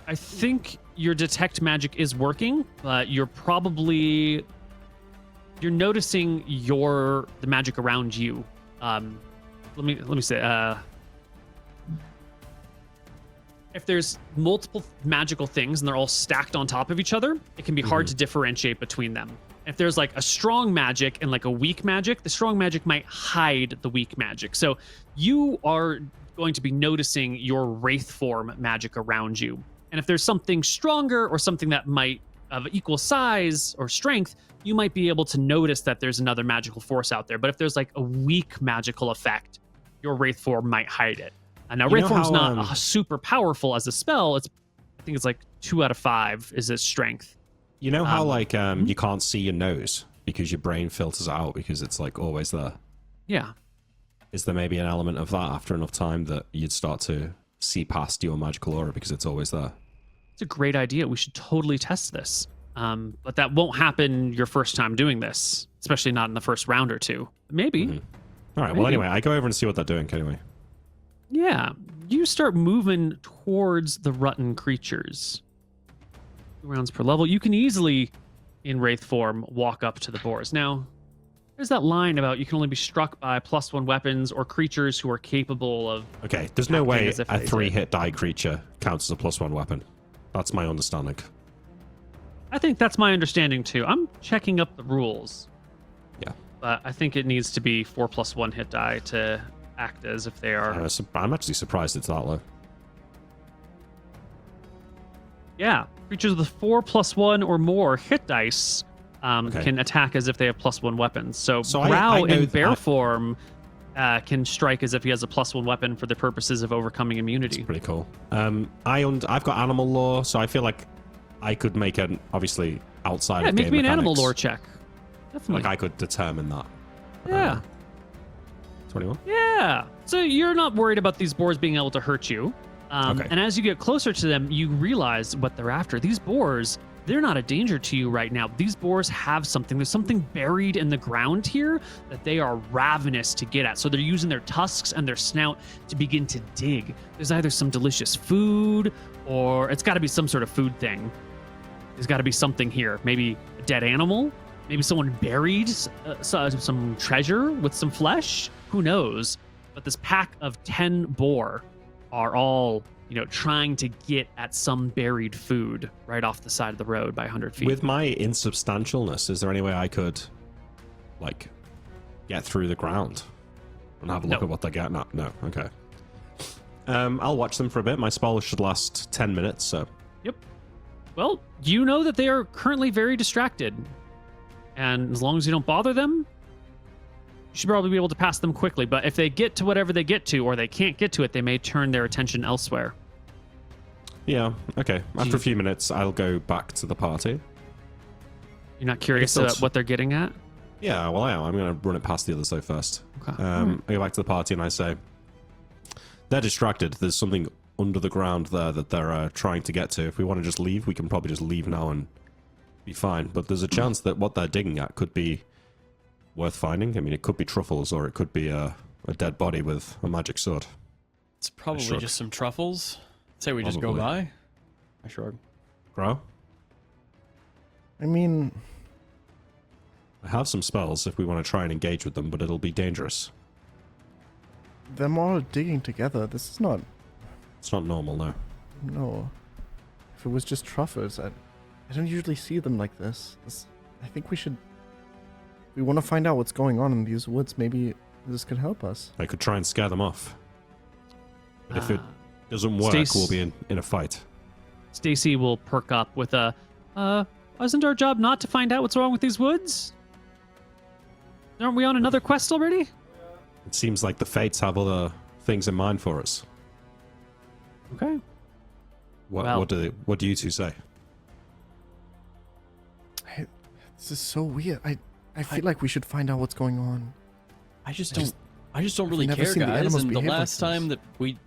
I think your detect magic is working, but you're noticing the magic around you. Let me say, if there's multiple magical things and they're all stacked on top of each other, it can be hard to differentiate between them. If there's like a strong magic and like a weak magic, the strong magic might hide the weak magic. So you are going to be noticing your wraith form magic around you. And if there's something stronger or something that might of equal size or strength, you might be able to notice that there's another magical force out there. But if there's like a weak magical effect, your Wraith form might hide it. Now, You Wraith know form's how, not super powerful as a spell. I think it's like 2 out of 5 is its strength. You know how you can't see your nose because your brain filters it out because it's like always there. Yeah. Is there maybe an element of that after enough time that you'd start to see past your magical aura because it's always there? It's a great idea. We should totally test this. But that won't happen your first time doing this, especially not in the first round or two. Maybe. All right. Well, anyway, I go over and see what they're doing anyway. Yeah. You start moving towards the Rutten creatures. 2 rounds per level. You can easily, in Wraith form, walk up to the boars. Now, there's that line about you can only be struck by +1 weapons or creatures who are capable of... Okay, there's no acting way as if a they 3-hit die creature counts as a +1 weapon. That's my understanding. I think that's my understanding too. I'm checking up the rules. Yeah. But I think it needs to be 4+1 hit die to act as if they are... I'm actually surprised it's that low. Yeah. Creatures with 4+1 or more hit dice can attack as if they have +1 weapons. So Growl in bear form can strike as if he has a +1 weapon for the purposes of overcoming immunity. That's pretty cool. I've got animal lore, so I feel like I could make an, obviously, outside of make game me an animal mechanics, lore check. Definitely. like I could determine that. Yeah. 21? Yeah. So you're not worried about these boars being able to hurt you. And as you get closer to them, you realize what they're after. These boars, they're not a danger to you right now. These boars have something. There's something buried in the ground here that they are ravenous to get at. So they're using their tusks and their snout to begin to dig. There's either some delicious food or it's got to be some sort of food thing. There's got to be something here. Maybe a dead animal. Maybe someone buried some treasure with some flesh. Who knows? But this pack of 10 boar are all, trying to get at some buried food right off the side of the road by 100 feet. With my insubstantialness, is there any way I could, get through the ground and have a look at what they're getting at? No. Okay. I'll watch them for a bit. My spell should last 10 minutes, so... Yep. Well, you know that they are currently very distracted. And as long as you don't bother them, you should probably be able to pass them quickly. But if they get to whatever they get to, or they can't get to it, they may turn their attention elsewhere. Yeah, okay. After a few minutes, I'll go back to the party. You're not curious about what they're getting at? Yeah, well, I am. I'm going to run it past the other side first. Okay. I go back to the party and I say, they're distracted. There's something under the ground there that they're trying to get to. If we want to just leave, we can probably just leave now and be fine. But there's a chance that what they're digging at could be worth finding. I mean, it could be truffles or it could be a dead body with a magic sword. It's probably just some truffles. Say we just go by. I shrug. Grow? I mean... I have some spells if we want to try and engage with them, but it'll be dangerous. Them all digging together, this is not... It's not normal, no. No. If it was just truffles, I don't usually see them like this. I think we should... If we want to find out what's going on in these woods, maybe this could help us. I could try and scare them off. But if it doesn't work, we'll be in a fight. Stacy will perk up with a, wasn't our job not to find out what's wrong with these woods? Aren't we on another quest already? It seems like the fates have other things in mind for us. Okay. What do you two say? This is so weird. I feel like we should find out what's going on. I just don't really never care, seen the guys. animals And the behave like last time this. that we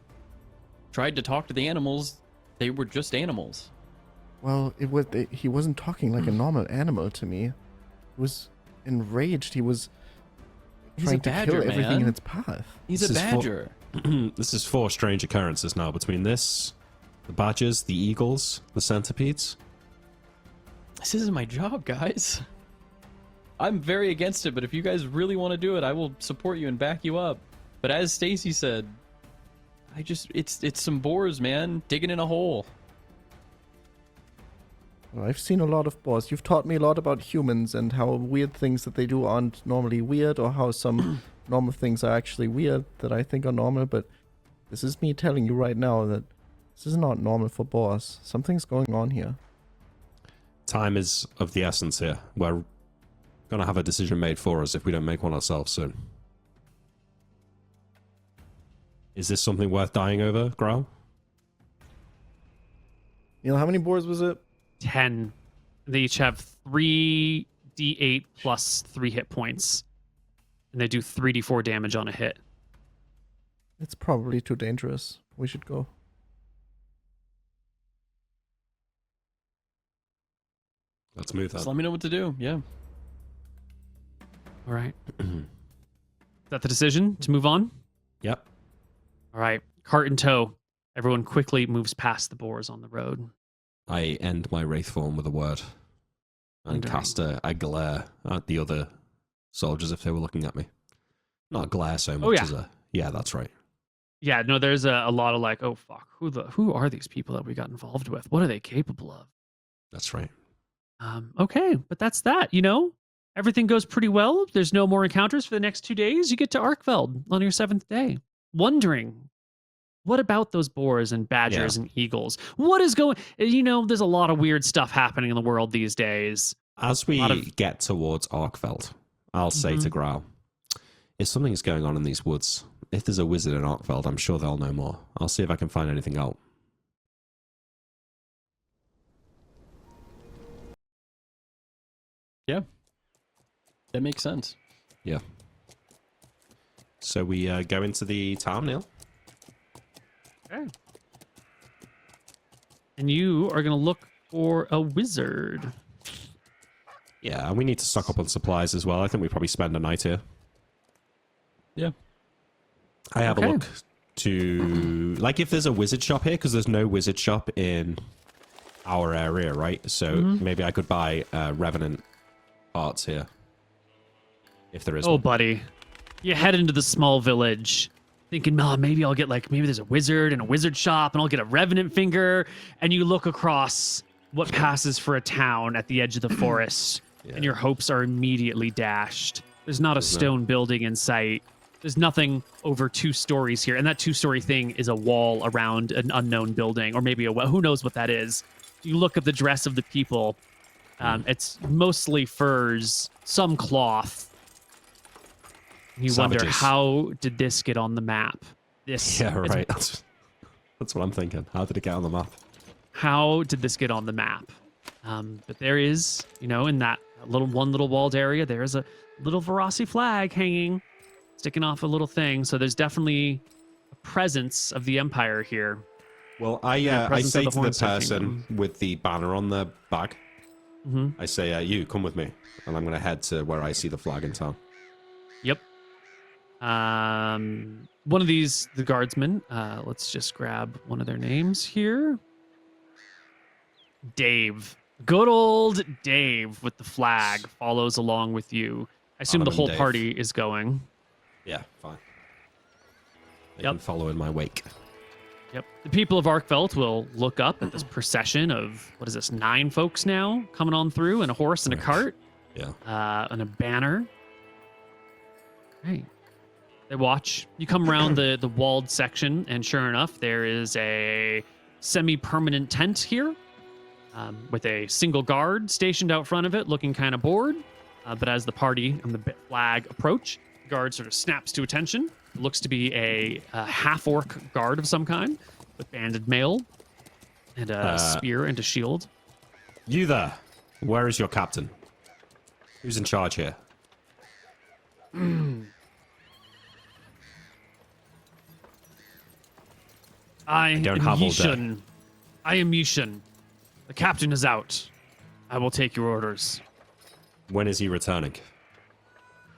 tried to talk to the animals, they were just animals. Well, he wasn't talking like a normal animal to me. He was enraged. He was trying to kill everything in its path. He's a badger. This is 4 strange occurrences now between this, the badgers, the eagles, the centipedes. This isn't my job, guys. I'm very against it, but if you guys really want to do it, I will support you and back you up. But as Stacy said, it's some boars, man, digging in a hole. Well, I've seen a lot of boars. You've taught me a lot about humans and how weird things that they do aren't normally weird, or how some normal things are actually weird that I think are normal. But this is me telling you right now that this is not normal for boars. Something's going on here. Time is of the essence here. We're going to have a decision made for us if we don't make one ourselves soon. Is this something worth dying over, Growl? Neil, how many boars was it? 10. They each have 3d8 plus 3 hit points. And they do 3d4 damage on a hit. It's probably too dangerous. We should go. Let's move Just that. let me know what to do. Yeah. All right. Is that the decision to move on? Yep. All right. Cart in tow. Everyone quickly moves past the boars on the road. I end my wraith form with a word and Wondering. cast a glare at the other soldiers if they were looking at me. Not a glare so much yeah. as a... Yeah, that's right. Yeah, no, there's a lot of like, oh, fuck. Who are these people that we got involved with? What are they capable of? That's right. Okay, but that's that, you know? Everything goes pretty well. There's no more encounters for the next 2 days. You get to Arkfeld on your 7th day. Wondering, what about those boars and badgers and eagles? What is going... You know, there's a lot of weird stuff happening in the world these days. As we get towards Arkfeld, I'll say to Growl, if something's going on in these woods, if there's a wizard in Arkfeld, I'm sure they'll know more. I'll see if I can find anything out. Yeah. That makes sense. Yeah. So we go into the town, Neil? Okay. And you are going to look for a wizard. Yeah, and we need to stock up on supplies as well. I think we probably spend a night here. Yeah. I have a Okay. look to... Like, if there's a wizard shop here, because there's no wizard shop in our area, right? So maybe I could buy Revenant parts here. If there is Oh, one. buddy. You head into the small village thinking, oh, maybe I'll get maybe there's a wizard and a wizard shop and I'll get a revenant finger. And you look across what passes for a town at the edge of the forest and your hopes are immediately dashed. There's not a stone building in sight. There's nothing over 2 stories here. And that 2-story thing is a wall around an unknown building or maybe who knows what that is. You look at the dress of the people. It's mostly furs, some cloth. You wonder, Savages. how did this get on the map? This Yeah, is- right. That's what I'm thinking. How did it get on the map? How did this get on the map? But there is, you know, in that one little walled area, there's a little Verasi flag hanging, sticking off a little thing. So there's definitely a presence of the Empire here. Well, I presence of say the to the Hornstone person Kingdom. with the banner on their bag, Mm-hmm. I say, you, come with me. And I'm going to head to where I see the flag in town. Yep. One of these, the guardsmen, let's just grab one of their names here. Dave. Good old Dave with the flag follows along with you. I assume the Arnhem whole Dave. party is going. Yeah, fine. They Yep. can follow in my wake. Yep. The people of Arkfeld will look up at this procession of, what is this, 9 folks now coming on through, and a horse and a cart, Yeah. and a banner. Hey. They watch. You come around the walled section, and sure enough, there is a semi-permanent tent here with a single guard stationed out front of it, looking kind of bored. But as the party and the flag approach, the guard sort of snaps to attention. It looks to be a half-orc guard of some kind with banded mail and a spear and a shield. You there. Where is your captain? Who's in charge here? I don't am have all day. Yishan. I am Yishan. The captain is out. I will take your orders. When is he returning?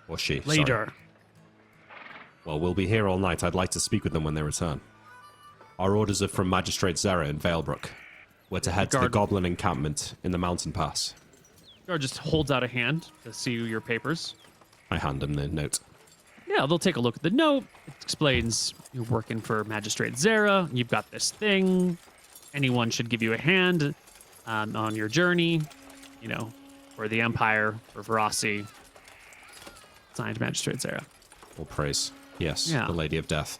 Or she? sorry. Later. Well, we'll be here all night. I'd like to speak with them when they return. Our orders are from Magistrate Zara in Valebrook. We're to head to the Guard- Goblin encampment in the mountain pass. Guard just holds out a hand to see your papers. I hand him the note. Yeah, they'll take a look at the note. It explains you're working for Magistrate Zara. You've got this thing. Anyone should give you a hand on your journey, you know, for the Empire, for Verasi. Signed, Magistrate Zara. All praise. Yes, Yeah. the Lady of Death.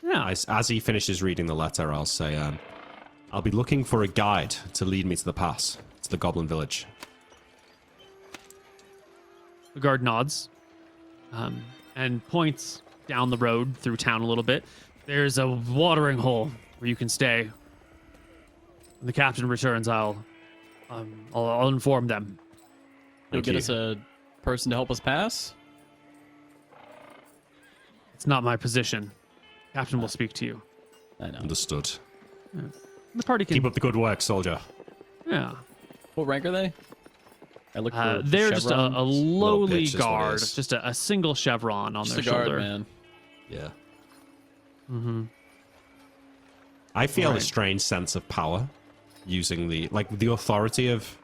Yeah. As he finishes reading the letter, I'll say, I'll be looking for a guide to lead me to the pass, to the Goblin village. The guard nods and points down the road through town a little bit. There's a watering hole where you can stay. When the captain returns, I'll inform them. You'll Thank get you. us a person to help us pass? It's not my position. Captain will speak to you. I know. Understood. The party can. Keep up the good work, soldier. Yeah. What rank are they? I look for They're just a chevrons. lowly pitch is what it guard, is. just a single chevron on Just their a guard, shoulder. man. Yeah. Mm-hmm. I feel Right. a strange sense of power using the authority of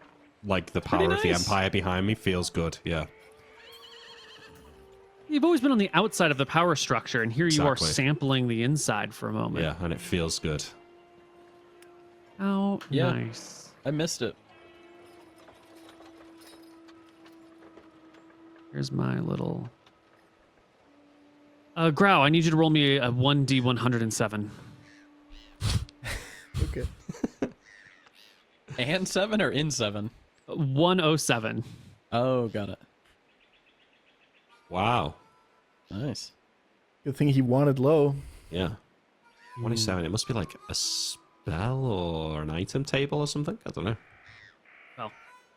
the power Pretty of the nice. empire behind me feels good. Yeah. You've always been on the outside of the power structure, and here you are Exactly. sampling the inside for a moment. Yeah, and it feels good. Oh, Yeah. nice. I missed it. Here's my little. Grau, I need you to roll me a 1d107. Okay. And 7 or in 7? 107. Oh, got it. Wow. Nice. Good thing he wanted low. Yeah. 27. It must be like a spell or an item table or something. I don't know. Well,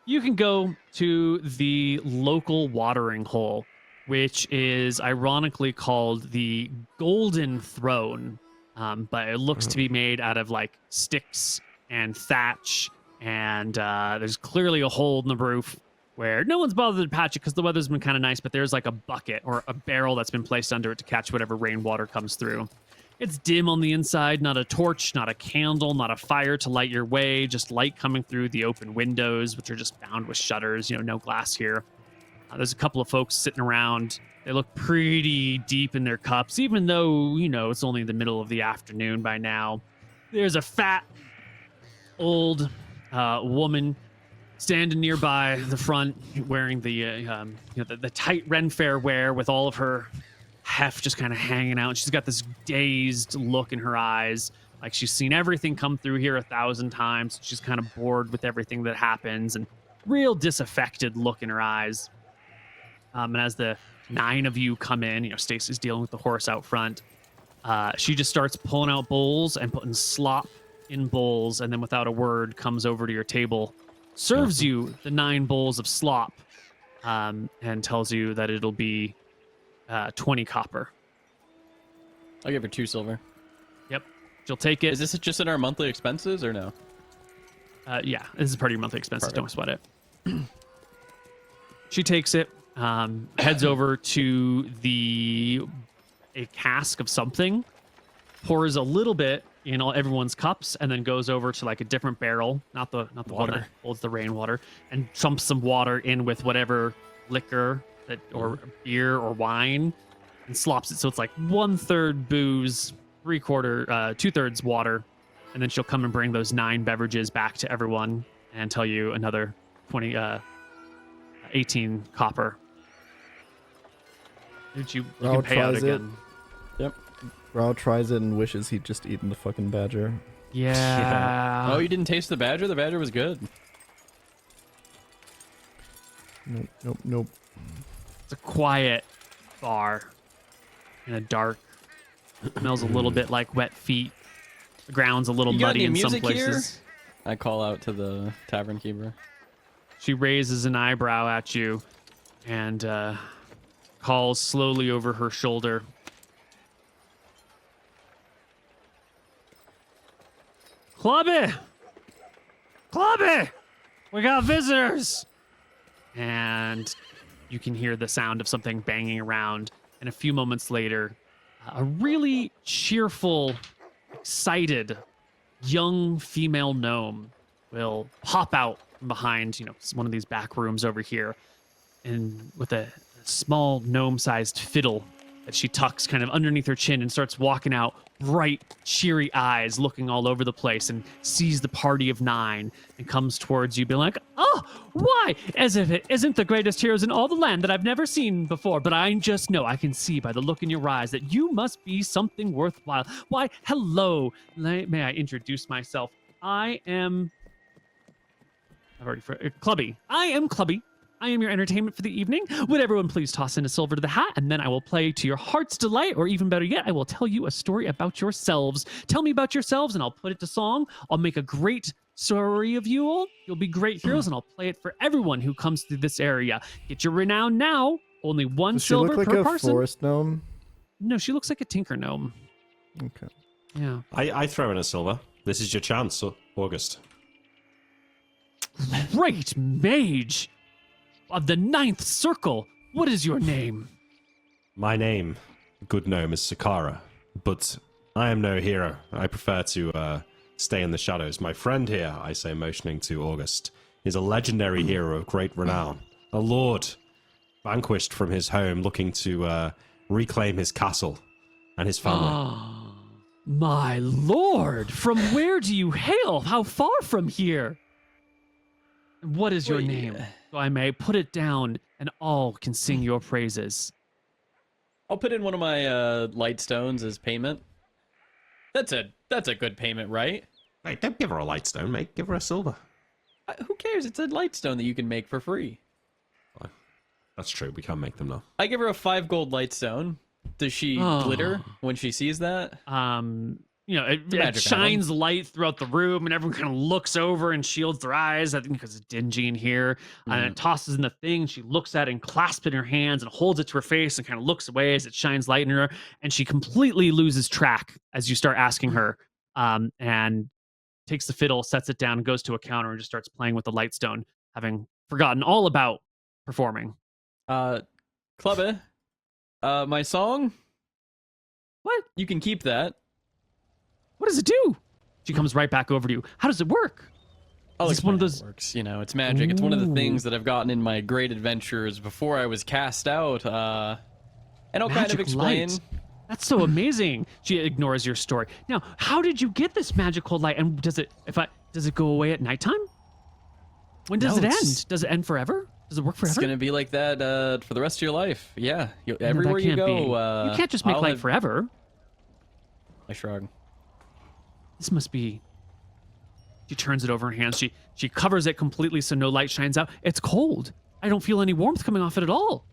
you can go to the local watering hole, which is ironically called the Golden Throne, but it looks to be made out of like sticks and thatch, and there's clearly a hole in the roof where no one's bothered to patch it because the weather's been kind of nice, but there's like a bucket or a barrel that's been placed under it to catch whatever rainwater comes through. It's dim on the inside, not a torch, not a candle, not a fire to light your way, just light coming through the open windows, which are just bound with shutters, no glass here. There's a couple of folks sitting around. They look pretty deep in their cups, even though, it's only the middle of the afternoon by now. There's a fat, old woman standing nearby the front, wearing the tight Ren Fair wear with all of her heft just kind of hanging out. She's got this dazed look in her eyes, like she's seen everything come through here 1,000 times. She's kind of bored with everything that happens, and real disaffected look in her eyes. And as the 9 of you come in, Stacy's dealing with the horse out front. She just starts pulling out bowls and putting slop in bowls, and then without a word comes over to your table, serves you the 9 bowls of slop, and tells you that it'll be 20 copper. I'll give her 2 silver. Yep. She'll take it. Is this just in our monthly expenses or no? Yeah, this is part of your monthly expenses. Perfect. Don't sweat it. She takes it, heads over to a cask of something, pours a little bit in everyone's cups, and then goes over to like a different barrel, not the one Water. that holds the rainwater, and chumps some water in with whatever liquor or beer or wine, and slops it so it's like 1/3 booze, 2/3 water, and then she'll come and bring those 9 beverages back to everyone and tell you another 18 copper. You Rao can pay out tries it. again. Yep. Rao tries it and wishes he'd just eaten the fucking badger. Yeah. Oh, you didn't taste the badger? The badger was good. Nope. It's a quiet bar in a dark. Smells a little bit like wet feet. The ground's a little You got muddy any in some music here? places. I call out to the tavern keeper. She raises an eyebrow at you and calls slowly over her shoulder. Clubby! Clubby! We got visitors! And you can hear the sound of something banging around. And a few moments later, a really cheerful, excited, young female gnome will pop out from behind, one of these back rooms over here, and with a small gnome-sized fiddle that she tucks kind of underneath her chin and starts walking out, bright, cheery eyes looking all over the place, and sees the party of 9 and comes towards you being like, "Oh, why? As if it isn't the greatest heroes in all the land that I've never seen before, but I just know, I can see by the look in your eyes that you must be something worthwhile. Why, hello, may I introduce myself? Clubby. I am Clubby. I am your entertainment for the evening. Would everyone please toss in a silver to the hat, and then I will play to your heart's delight, or even better yet, I will tell you a story about yourselves. Tell me about yourselves, and I'll put it to song. I'll make a great story of you all. You'll be great heroes, and I'll play it for everyone who comes through this area. Get your renown now. Only one Does she silver look like per a person. forest gnome? No, she looks like a tinker gnome. Okay. Yeah. I throw in a silver. This is your chance, August. Great mage of the ninth circle. What is your name? My name, good gnome, is Sakara, but I am no hero. I prefer to stay in the shadows. My friend here, I say, motioning to August, is a legendary hero of great renown, a lord vanquished from his home, looking to reclaim his castle and his family. My lord, from where do you hail? How far from here? What is your name? So I may put it down and all can sing your praises. I'll put in one of my light stones as payment. That's a good payment, right? Hey, don't give her a light stone, mate. Give her a silver. Who cares? It's a light stone that you can make for free. Fine. That's true. We can't make them now. I give her a 5 gold light stone. Does she glitter when she sees that? It shines light throughout the room, and everyone kind of looks over and shields their eyes. I think because it's dingy in here, and it tosses in the thing. She looks at it and clasps it in her hands and holds it to her face and kind of looks away as it shines light in her, and she completely loses track as you start asking her, and takes the fiddle, sets it down, and goes to a counter and just starts playing with the light stone, having forgotten all about performing. Clubbe, my song? What? You can keep that. What does it do? She comes right back over to you. How does it work? Oh, it's one of those. It works. You know, it's magic. It's one of the things that I've gotten in my great adventures before I was cast out. And I'll kind of explain. Light. That's so amazing. She ignores your story. Now, how did you get this magical light? And does it go away at nighttime? When does it end? Does it end forever? Does it work forever? It's gonna be like that for the rest of your life. Yeah, everywhere you go. You can't just make light forever. I shrug. This must be. She turns it over her hands. She covers it completely so no light shines out. It's cold. I don't feel any warmth coming off it at all.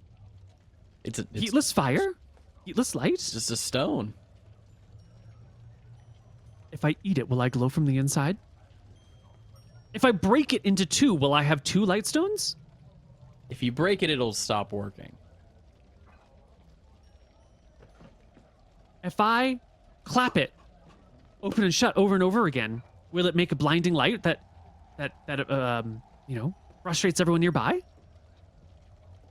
It's heatless fire, heatless light. It's just a stone. If I eat it, will I glow from the inside? If I break it into 2, will I have 2 light stones? If you break it, it'll stop working. If I clap it, open and shut over and over again, will it make a blinding light that frustrates everyone nearby?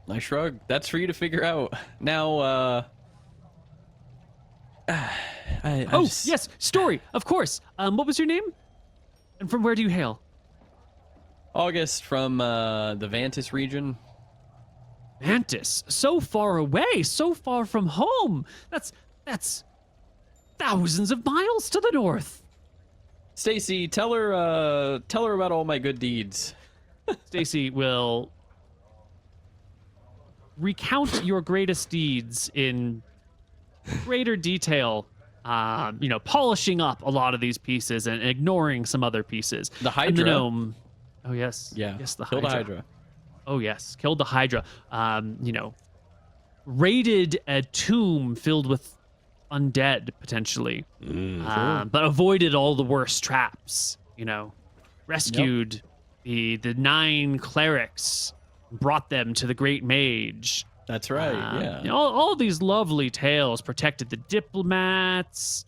I shrug. That's for you to figure out. Now, yes, story, of course. What was your name? And from where do you hail? August from the Vantis region. Mantis, so far away, so far from home. That's thousands of miles to the north. Stacy, tell her about all my good deeds. Stacy will recount your greatest deeds in greater detail. Polishing up a lot of these pieces and ignoring some other pieces. The Hydra. And the gnome. Oh yes. Yeah. Yes, the Kill Hydra. the Hydra. Oh yes, killed the Hydra. Raided a tomb filled with undead potentially, but avoided all the worst traps. Rescued the 9 clerics, brought them to the Great Mage. That's right. Yeah. All these lovely tales. Protected the diplomats.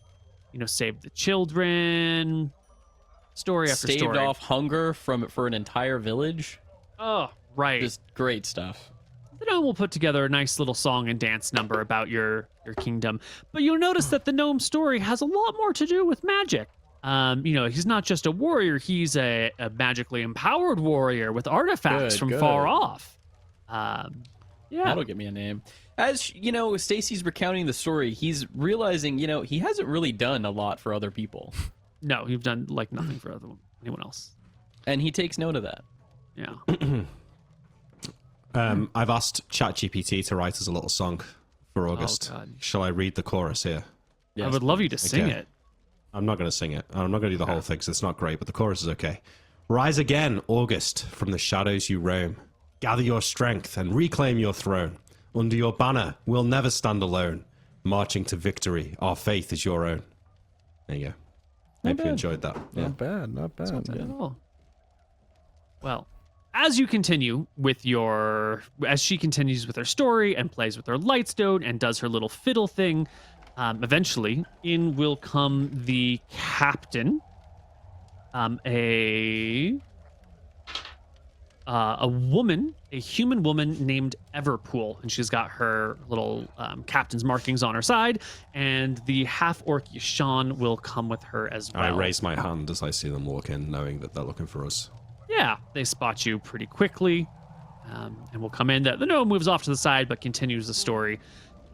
Saved the children. Story after story. Staved off hunger for an entire village. Oh, right. Just great stuff. The gnome will put together a nice little song and dance number about your kingdom. But you'll notice that the gnome story has a lot more to do with magic. He's not just a warrior, he's a magically empowered warrior with artifacts from far off. Yeah. That'll get me a name. As Stacy's recounting the story, he's realizing, he hasn't really done a lot for other people. No, you've done nothing for anyone else. And he takes note of that. Yeah. I've asked ChatGPT to write us a little song for August. Oh, God. Shall I read the chorus here? Yes, I would love you to sing it. I'm not going to sing it. I'm not going to do the whole thing because it's not great, but the chorus is okay. Rise again, August, from the shadows you roam. Gather your strength and reclaim your throne. Under your banner, we'll never stand alone. Marching to victory, our faith is your own. There you go. Hope you enjoyed that. Yeah. Not bad, not bad. Not bad at all. Well, as you continue with as she continues with her story and plays with her lightstone and does her little fiddle thing, eventually in will come the captain, a woman, a human woman named Everpool, and she's got her little captain's markings on her side, and the half-orc Yashan will come with her as well. I raise my hand as I see them walk in, knowing that they're looking for us. Yeah, they spot you pretty quickly, and will come in. The gnome moves off to the side, but continues the story,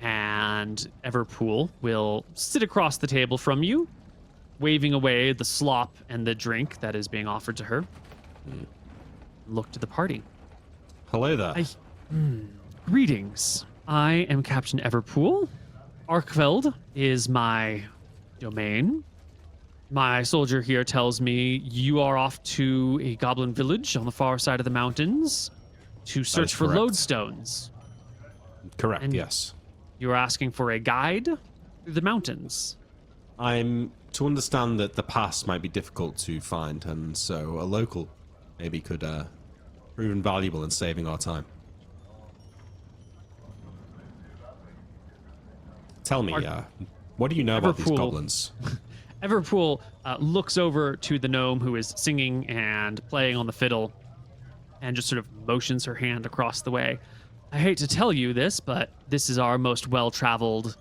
and Everpool will sit across the table from you, waving away the slop and the drink that is being offered to her. Look to the party. Hello there. Greetings. I am Captain Everpool. Arkfeld is my domain. My soldier here tells me you are off to a goblin village on the far side of the mountains to search for correct. lodestones. Correct, And- yes. You are asking for a guide through the mountains. I'm to understand that the pass might be difficult to find, and so a local maybe could prove invaluable in saving our time. Tell me, what do you know about these Everpool. goblins? Everpool looks over to the gnome who is singing and playing on the fiddle and just sort of motions her hand across the way. I hate to tell you this, but this is our most well-traveled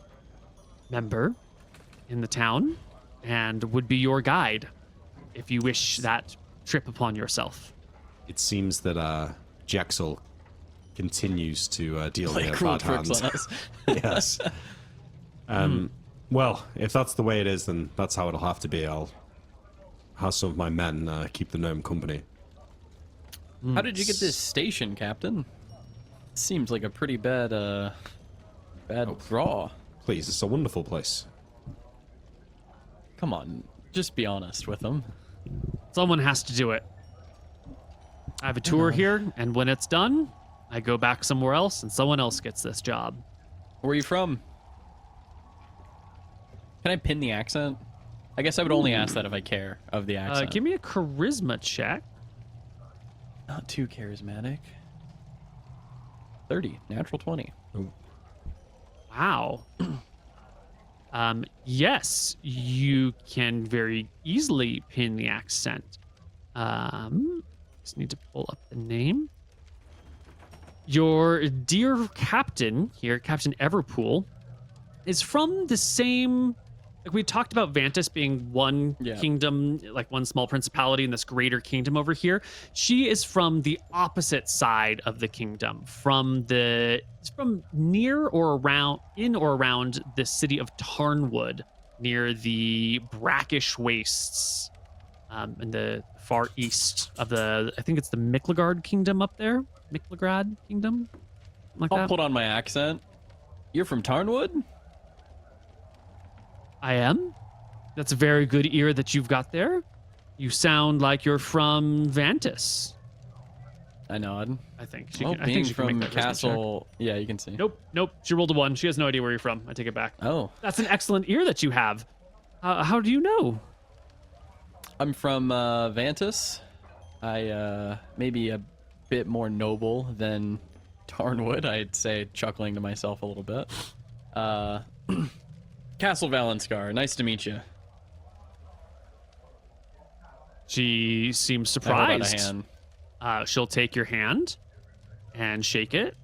member in the town and would be your guide if you wish that trip upon yourself. It seems that Jexel continues to deal Play with a cruel bad tricks hand. on us. Yes. Well, if that's the way it is, then that's how it'll have to be. I'll have some of my men keep the gnome company. How did you get this station, Captain? Seems like a pretty bad draw. Please, it's a wonderful place. Come on, just be honest with them. Someone has to do it. I have a tour here, and when it's done, I go back somewhere else, and someone else gets this job. Where are you from? Can I pin the accent? I guess I would only ask that if I care of the accent. Give me a charisma check. Not too charismatic. 30, natural 20. Wow. Yes, you can very easily pin the accent. Just need to pull up the name. Your dear captain here, Captain Everpool, is from the same. Like we talked about Vantis being one kingdom, like one small principality in this greater kingdom over here. She is from the opposite side of the kingdom, from near or around the city of Tarnwood, near the brackish wastes, in the far east of I think it's the Miklagard kingdom up there. Miklagard kingdom? Like I'll that. put on my accent. You're from Tarnwood? I am. That's a very good ear that you've got there. You sound like you're from Vantis. I nod. I think. Being she can from make that charisma check. Castle... Yeah, you can see. Nope. She rolled a 1. She has no idea where you're from. I take it back. Oh. That's an excellent ear that you have. How do you know? I'm from Vantis. I maybe a bit more noble than Tarnwood, I'd say, chuckling to myself a little bit. Castle Valenskar, nice to meet you. She seems I hold out a surprised. hand. She'll take your hand and shake it.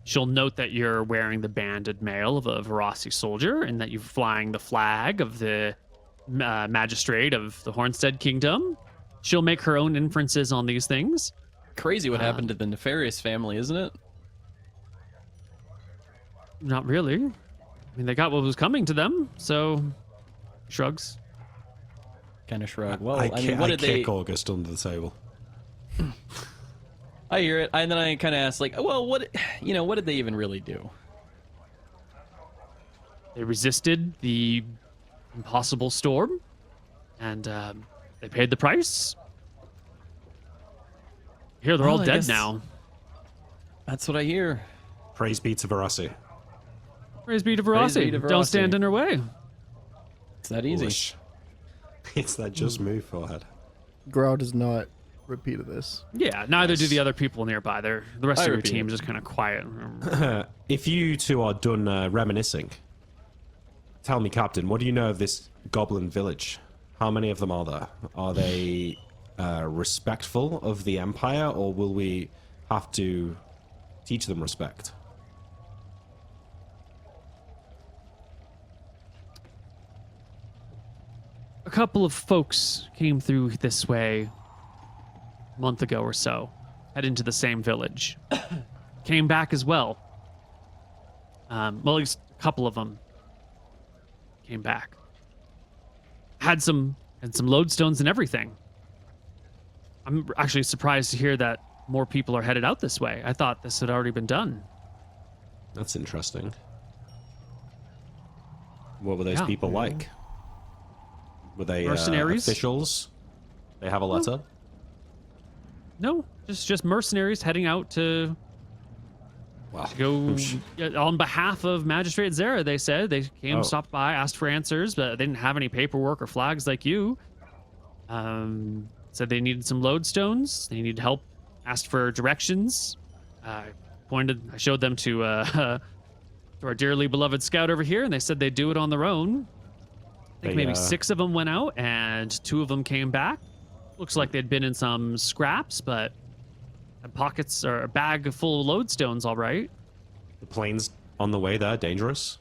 She'll note that you're wearing the banded mail of a Varasi soldier and that you're flying the flag of the magistrate of the Hornstead Kingdom. She'll make her own inferences on these things. Crazy what happened to the Nefarious family, isn't it? Not really. I mean, they got what was coming to them, so shrugs. Kind of shrug. Well, I mean, what did they... kick August under the table. I hear it, and then I kind of ask, like, well, what did they even really do? They resisted the impossible storm, and they paid the price. Here, they're all I dead guess- now. That's what I hear. Praise be to Verasi. Praise be to Praise be Verasi. to Don't Verasi. stand in her way. It's that easy. Foolish. It's that just move forehead. Grau does not repeat this. Yeah, neither do Nice. the other people nearby. The rest I of your repeat team it. is just kind of quiet. If you two are done reminiscing, tell me, Captain, what do you know of this goblin village? How many of them are there? Are they respectful of the Empire, or will we have to teach them respect? A couple of folks came through this way a month ago or so, head into the same village. Came back as well. Well, at least a couple of them came back. Had some lodestones and everything. I'm actually surprised to hear that more people are headed out this way. I thought this had already been done. That's interesting. What were those Yeah. people like? Were they Mercenaries? officials? They have a letter? No, just mercenaries heading out to Wow. go yeah, on behalf of Magistrate Zara. They said they came, Oh. stopped by, asked for answers, but they didn't have any paperwork or flags like you. Said they needed some lodestones. They needed help. Asked for directions. I showed them to to our dearly beloved scout over here, and they said they'd do it on their own. I think They, maybe 6 of them went out, and 2 of them came back. Looks like they'd been in some scraps, but had pockets or a bag full of lodestones, all right. The planes on the way there, dangerous?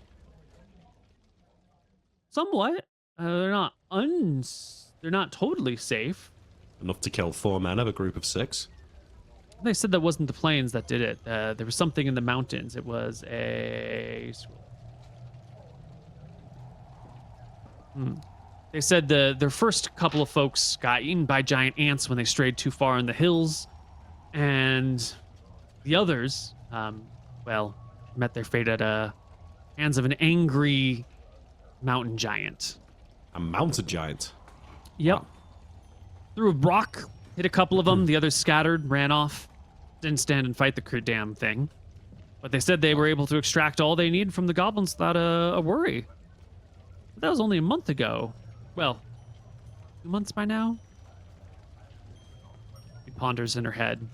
Somewhat. They're not totally safe. Enough to kill 4 men of a group of 6? They said that wasn't the planes that did it. There was something in the mountains. It was a. They said their first couple of folks got eaten by giant ants when they strayed too far in the hills, and the others, met their fate at hands of an angry mountain giant. A mountain giant? Yep. Wow. Threw a rock, hit a couple of them. The others scattered, ran off. Didn't stand and fight the damn thing. But they said they were able to extract all they need from the goblins without a worry. But that was only a month ago. Well, 2 months by now? She ponders in her head.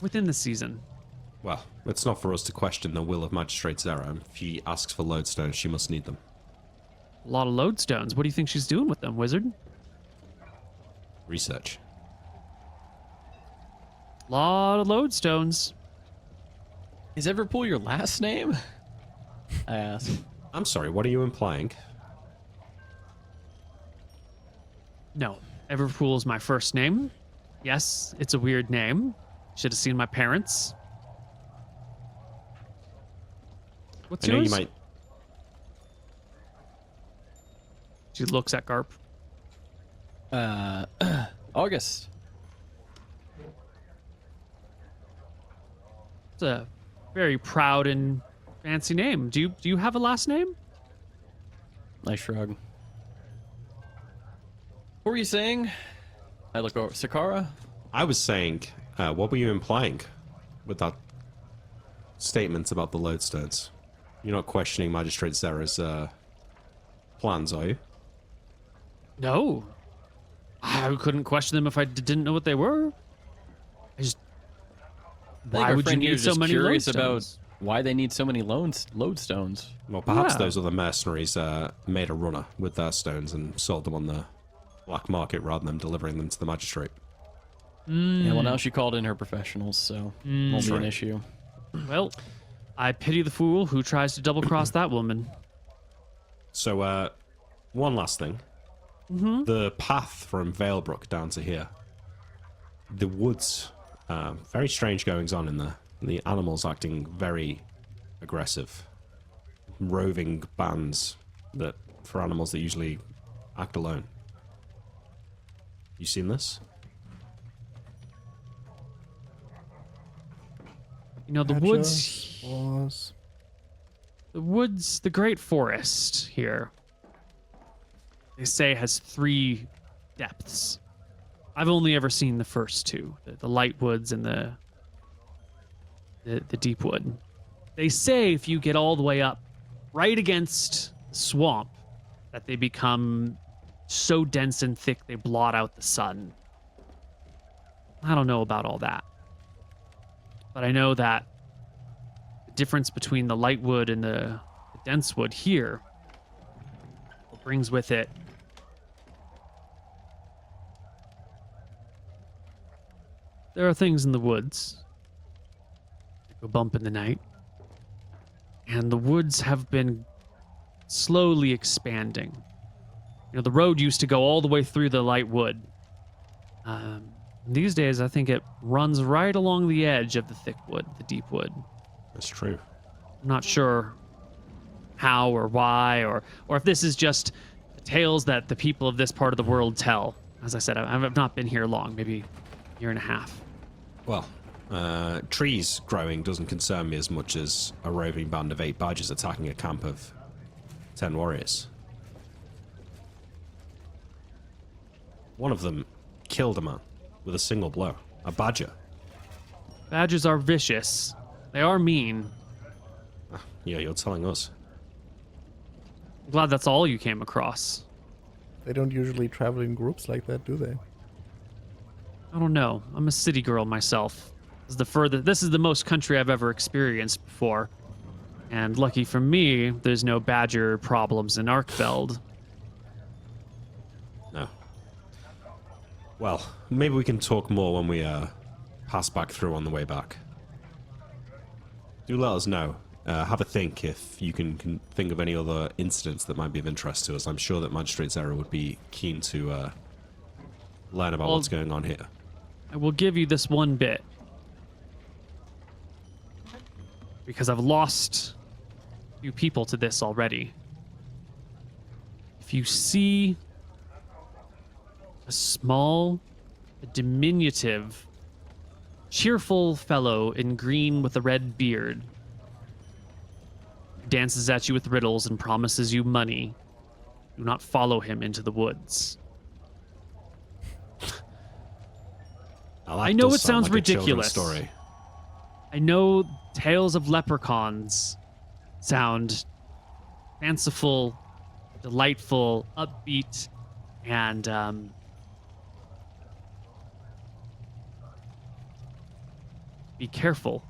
Within the season. Well, it's not for us to question the will of Magistrate Zara. If she asks for lodestones, she must need them. A lot of lodestones. What do you think she's doing with them, wizard? Research. A lot of lodestones. Is Everpool your last name? I ask. I'm sorry, what are you implying? No. Everpool is my first name. Yes, it's a weird name. Should have seen my parents. What's I know yours? you might... She looks at Garp. August. It's a very proud and fancy name. Do you have a last name? I shrug. What were you saying? I look over. Sakara? I was saying, what were you implying with that statement about the lodestones? You're not questioning Magistrate Zara's plans, are you? No. I couldn't question them if I didn't know what they were. I just. I think Why our would you friend here need is so just many curious lodestones? about why they need so many lodestones. Well, perhaps Yeah. those other mercenaries made a runner with their stones and sold them on the black market rather than delivering them to the magistrate. Yeah, well, now she called in her professionals, so won't be an right. issue. Well, I pity the fool who tries to double cross that woman. So, one last thing. The path from Valebrook down to here. The woods. Very strange goings on in there. The animals acting very aggressive. Roving bands that for animals that usually act alone. You seen this? You know, the woods. Was... The woods, the great forest here, they say has 3 depths. I've only ever seen the first 2, the light woods and the the deep wood. They say if you get all the way up right against the swamp that they become so dense and thick they blot out the sun. I don't know about all that. But I know that the difference between the light wood and the dense wood here brings with it there are things in the woods that go bump in the night. And the woods have been slowly expanding. You know, the road used to go all the way through the light wood. These days, I think it runs right along the edge of the thick wood, the deep wood. That's true. I'm not sure how or why, or if this is just the tales that the people of this part of the world tell. As I said, I've not been here long, maybe a year and a half. Well, trees growing doesn't concern me as much as a roving band of 8 badgers attacking a camp of 10 warriors. One of them killed a man with a single blow. A badger. Badgers are vicious. They are mean. Yeah, you're telling us. I'm glad that's all you came across. They don't usually travel in groups like that, do they? I don't know. I'm a city girl myself. This is the most country I've ever experienced before. And lucky for me, there's no badger problems in Arkfeld. No. Well, maybe we can talk more when we pass back through on the way back. Do let us know. Have a think if you can think of any other incidents that might be of interest to us. I'm sure that Magistrate Zara would be keen to learn about what's going on here. I will give you this one bit. Because I've lost a few people to this already. If you see a small, diminutive, cheerful fellow in green with a red beard, who dances at you with riddles and promises you money, do not follow him into the woods. I know it sounds ridiculous. Story. I know tales of leprechauns sound fanciful, delightful, upbeat, and be careful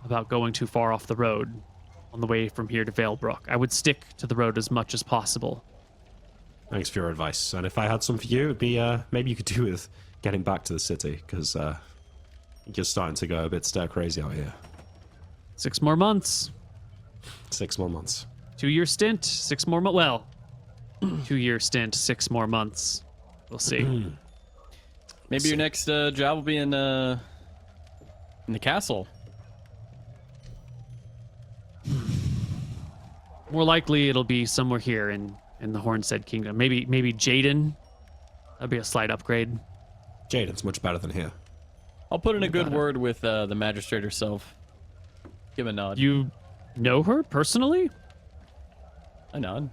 about going too far off the road on the way from here to Valebrook. I would stick to the road as much as possible. Thanks for your advice. And if I had some for you, it'd be maybe you could do with getting back to the city, because you're starting to go a bit stir crazy out here. 6 more months. 6 more months. 2-year stint, 6 more months. Well, 2-year stint, 6 more months. We'll see. Maybe your next job will be in the castle. More likely, it'll be somewhere here in the Hornstead Kingdom. Maybe Jaden. That'd be a slight upgrade. Jaden's much better than here. I'll put in a good word with the magistrate herself. Give a nod. You know her personally? I nod.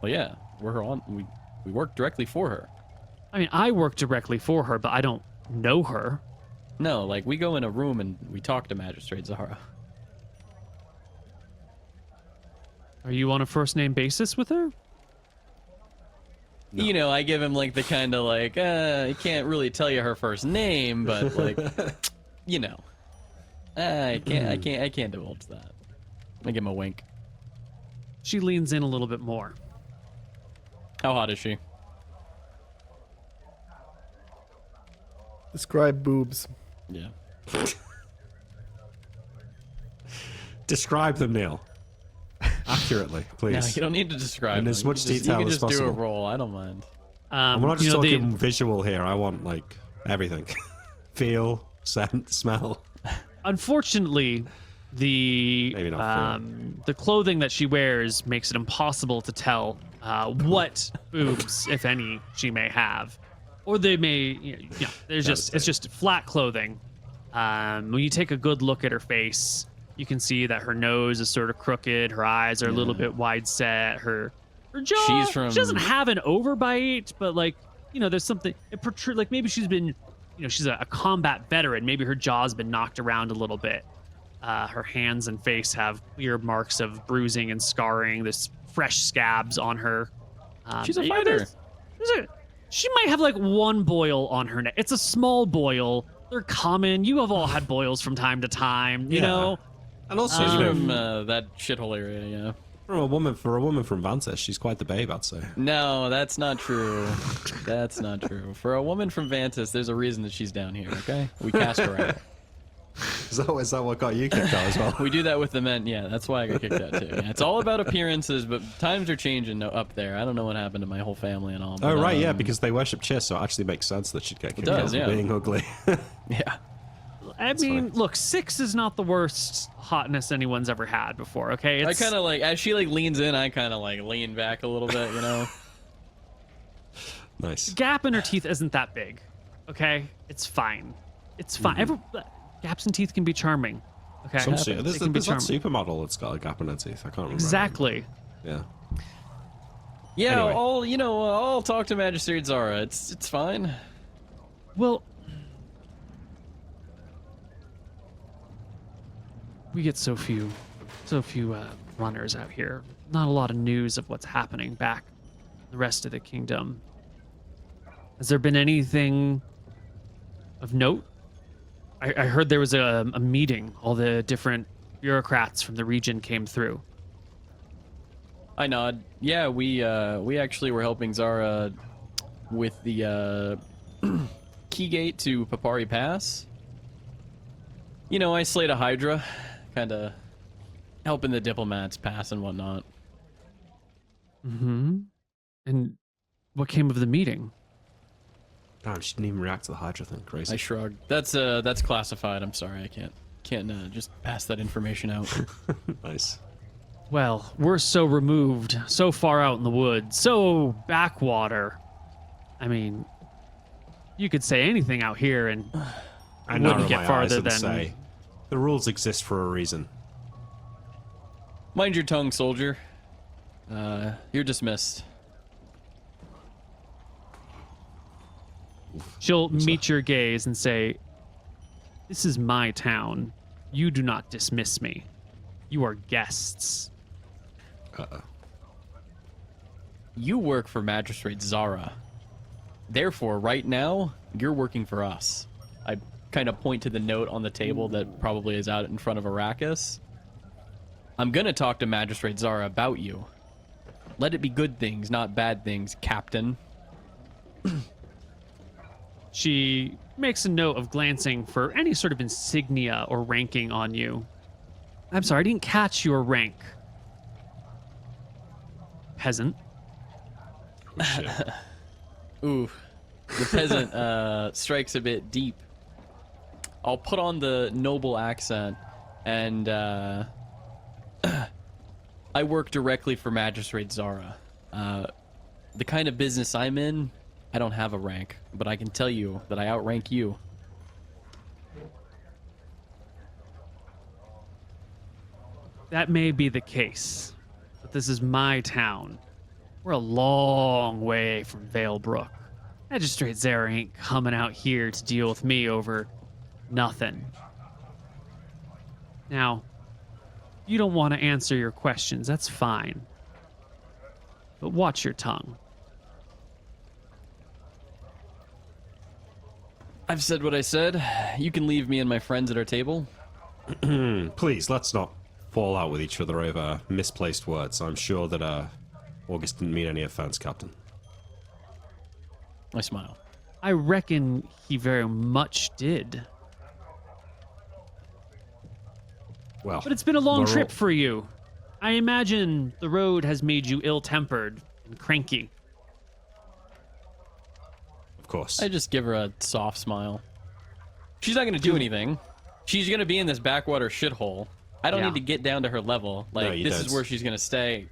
Well, yeah, we work directly for her. I mean, I work directly for her, but I don't know her. No, like we go in a room and we talk to Magistrate Zara. Are you on a first name basis with her? No. You know, I give him like the kind of like, I can't really tell you her first name, but like, you know, I can't divulge that. I give him a wink. She leans in a little bit more. How hot is she? Describe boobs. Yeah. Describe them, Neil. Accurately, please. No, you don't need to describe in them. as much detail you can as just possible. do a roll. I don't mind. And we're not just talking visual here. I want like everything. Feel, scent, smell. Unfortunately, the Maybe not the clothing that she wears makes it impossible to tell what boobs, if any, she may have, or they may. There's it's just flat clothing. When you take a good look at her face, you can see that her nose is sort of crooked, her eyes are a little bit wide set, her jaw. She doesn't have an overbite, but like, there's something it protrudes. Like maybe she's been, she's a combat veteran. Maybe her jaw's been knocked around a little bit. Her hands and face have clear marks of bruising and scarring. There's fresh scabs on her. She's a yeah, fighter. She might have like one boil on her neck. It's a small boil. They're common. You have all had boils from time to time, you Yeah. know? And also, She's you know, from that shithole area, yeah. for a woman from Vantis, she's quite the babe, I'd say. No, that's not true. That's not true. For a woman from Vantis, there's a reason that she's down here, okay? We cast her out. Is that what got you kicked out as well? We do that with the men. Yeah, that's why I got kicked out too. Yeah, it's all about appearances, but times are changing up there. I don't know what happened to my whole family and all. But, Oh right, yeah, because they worship Chiss, so it actually makes sense that she'd get kicked out does, for yeah. being ugly. yeah. I mean, fine. look, 6 is not the worst hotness anyone's ever had before, okay? I kind of like as she like leans in, I kind of like lean back a little bit, you know. Nice. Gap in her teeth isn't that big, okay? It's fine. It's fine. Gaps in teeth can be charming, okay? There's It that can be charming. supermodel that's got a gap in her teeth. I can't remember. Exactly. Yeah. Yeah, Anyway. I'll talk to Magistrate Zara. It's fine. Well, we get so few runners out here. Not a lot of news of what's happening back in the rest of the kingdom. Has there been anything of note? I heard there was a meeting. All the different bureaucrats from the region came through. I nod. Yeah, we actually were helping Zara with the key gate to Papari Pass. You know, I slayed a Hydra, kind of helping the diplomats pass and whatnot. Mm-hmm. And what came of the meeting? Damn, she didn't even react to the Hydra thing. Crazy. I shrugged. That's classified. I'm sorry, I can't just pass that information out. Nice. Well, we're so removed, so far out in the woods, so backwater. I mean, you could say anything out here and I wouldn't narrow get my farther eyes and than say, the rules exist for a reason. Mind your tongue, soldier. You're dismissed. she'll meet your gaze and say, "This is my town. You do not dismiss me. You are guests." Uh-oh. You work for Magistrate Zara. Therefore, right now, you're working for us. I kind of point to the note on the table that probably is out in front of Arrakis. I'm gonna talk to Magistrate Zara about you. Let it be good things, not bad things, Captain. She makes a note of glancing for any sort of insignia or ranking on you. I'm sorry, I didn't catch your rank. Peasant. Oh, shit. Ooh, the peasant strikes a bit deep. I'll put on the noble accent, and I work directly for Magistrate Zara. The kind of business I'm in, I don't have a rank, but I can tell you that I outrank you. That may be the case, but this is my town. We're a long way from Valebrook. Magistrate Zara ain't coming out here to deal with me over nothing. Now, you don't want to answer your questions, that's fine. But watch your tongue. I've said what I said. You can leave me and my friends at our table. Please, let's not fall out with each other over misplaced words. I'm sure that August didn't mean any offense, Captain. I smile. I reckon he very much did. Well, But it's been a long we're trip all- for you. I imagine the road has made you ill-tempered and cranky. Of course. I just give her a soft smile. She's not going to do anything. She's going to be in this backwater shithole. I don't Yeah. need to get down to her level. Like, you this don't. is where she's going to stay.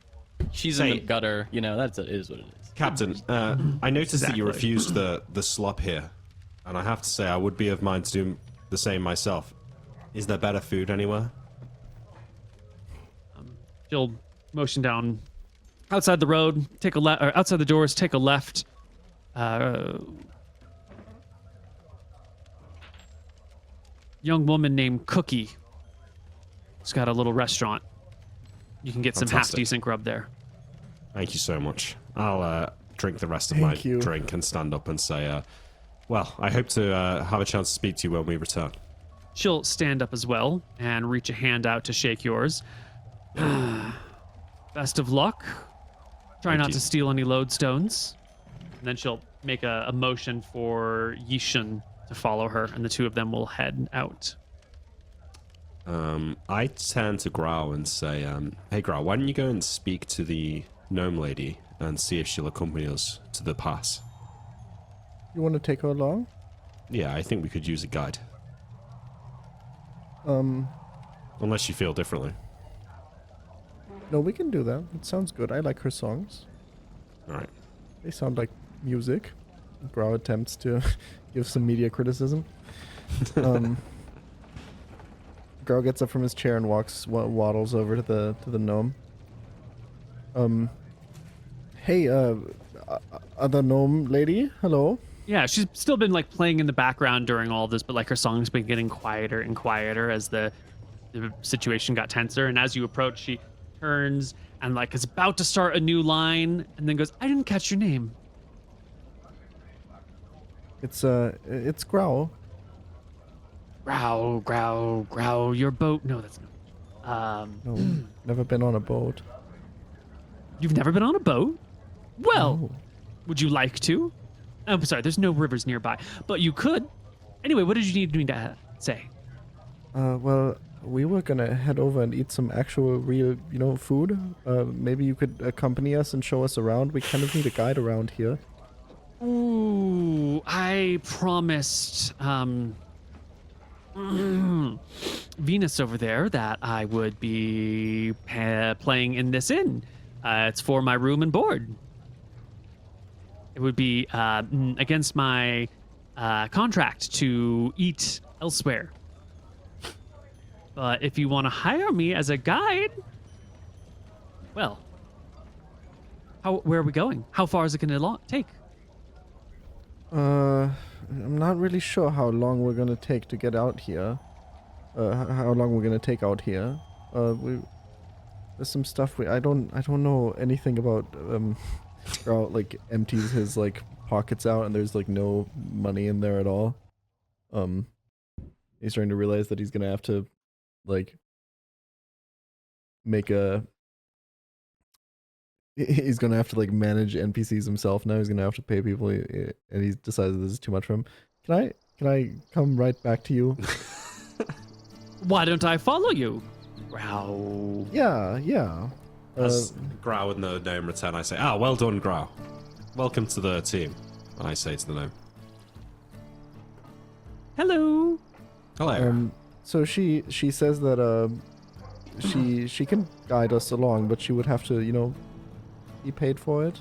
She's in Say- the gutter. You know, it is what it is. Captain, I noticed that you Exactly. refused the slop here, and I have to say I would be of mind to do the same myself. Is there better food anywhere? She'll motion down outside the road, take a left, or outside the doors, take a left. Young woman named Cookie It's got a little restaurant. You can get some Fantastic. half-decent grub there. Thank you so much. I'll drink the rest of Thank my you. drink and stand up and say, well, I hope to have a chance to speak to you when we return. She'll stand up as well and reach a hand out to shake yours. Best of luck. Try Thank not you. to steal any lodestones. And then she'll make a motion for Yishan to follow her, and the two of them will head out. I turn to Grau and say, hey Grau, why don't you go and speak to the gnome lady and see if she'll accompany us to the pass? You want to take her along? Yeah, I think we could use a guide. Unless you feel differently. No, we can do that. It sounds good. I like her songs. Alright. They sound like music. Grau attempts to give some media criticism. Grau gets up from his chair and waddles over to the gnome. Hey, other gnome lady, hello. Yeah, she's still been like playing in the background during all this, but like her song's been getting quieter and quieter as the situation got tenser. And as you approach, she turns and like is about to start a new line, and then goes, "I didn't catch your name." It's Grau. Growl, growl, growl. Your boat? No, that's not. No, never been on a boat. You've never been on a boat? Well, No. would you like to? Oh, I'm sorry. There's no rivers nearby, but you could. Anyway, what did you need me to say? Well, we were gonna head over and eat some actual real, food. Maybe you could accompany us and show us around. We kind of need a guide around here. Ooh, I promised Venus over there that I would be playing in this inn. It's for my room and board. It would be against my contract to eat elsewhere. But if you want to hire me as a guide, well, where are we going? How far is it going to take? I'm not really sure how long we're gonna take to get out here. How long we're gonna take out here. There's some stuff I don't know anything about. Grau like empties his like pockets out and there's like no money in there at all. He's starting to realize that he's gonna have to like he's gonna have to like manage NPCs himself now. He's gonna have to pay people, and he decides this is too much for him. Can I come right back to you? Why don't I follow you? Growl. Yeah. As Grau and the gnome return, I say, well done, Grau. Welcome to the team. And I say to the gnome, Hello. hello. So she says that she can guide us along, but she would have to be paid for it.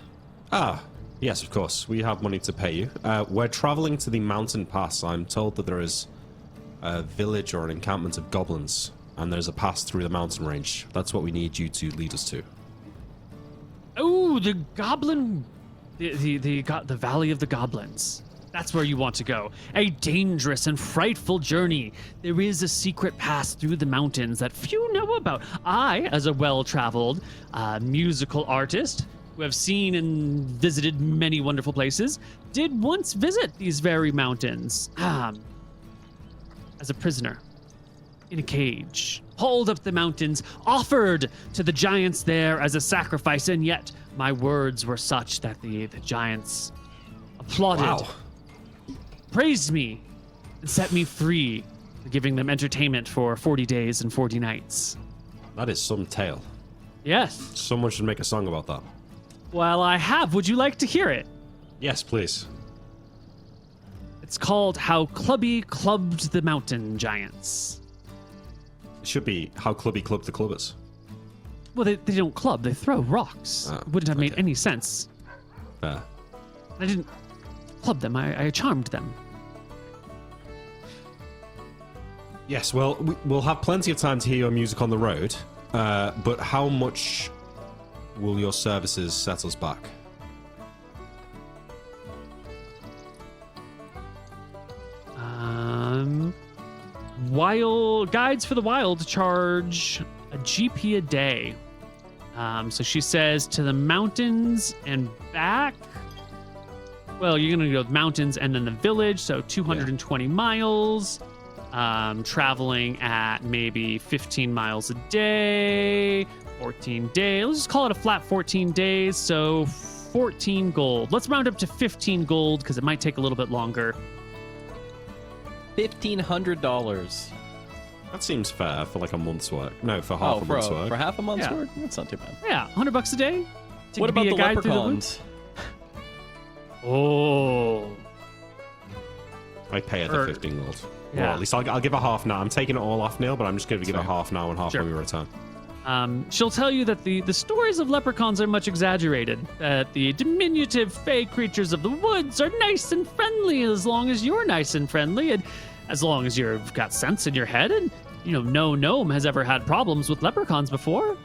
Yes, of course. We have money to pay you. We're traveling to the mountain pass. I'm told that there is a village or an encampment of goblins, and there's a pass through the mountain range. That's what we need you to lead us to. Oh, the goblin, the Valley of the Goblins. That's where you want to go. A dangerous and frightful journey. There is a secret pass through the mountains that few know about. I, as a well-traveled musical artist who have seen and visited many wonderful places, did once visit these very mountains as a prisoner in a cage, hauled up the mountains, offered to the giants there as a sacrifice, and yet my words were such that the giants applauded. Wow. Praised me and set me free for giving them entertainment for 40 days and 40 nights. That is some tale. Yes. Someone should make a song about that. Well, I have. Would you like to hear it? Yes, please. It's called How Clubby Clubbed the Mountain Giants. It should be How Clubby Clubbed the Clubbers. Well, they don't club. They throw rocks. Oh, It wouldn't have made okay. any sense. Fair. I didn't club them. I charmed them. Yes, well, we'll have plenty of time to hear your music on the road, but how much will your services set us back? wild guides for the wild charge a GP a day. So she says to the mountains and back. Well, you're going to go to the mountains and then the village, so 220 miles. Traveling at maybe 15 miles a day, 14 days. Let's just call it a flat 14 days, so 14 gold. Let's round up to 15 gold because it might take a little bit longer. $1,500. That seems fair for like a month's work. No, for half a month's work. For half a month's Yeah. work? That's not too bad. Yeah, $100 a day. to What be about a the guide through the leprechauns? Oh. I pay her the 15 gold. Yeah. Well, at least I'll give her half now. I'm taking it all off, Neil, but I'm just going to give her fair. half now and half Sure. when we return. She'll tell you that the stories of leprechauns are much exaggerated, that the diminutive fey creatures of the woods are nice and friendly as long as you're nice and friendly, and as long as you've got sense in your head, and, no gnome has ever had problems with leprechauns before.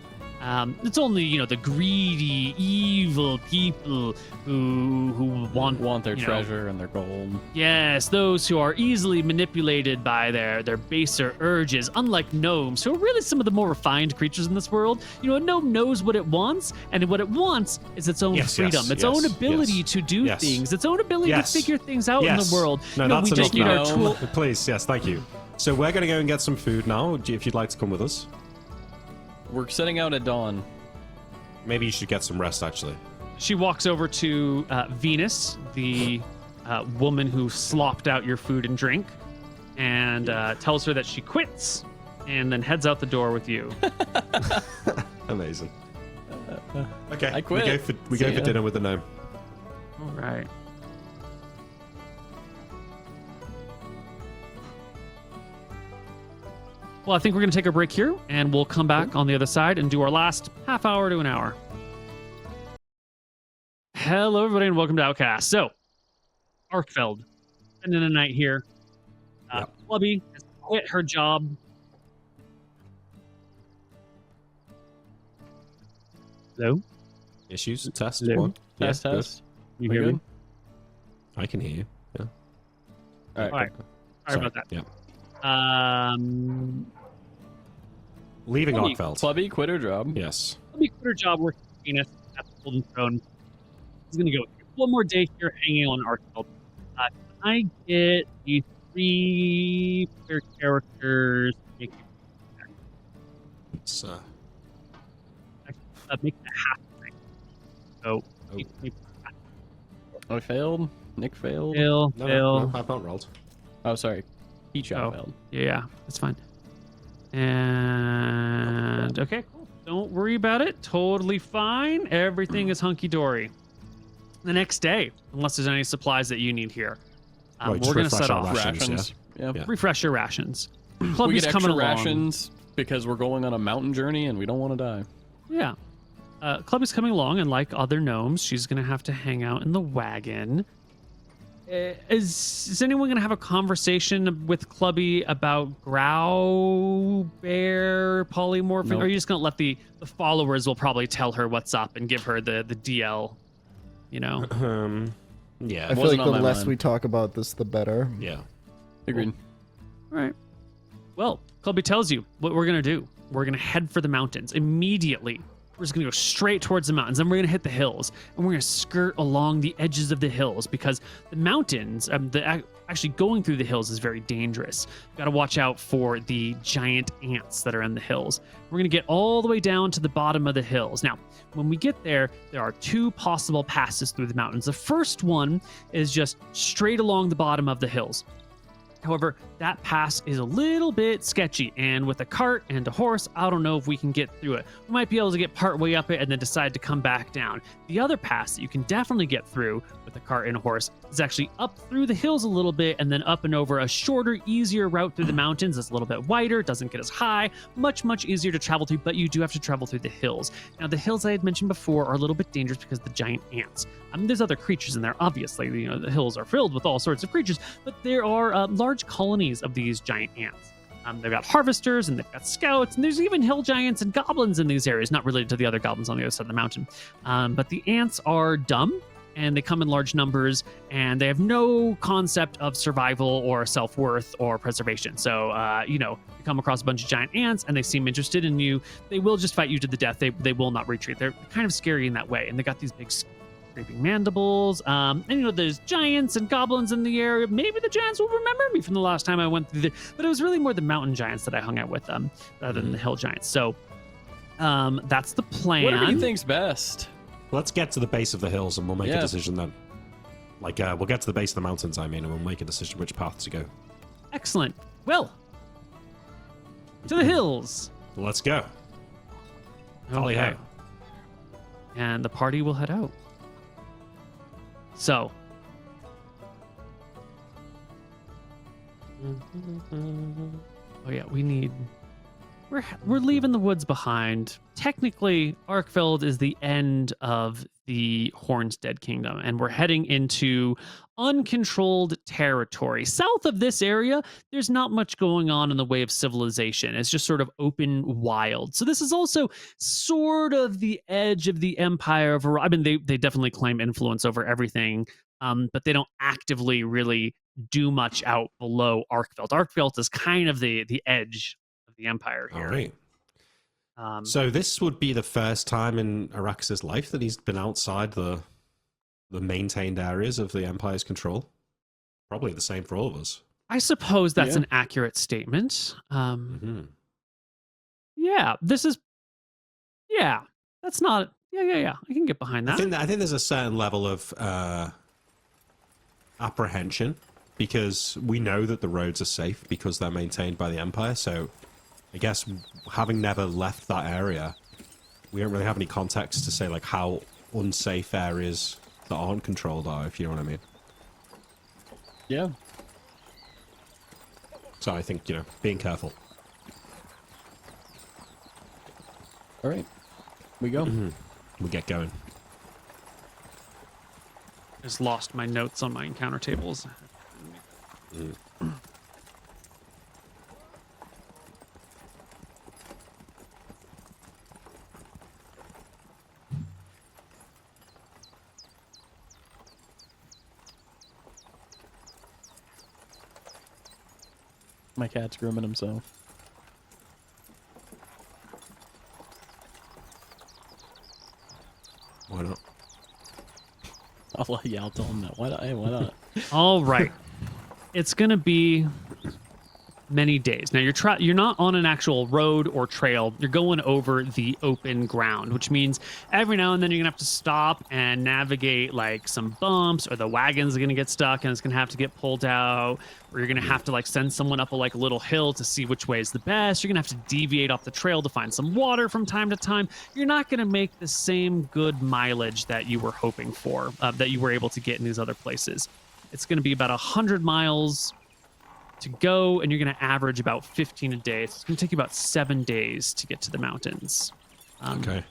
It's only, the greedy, evil people who want their treasure and their gold. Yes, those who are easily manipulated by their baser urges, unlike gnomes, who are really some of the more refined creatures in this world. A gnome knows what it wants, and what it wants is its own freedom, its own ability to do things, its own ability to figure things out in the world. No, that's we just enough need now. our tool. Please, yes, thank you. So we're going to go and get some food now, if you'd like to come with us. We're setting out at dawn. Maybe you should get some rest, actually. She walks over to Venus, the woman who slopped out your food and drink, and tells her that she quits, and then heads out the door with you. Amazing. Okay, I quit. We go for dinner with the gnome. All right. Well, I think we're going to take a break here, and we'll come back on the other side and do our last half hour to an hour. Hello, everybody, and welcome to Outcasts. So, Arkfeld, spending a night here. Clubby has quit her job. Hello? Issues? Test? Hello? One? Test, Good. test. You We hear good? me? I can hear you. Yeah. All right. All right. Sorry about that. Yeah. Leaving Clubby. Arkfeld. Clubby quit her job. Yes. Clubby quit her job working for Venus at the Golden Throne. He's going to go one more day here hanging on Arkfeld. Can I get these 3 player characters to make It's, make it a half thing? So, I failed. Nick failed. Phil, no, I've not rolled. Oh, sorry. Peach Oh. failed. Yeah, that's fine. And okay, cool. Don't worry about it. Totally fine. Everything is hunky dory. The next day, unless there's any supplies that you need here, Right, we're going to refresh set our off. rations. Yeah. Yeah. Refresh your rations. We Clubby's get coming extra along. rations because we're going on a mountain journey and we don't want to die. Yeah. Clubby's coming along, and like other gnomes, she's going to have to hang out in the wagon. Is anyone going to have a conversation with Clubby about Grow Bear polymorphing? Nope. Or are you just going to let the followers will probably tell her what's up and give her the DL, Yeah. I feel wasn't like on the my less mind. we talk about this, the better. Yeah. Agreed. All right. Well, Clubby tells you what we're going to do. We're going to head for the mountains immediately. We're just going to go straight towards the mountains. Then we're going to hit the hills. And we're going to skirt along the edges of the hills because the mountains, actually going through the hills is very dangerous. You've got to watch out for the giant ants that are in the hills. We're going to get all the way down to the bottom of the hills. Now, when we get there, there are 2 possible passes through the mountains. The first one is just straight along the bottom of the hills. However, that pass is a little bit sketchy, and with a cart and a horse, I don't know if we can get through it. We might be able to get part way up it and then decide to come back down. The other pass that you can definitely get through with a cart and a horse is actually up through the hills a little bit and then up and over a shorter, easier route through the mountains. It's a little bit wider, doesn't get as high, much, much easier to travel through, but you do have to travel through the hills. Now, the hills I had mentioned before are a little bit dangerous because of the giant ants. There's other creatures in there, obviously. The hills are filled with all sorts of creatures, but there are large colonies of these giant ants. They've got harvesters and they've got scouts, and there's even hill giants and goblins in these areas, not related to the other goblins on the other side of the mountain. But the ants are dumb, and they come in large numbers, and they have no concept of survival or self-worth or preservation. So, you come across a bunch of giant ants and they seem interested in you, they will just fight you to the death. They will not retreat. They're kind of scary in that way, and they got these big scraping mandibles. And there's giants and goblins in the area. Maybe the giants will remember me from the last time I went through there, but it was really more the mountain giants that I hung out with rather than the hill giants. So that's the plan. Whatever you think's best. Let's get to the base of the hills and we'll make a decision then. Like, we'll get to the base of the mountains, and we'll make a decision which path to go. Excellent. Well, to the hills. Let's go. Tally ho. And the party will head out. So. Oh yeah, we're leaving the woods behind. Technically, Arkfeld is the end of the Hornsdead Kingdom, and we're heading into uncontrolled territory. South of this area, there's not much going on in the way of civilization. It's just sort of open wild. So this is also sort of the edge of the empire. I mean, they definitely claim influence over everything, but they don't actively really do much out below Arkfeld. Arkfeld is kind of the edge of the empire here. All right. So this would be the first time in Arax's life that he's been outside the maintained areas of the Empire's control. Probably the same for all of us. I suppose that's an accurate statement. Yeah, this is... Yeah, that's not... Yeah. I can get behind that. I think there's a certain level of apprehension, because we know that the roads are safe because they're maintained by the Empire, so... I guess having never left that area, we don't really have any context to say like how unsafe areas that aren't controlled are, if you know what I mean. Yeah. So I think, being careful. All right. We go. We get going. Just lost my notes on my encounter tables. My cat's grooming himself. Why not? I'll tell him that. Why not? All right. It's going to be many days. Now, you're not on an actual road or trail. You're going over the open ground, which means every now and then you're going to have to stop and navigate like some bumps, or the wagon's going to get stuck and it's going to have to get pulled out, or you're going to have to like send someone up a little hill to see which way is the best. You're going to have to deviate off the trail to find some water from time to time. You're not going to make the same good mileage that you were hoping for, that you were able to get in these other places. It's going to be about 100 miles to go, and you're going to average about 15 a day. So it's going to take you about 7 days to get to the mountains. Okay.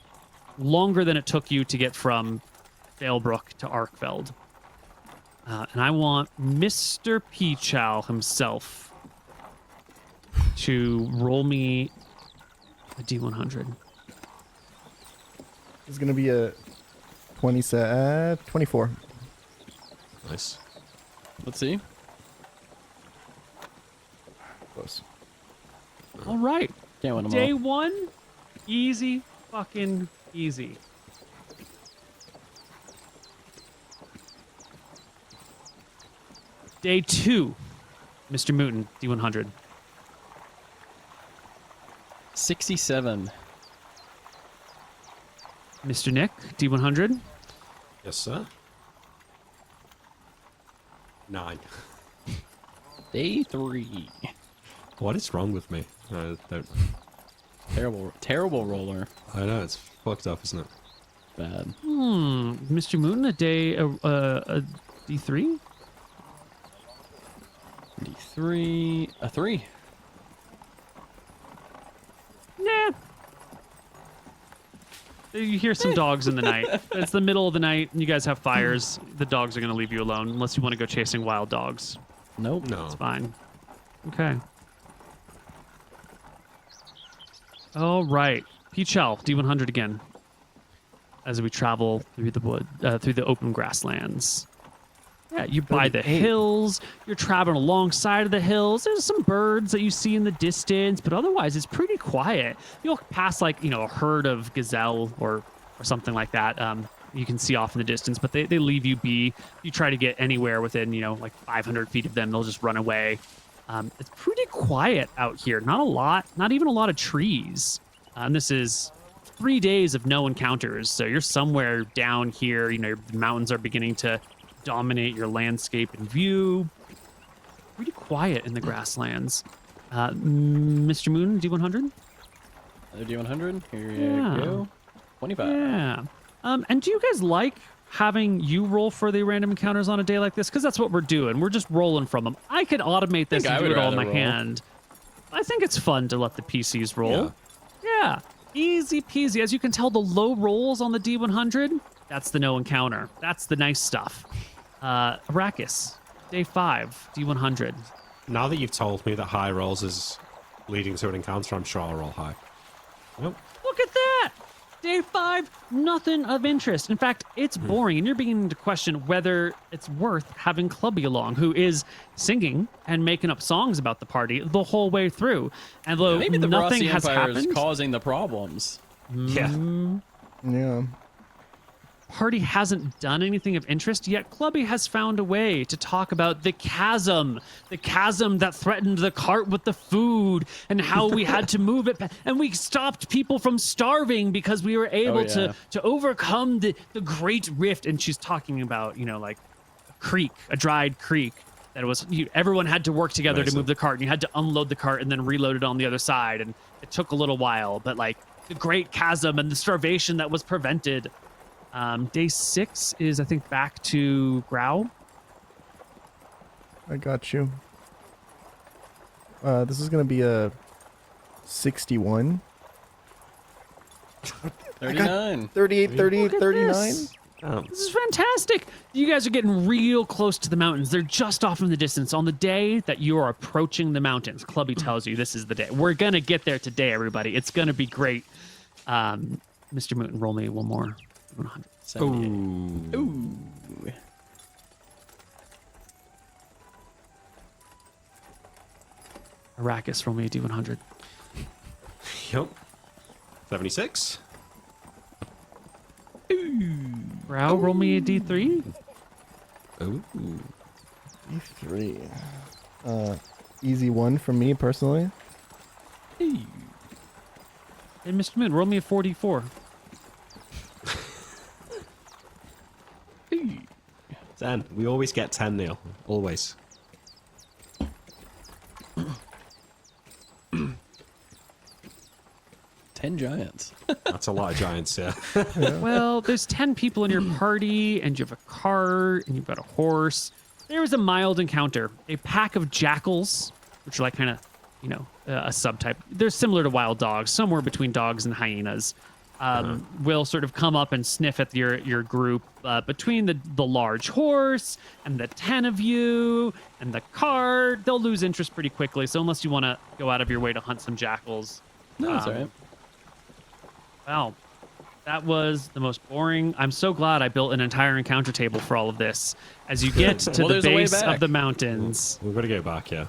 Longer than it took you to get from Valebrook to Arkfeld. And I want Mr. Peachow himself to roll me a D100. It's going to be a 24. Nice. Let's see. Close. All right. Can't win them Day all. 1, easy fucking easy. Day 2, Mr. Mooton, D100. 67. Mr. Nick, D100. Yes, sir. 9. Day 3. What is wrong with me? I don't... Terrible roller. I know, it's fucked up, isn't it? Bad. Mr. Mooton, a D3? D3. A 3. Nah. You hear some dogs in the night. It's the middle of the night, and you guys have fires. The dogs are going to leave you alone, unless you want to go chasing wild dogs. Nope. No. It's fine. Okay. All right. Peachel, D100 again. as we travel through the wood, through the open grasslands. Yeah, you by the 38. hills. You're traveling alongside of the hills. There's some birds that you see in the distance, but otherwise it's pretty quiet. You'll pass like a herd of gazelle or something like that. You can see off in the distance, but they leave you be. You try to get anywhere within like 500 feet of them, they'll just run away. It's pretty quiet out here. Not a lot, not even a lot of trees. And this is 3 days of no encounters. So you're somewhere down here. The mountains are beginning to dominate your landscape and view. Pretty quiet in the grasslands. Mr. Moon, D100? Another D100. Here you go. 25. Yeah. And do you guys like having you roll for the random encounters on a day like this? Because that's what we're doing. We're just rolling from them. I could automate this and do it all in my hand. I think it's fun to let the PCs roll. Yeah. Easy peasy. As you can tell, the low rolls on the D100, that's the no encounter. That's the nice stuff. Arrakis, day 5, D100. Now that you've told me that high rolls is leading to an encounter, I'm sure I'll roll high. Yep. Look at that! Day 5, nothing of interest. In fact, it's boring, and you're beginning to question whether it's worth having Clubby along, who is singing and making up songs about the party the whole way through. And though Maybe the nothing Rossi has Empire is happened, causing the problems. Yeah. party hasn't done anything of interest, yet Clubby has found a way to talk about the chasm that threatened the cart with the food and how we had to move it. And we stopped people from starving because we were able to overcome the great rift. And she's talking about, like a creek, a dried creek that was, everyone had to work together to move the cart, and you had to unload the cart and then reload it on the other side. And it took a little while, but like the great chasm and the starvation that was prevented. Day 6 is, I think, back to Growl. I got you. This is going to be a 61. 39. 38, 38, Look at 39. this. This is fantastic. You guys are getting real close to the mountains. They're just off in the distance. On the day that you are approaching the mountains, Clubby tells you this is the day. We're going to get there today, everybody. It's going to be great. Mr. Mooton, roll me one more. 100. Ooh. Arrakis, roll me a D100. Yep. 76. Brow, roll me a D3. Ooh. E3. Easy one for me personally. And Mr. Moon, roll me a 44. 10. We always get 10, Neil. Always. 10 giants. That's a lot of giants, yeah. Well, there's 10 people in your party, and you have a cart, and you've got a horse. There was a mild encounter. A pack of jackals, which are like kind of, a subtype. They're similar to wild dogs, somewhere between dogs and hyenas. Will sort of come up and sniff at your group. Between the large horse and the 10 of you and the cart, they'll lose interest pretty quickly. So unless you want to go out of your way to hunt some jackals. No, that's all right. Wow. That was the most boring. I'm so glad I built an entire encounter table for all of this. As you get to the there's a way base back. of the mountains. We've got to go back, yeah.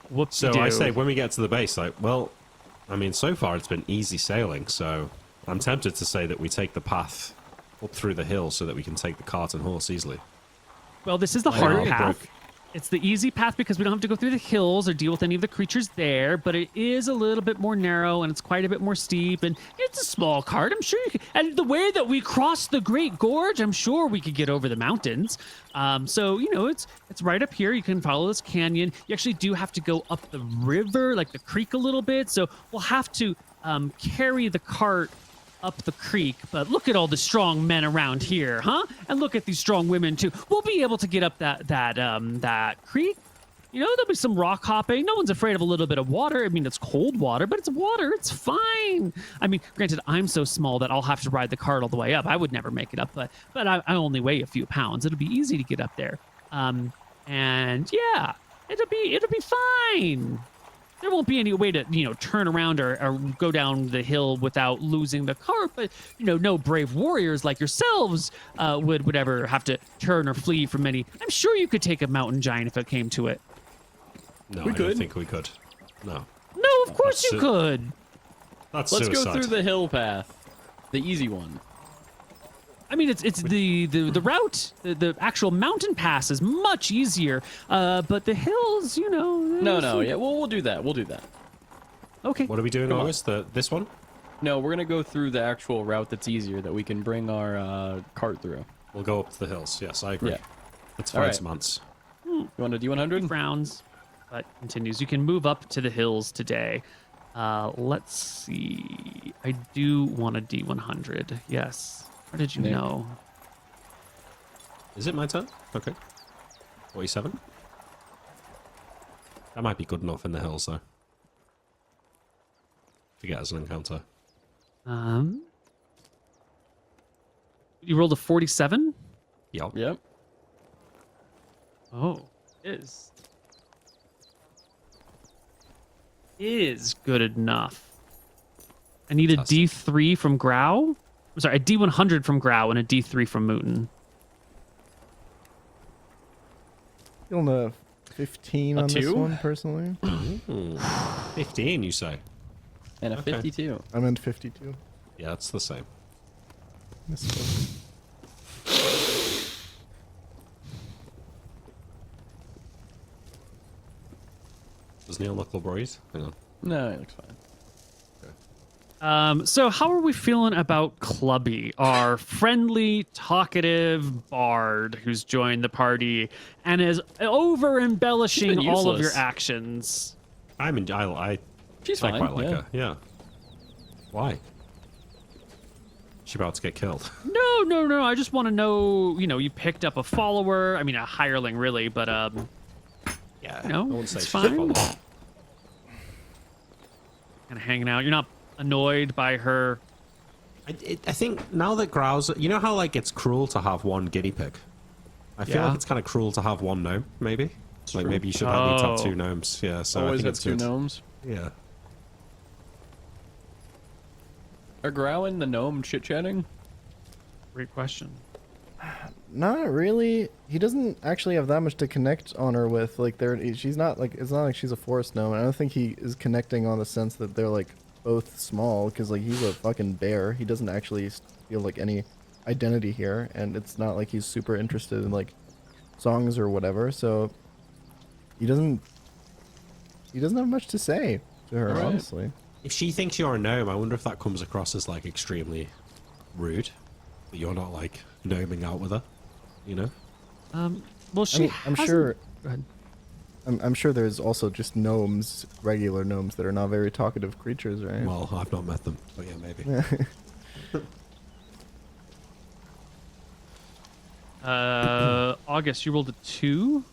Whoops. So I say, when we get to the base, so far it's been easy sailing, so I'm tempted to say that we take the path up through the hill so that we can take the cart and horse easily. Well, this is the hard path. It's the easy path because we don't have to go through the hills or deal with any of the creatures there, but it is a little bit more narrow and it's quite a bit more steep, and it's a small cart. I'm sure you could, and the way that we cross the Great Gorge, I'm sure we could get over the mountains. So, it's right up here. You can follow this canyon. You actually do have to go up the river, like the creek a little bit. So we'll have to carry the cart up the creek, but look at all the strong men around here, huh? And look at these strong women too. We'll be able to get up that creek. There'll be some rock hopping. No one's afraid of a little bit of water. I mean, it's cold water, but it's water. It's fine. I mean, granted, I'm so small that I'll have to ride the cart all the way up. I would never make it up, but I only weigh a few pounds. It'll be easy to get up there. And yeah, it'll be fine. there won't be any way to, turn around or go down the hill without losing the cart. But, no brave warriors like yourselves would ever have to turn or flee from any. I'm sure you could take a mountain giant if it came to it. No, We I don't could. think we could. No. No, of course That's you it. could. That's Let's suicide. go through the hill path, the easy one. I mean, it's the route, the actual mountain pass is much easier. But the hills, No, yeah, we'll do that. We'll do that. Okay. What are we doing, Come on. August? This one? No, we're gonna go through the actual route that's easier that we can bring our cart through. We'll go up to the hills. Yes, I agree. Yeah. Let's All find right. some ants. You want to do 100? Rounds, but continues. You can move up to the hills today. Let's see. I do want a D100. Yes. Where did you Nick. know? Is it my turn? Okay. 47. That might be good enough in the hills, though. To get us an encounter. You rolled a 47? Yup. Yep. Oh, is good enough. I need a Fantastic. D3 from Grau. I'm sorry, a D100 from Grau and a D3 from Mooten. Feeling a 15 A on this 2? one, personally. 15, you say? And a Okay. 52. I meant 52. Yeah, it's the same. Misspoke. Does Neil knuckle breathe? Hang on. No, it looks fine. So how are we feeling about Clubby, our friendly, talkative bard who's joined the party and is over embellishing been all of your useless. actions? She's I fine. quite like yeah. her. Yeah. Why? She about to get killed. No. I just want to know, you picked up a follower. I mean, a hireling, really, but Yeah. No, I wouldn't say it's she's fine. a follower. kind of hanging out. You're not annoyed by her. I think now that Grau's, you know how like it's cruel to have one guinea pig. I feel Yeah. like it's kind of cruel to have one gnome. Maybe like true. maybe you should need to have Oh. 2 gnomes. Yeah. So I Always think have it's 2 good. gnomes. Yeah. Are Grau and the gnome chit-chatting? Great question. Not really. He doesn't actually have that much to connect on her with. Like, she's not like, it's not like she's a forest gnome. I don't think he is connecting on the sense that they're like both small, because like he's a fucking bear. He doesn't actually feel like any identity here, and it's not like he's super interested in like songs or whatever. So he doesn't have much to say to her, Alright. honestly. If she thinks you're a gnome, I wonder if that comes across as like extremely rude. That you're not like gnoming out with her. You know? Well, she I mean, I'm hasn't- sure. Go ahead. I'm sure there's also just gnomes, regular gnomes that are not very talkative creatures, right? Well, I've not met them, but yeah, maybe. August, you rolled a 2?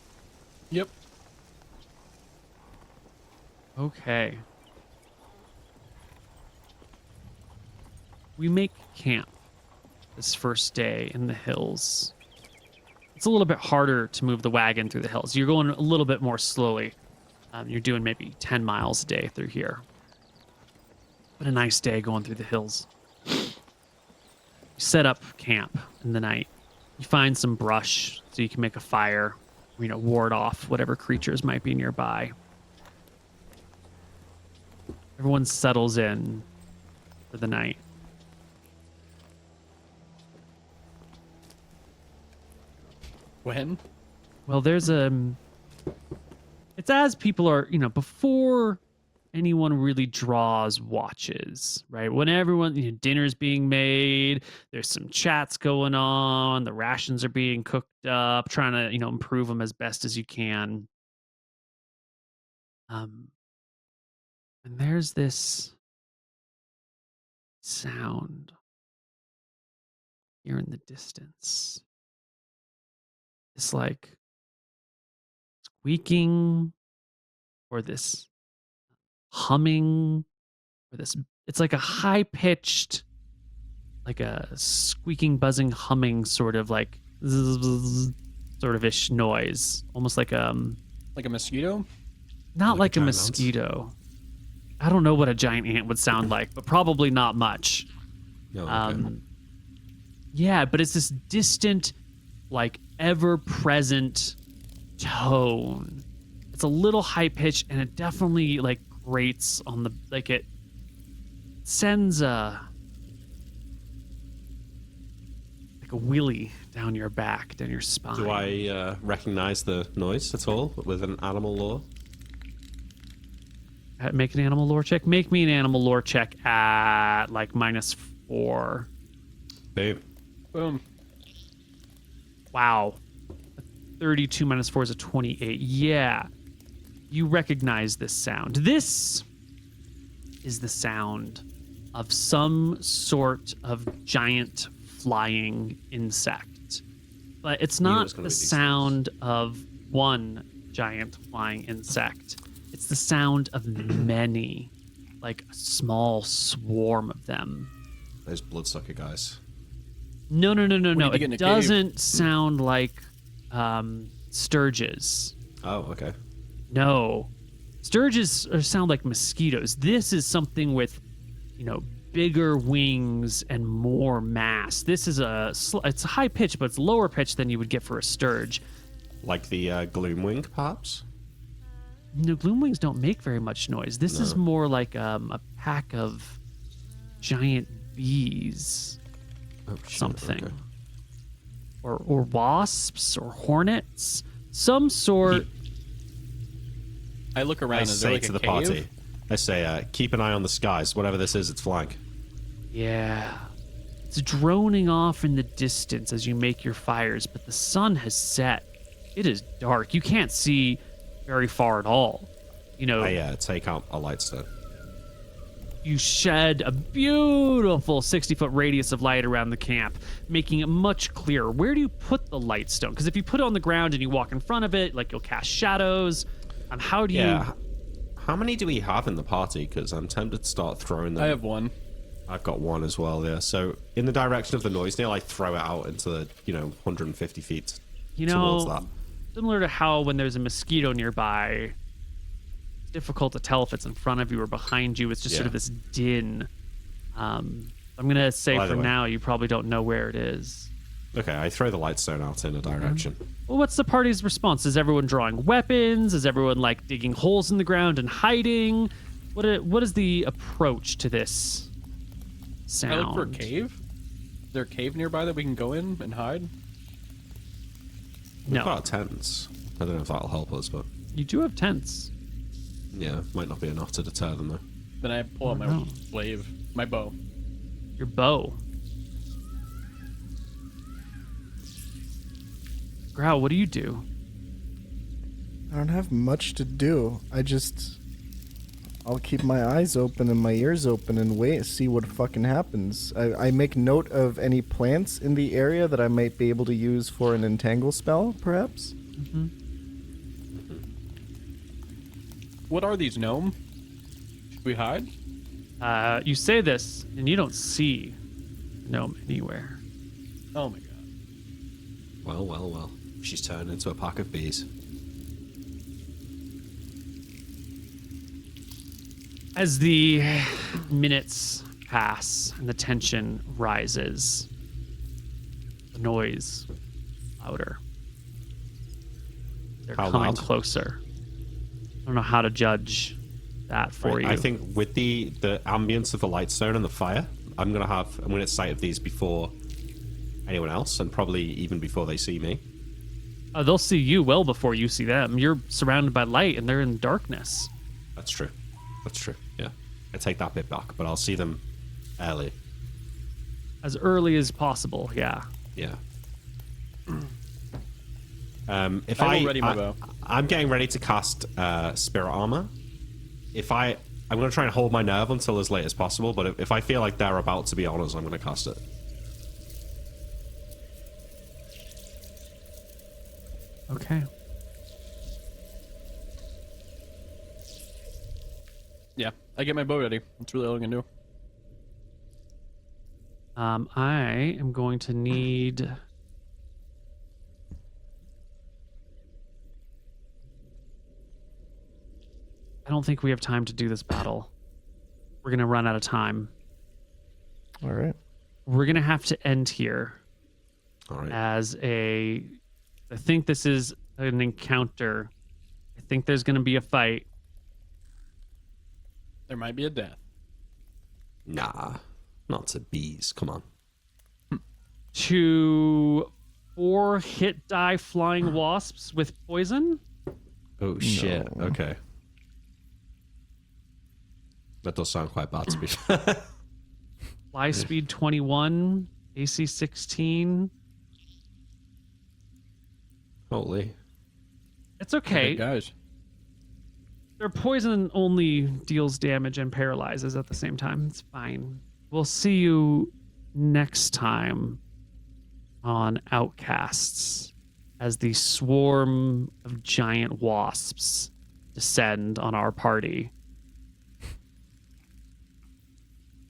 Yep. Okay. We make camp this first day in the hills. It's a little bit harder to move the wagon through the hills. You're going a little bit more slowly. You're doing maybe 10 miles a day through here. But a nice day going through the hills. You set up camp in the night. You find some brush so you can make a fire, ward off whatever creatures might be nearby. Everyone settles in for the night. When? Well, there's it's as people are, before anyone really draws watches, right? When everyone, dinner's being made, there's some chats going on, the rations are being cooked up, trying to, improve them as best as you can. And there's this sound here in the distance. It's like squeaking or this humming or this, it's like a high pitched, like a squeaking, buzzing, humming sort of like zzz, sort of ish noise, almost like Like a mosquito? Not like a giant ant? mosquito. I don't know what a giant ant would sound like, but probably not much. No, okay. Yeah, but it's this distant, like ever-present tone. It's a little high pitched, and it definitely like grates on the like it sends a wheelie down your back, down your spine. Do I recognize the noise at all with an animal lore? Make an animal lore check. Make me an animal lore check at like -4. Boom. Boom. Wow. 32 minus 4 is a 28. Yeah. You recognize this sound. This is the sound of some sort of giant flying insect. But it's not the sound of one giant flying insect. It's the sound of many, like a small swarm of them. Those bloodsucker guys. No. do you get in It a cave? doesn't sound like sturges. Oh, okay. No. Sturges sound like mosquitoes. This is something with, bigger wings and more mass. This is it's a high pitch, but it's lower pitch than you would get for a sturge. Like the gloomwing, perhaps? No, gloomwings don't make very much noise. This is more like a pack of giant bees. Oh, shit, Something. okay. Or wasps or hornets. Some sort. I look around. I Is there say like to a the cave? party, I say, keep an eye on the skies. Whatever this is, it's flying. Yeah. It's droning off in the distance as you make your fires, but the sun has set. It is dark. You can't see very far at all. I take out a light stone. You shed a beautiful 60-foot radius of light around the camp, making it much clearer. Where do you put the light stone? Because if you put it on the ground and you walk in front of it, like you'll cast shadows. How do you... Yeah. How many do we have in the party? Because I'm tempted to start throwing them. I have one. I've got one as well, yeah. So in the direction of the noise nail, I throw it out into the, 150 feet towards that. Similar to how when there's a mosquito nearby, it's difficult to tell if it's in front of you or behind you. It's just sort of this din. I'm going to say Well, for either way. now, you probably don't know where it is. Okay, I throw the light stone out in a direction. Well, what's the party's response? Is everyone drawing weapons? Is everyone like digging holes in the ground and hiding? What is the approach to this sound? I look for a cave. Is there a cave nearby that we can go in and hide? We've No, got tents. I don't know if that'll help us, but you do have tents. yeah, might not be enough to deter them though. Then I pull out my no. glaive, my bow. Your bow. Growl, what do you do? I don't have much to do. I'll keep my eyes open and my ears open and wait, see what fucking happens. I make note of any plants in the area that I might be able to use for an entangle spell, perhaps. What are these, gnome? Should we hide? You say this, and you don't see gnome anywhere. Oh my god. Well. She's turned into a pack of bees. As the minutes pass and the tension rises, the noise louder. They're How coming loud? closer. I don't know how to judge that for Right, you. I think with the ambience of the light stone and the fire, I'm gonna sight of these before anyone else, and probably even before they see me. They'll see you well before you see them. You're surrounded by light, and they're in darkness. That's true. Yeah, I take that bit back, but I'll see them early. As early as possible, yeah. Yeah. If I will ready my bow. I'm getting ready to cast Spirit Armor. I'm going to try and hold my nerve until as late as possible, but if I feel like they're about to be on us, I'm going to cast it. Okay. Yeah, I get my bow ready. That's really all I can do. I am going to need... I don't think we have time to do this battle. We're going to run out of time. All right. We're going to have to end here All right. as I think this is an encounter. I think there's going to be a fight. There might be a death. Nah, not to bees. Come on. To 4 hit die flying wasps with poison. Oh shit. No. Okay. That does sound quite bad to be fair. Fly speed 21, AC 16. Holy. It's okay. Guys. Their poison only deals damage and paralyzes at the same time. It's fine. We'll see you next time on Outcasts as the swarm of giant wasps descend on our party.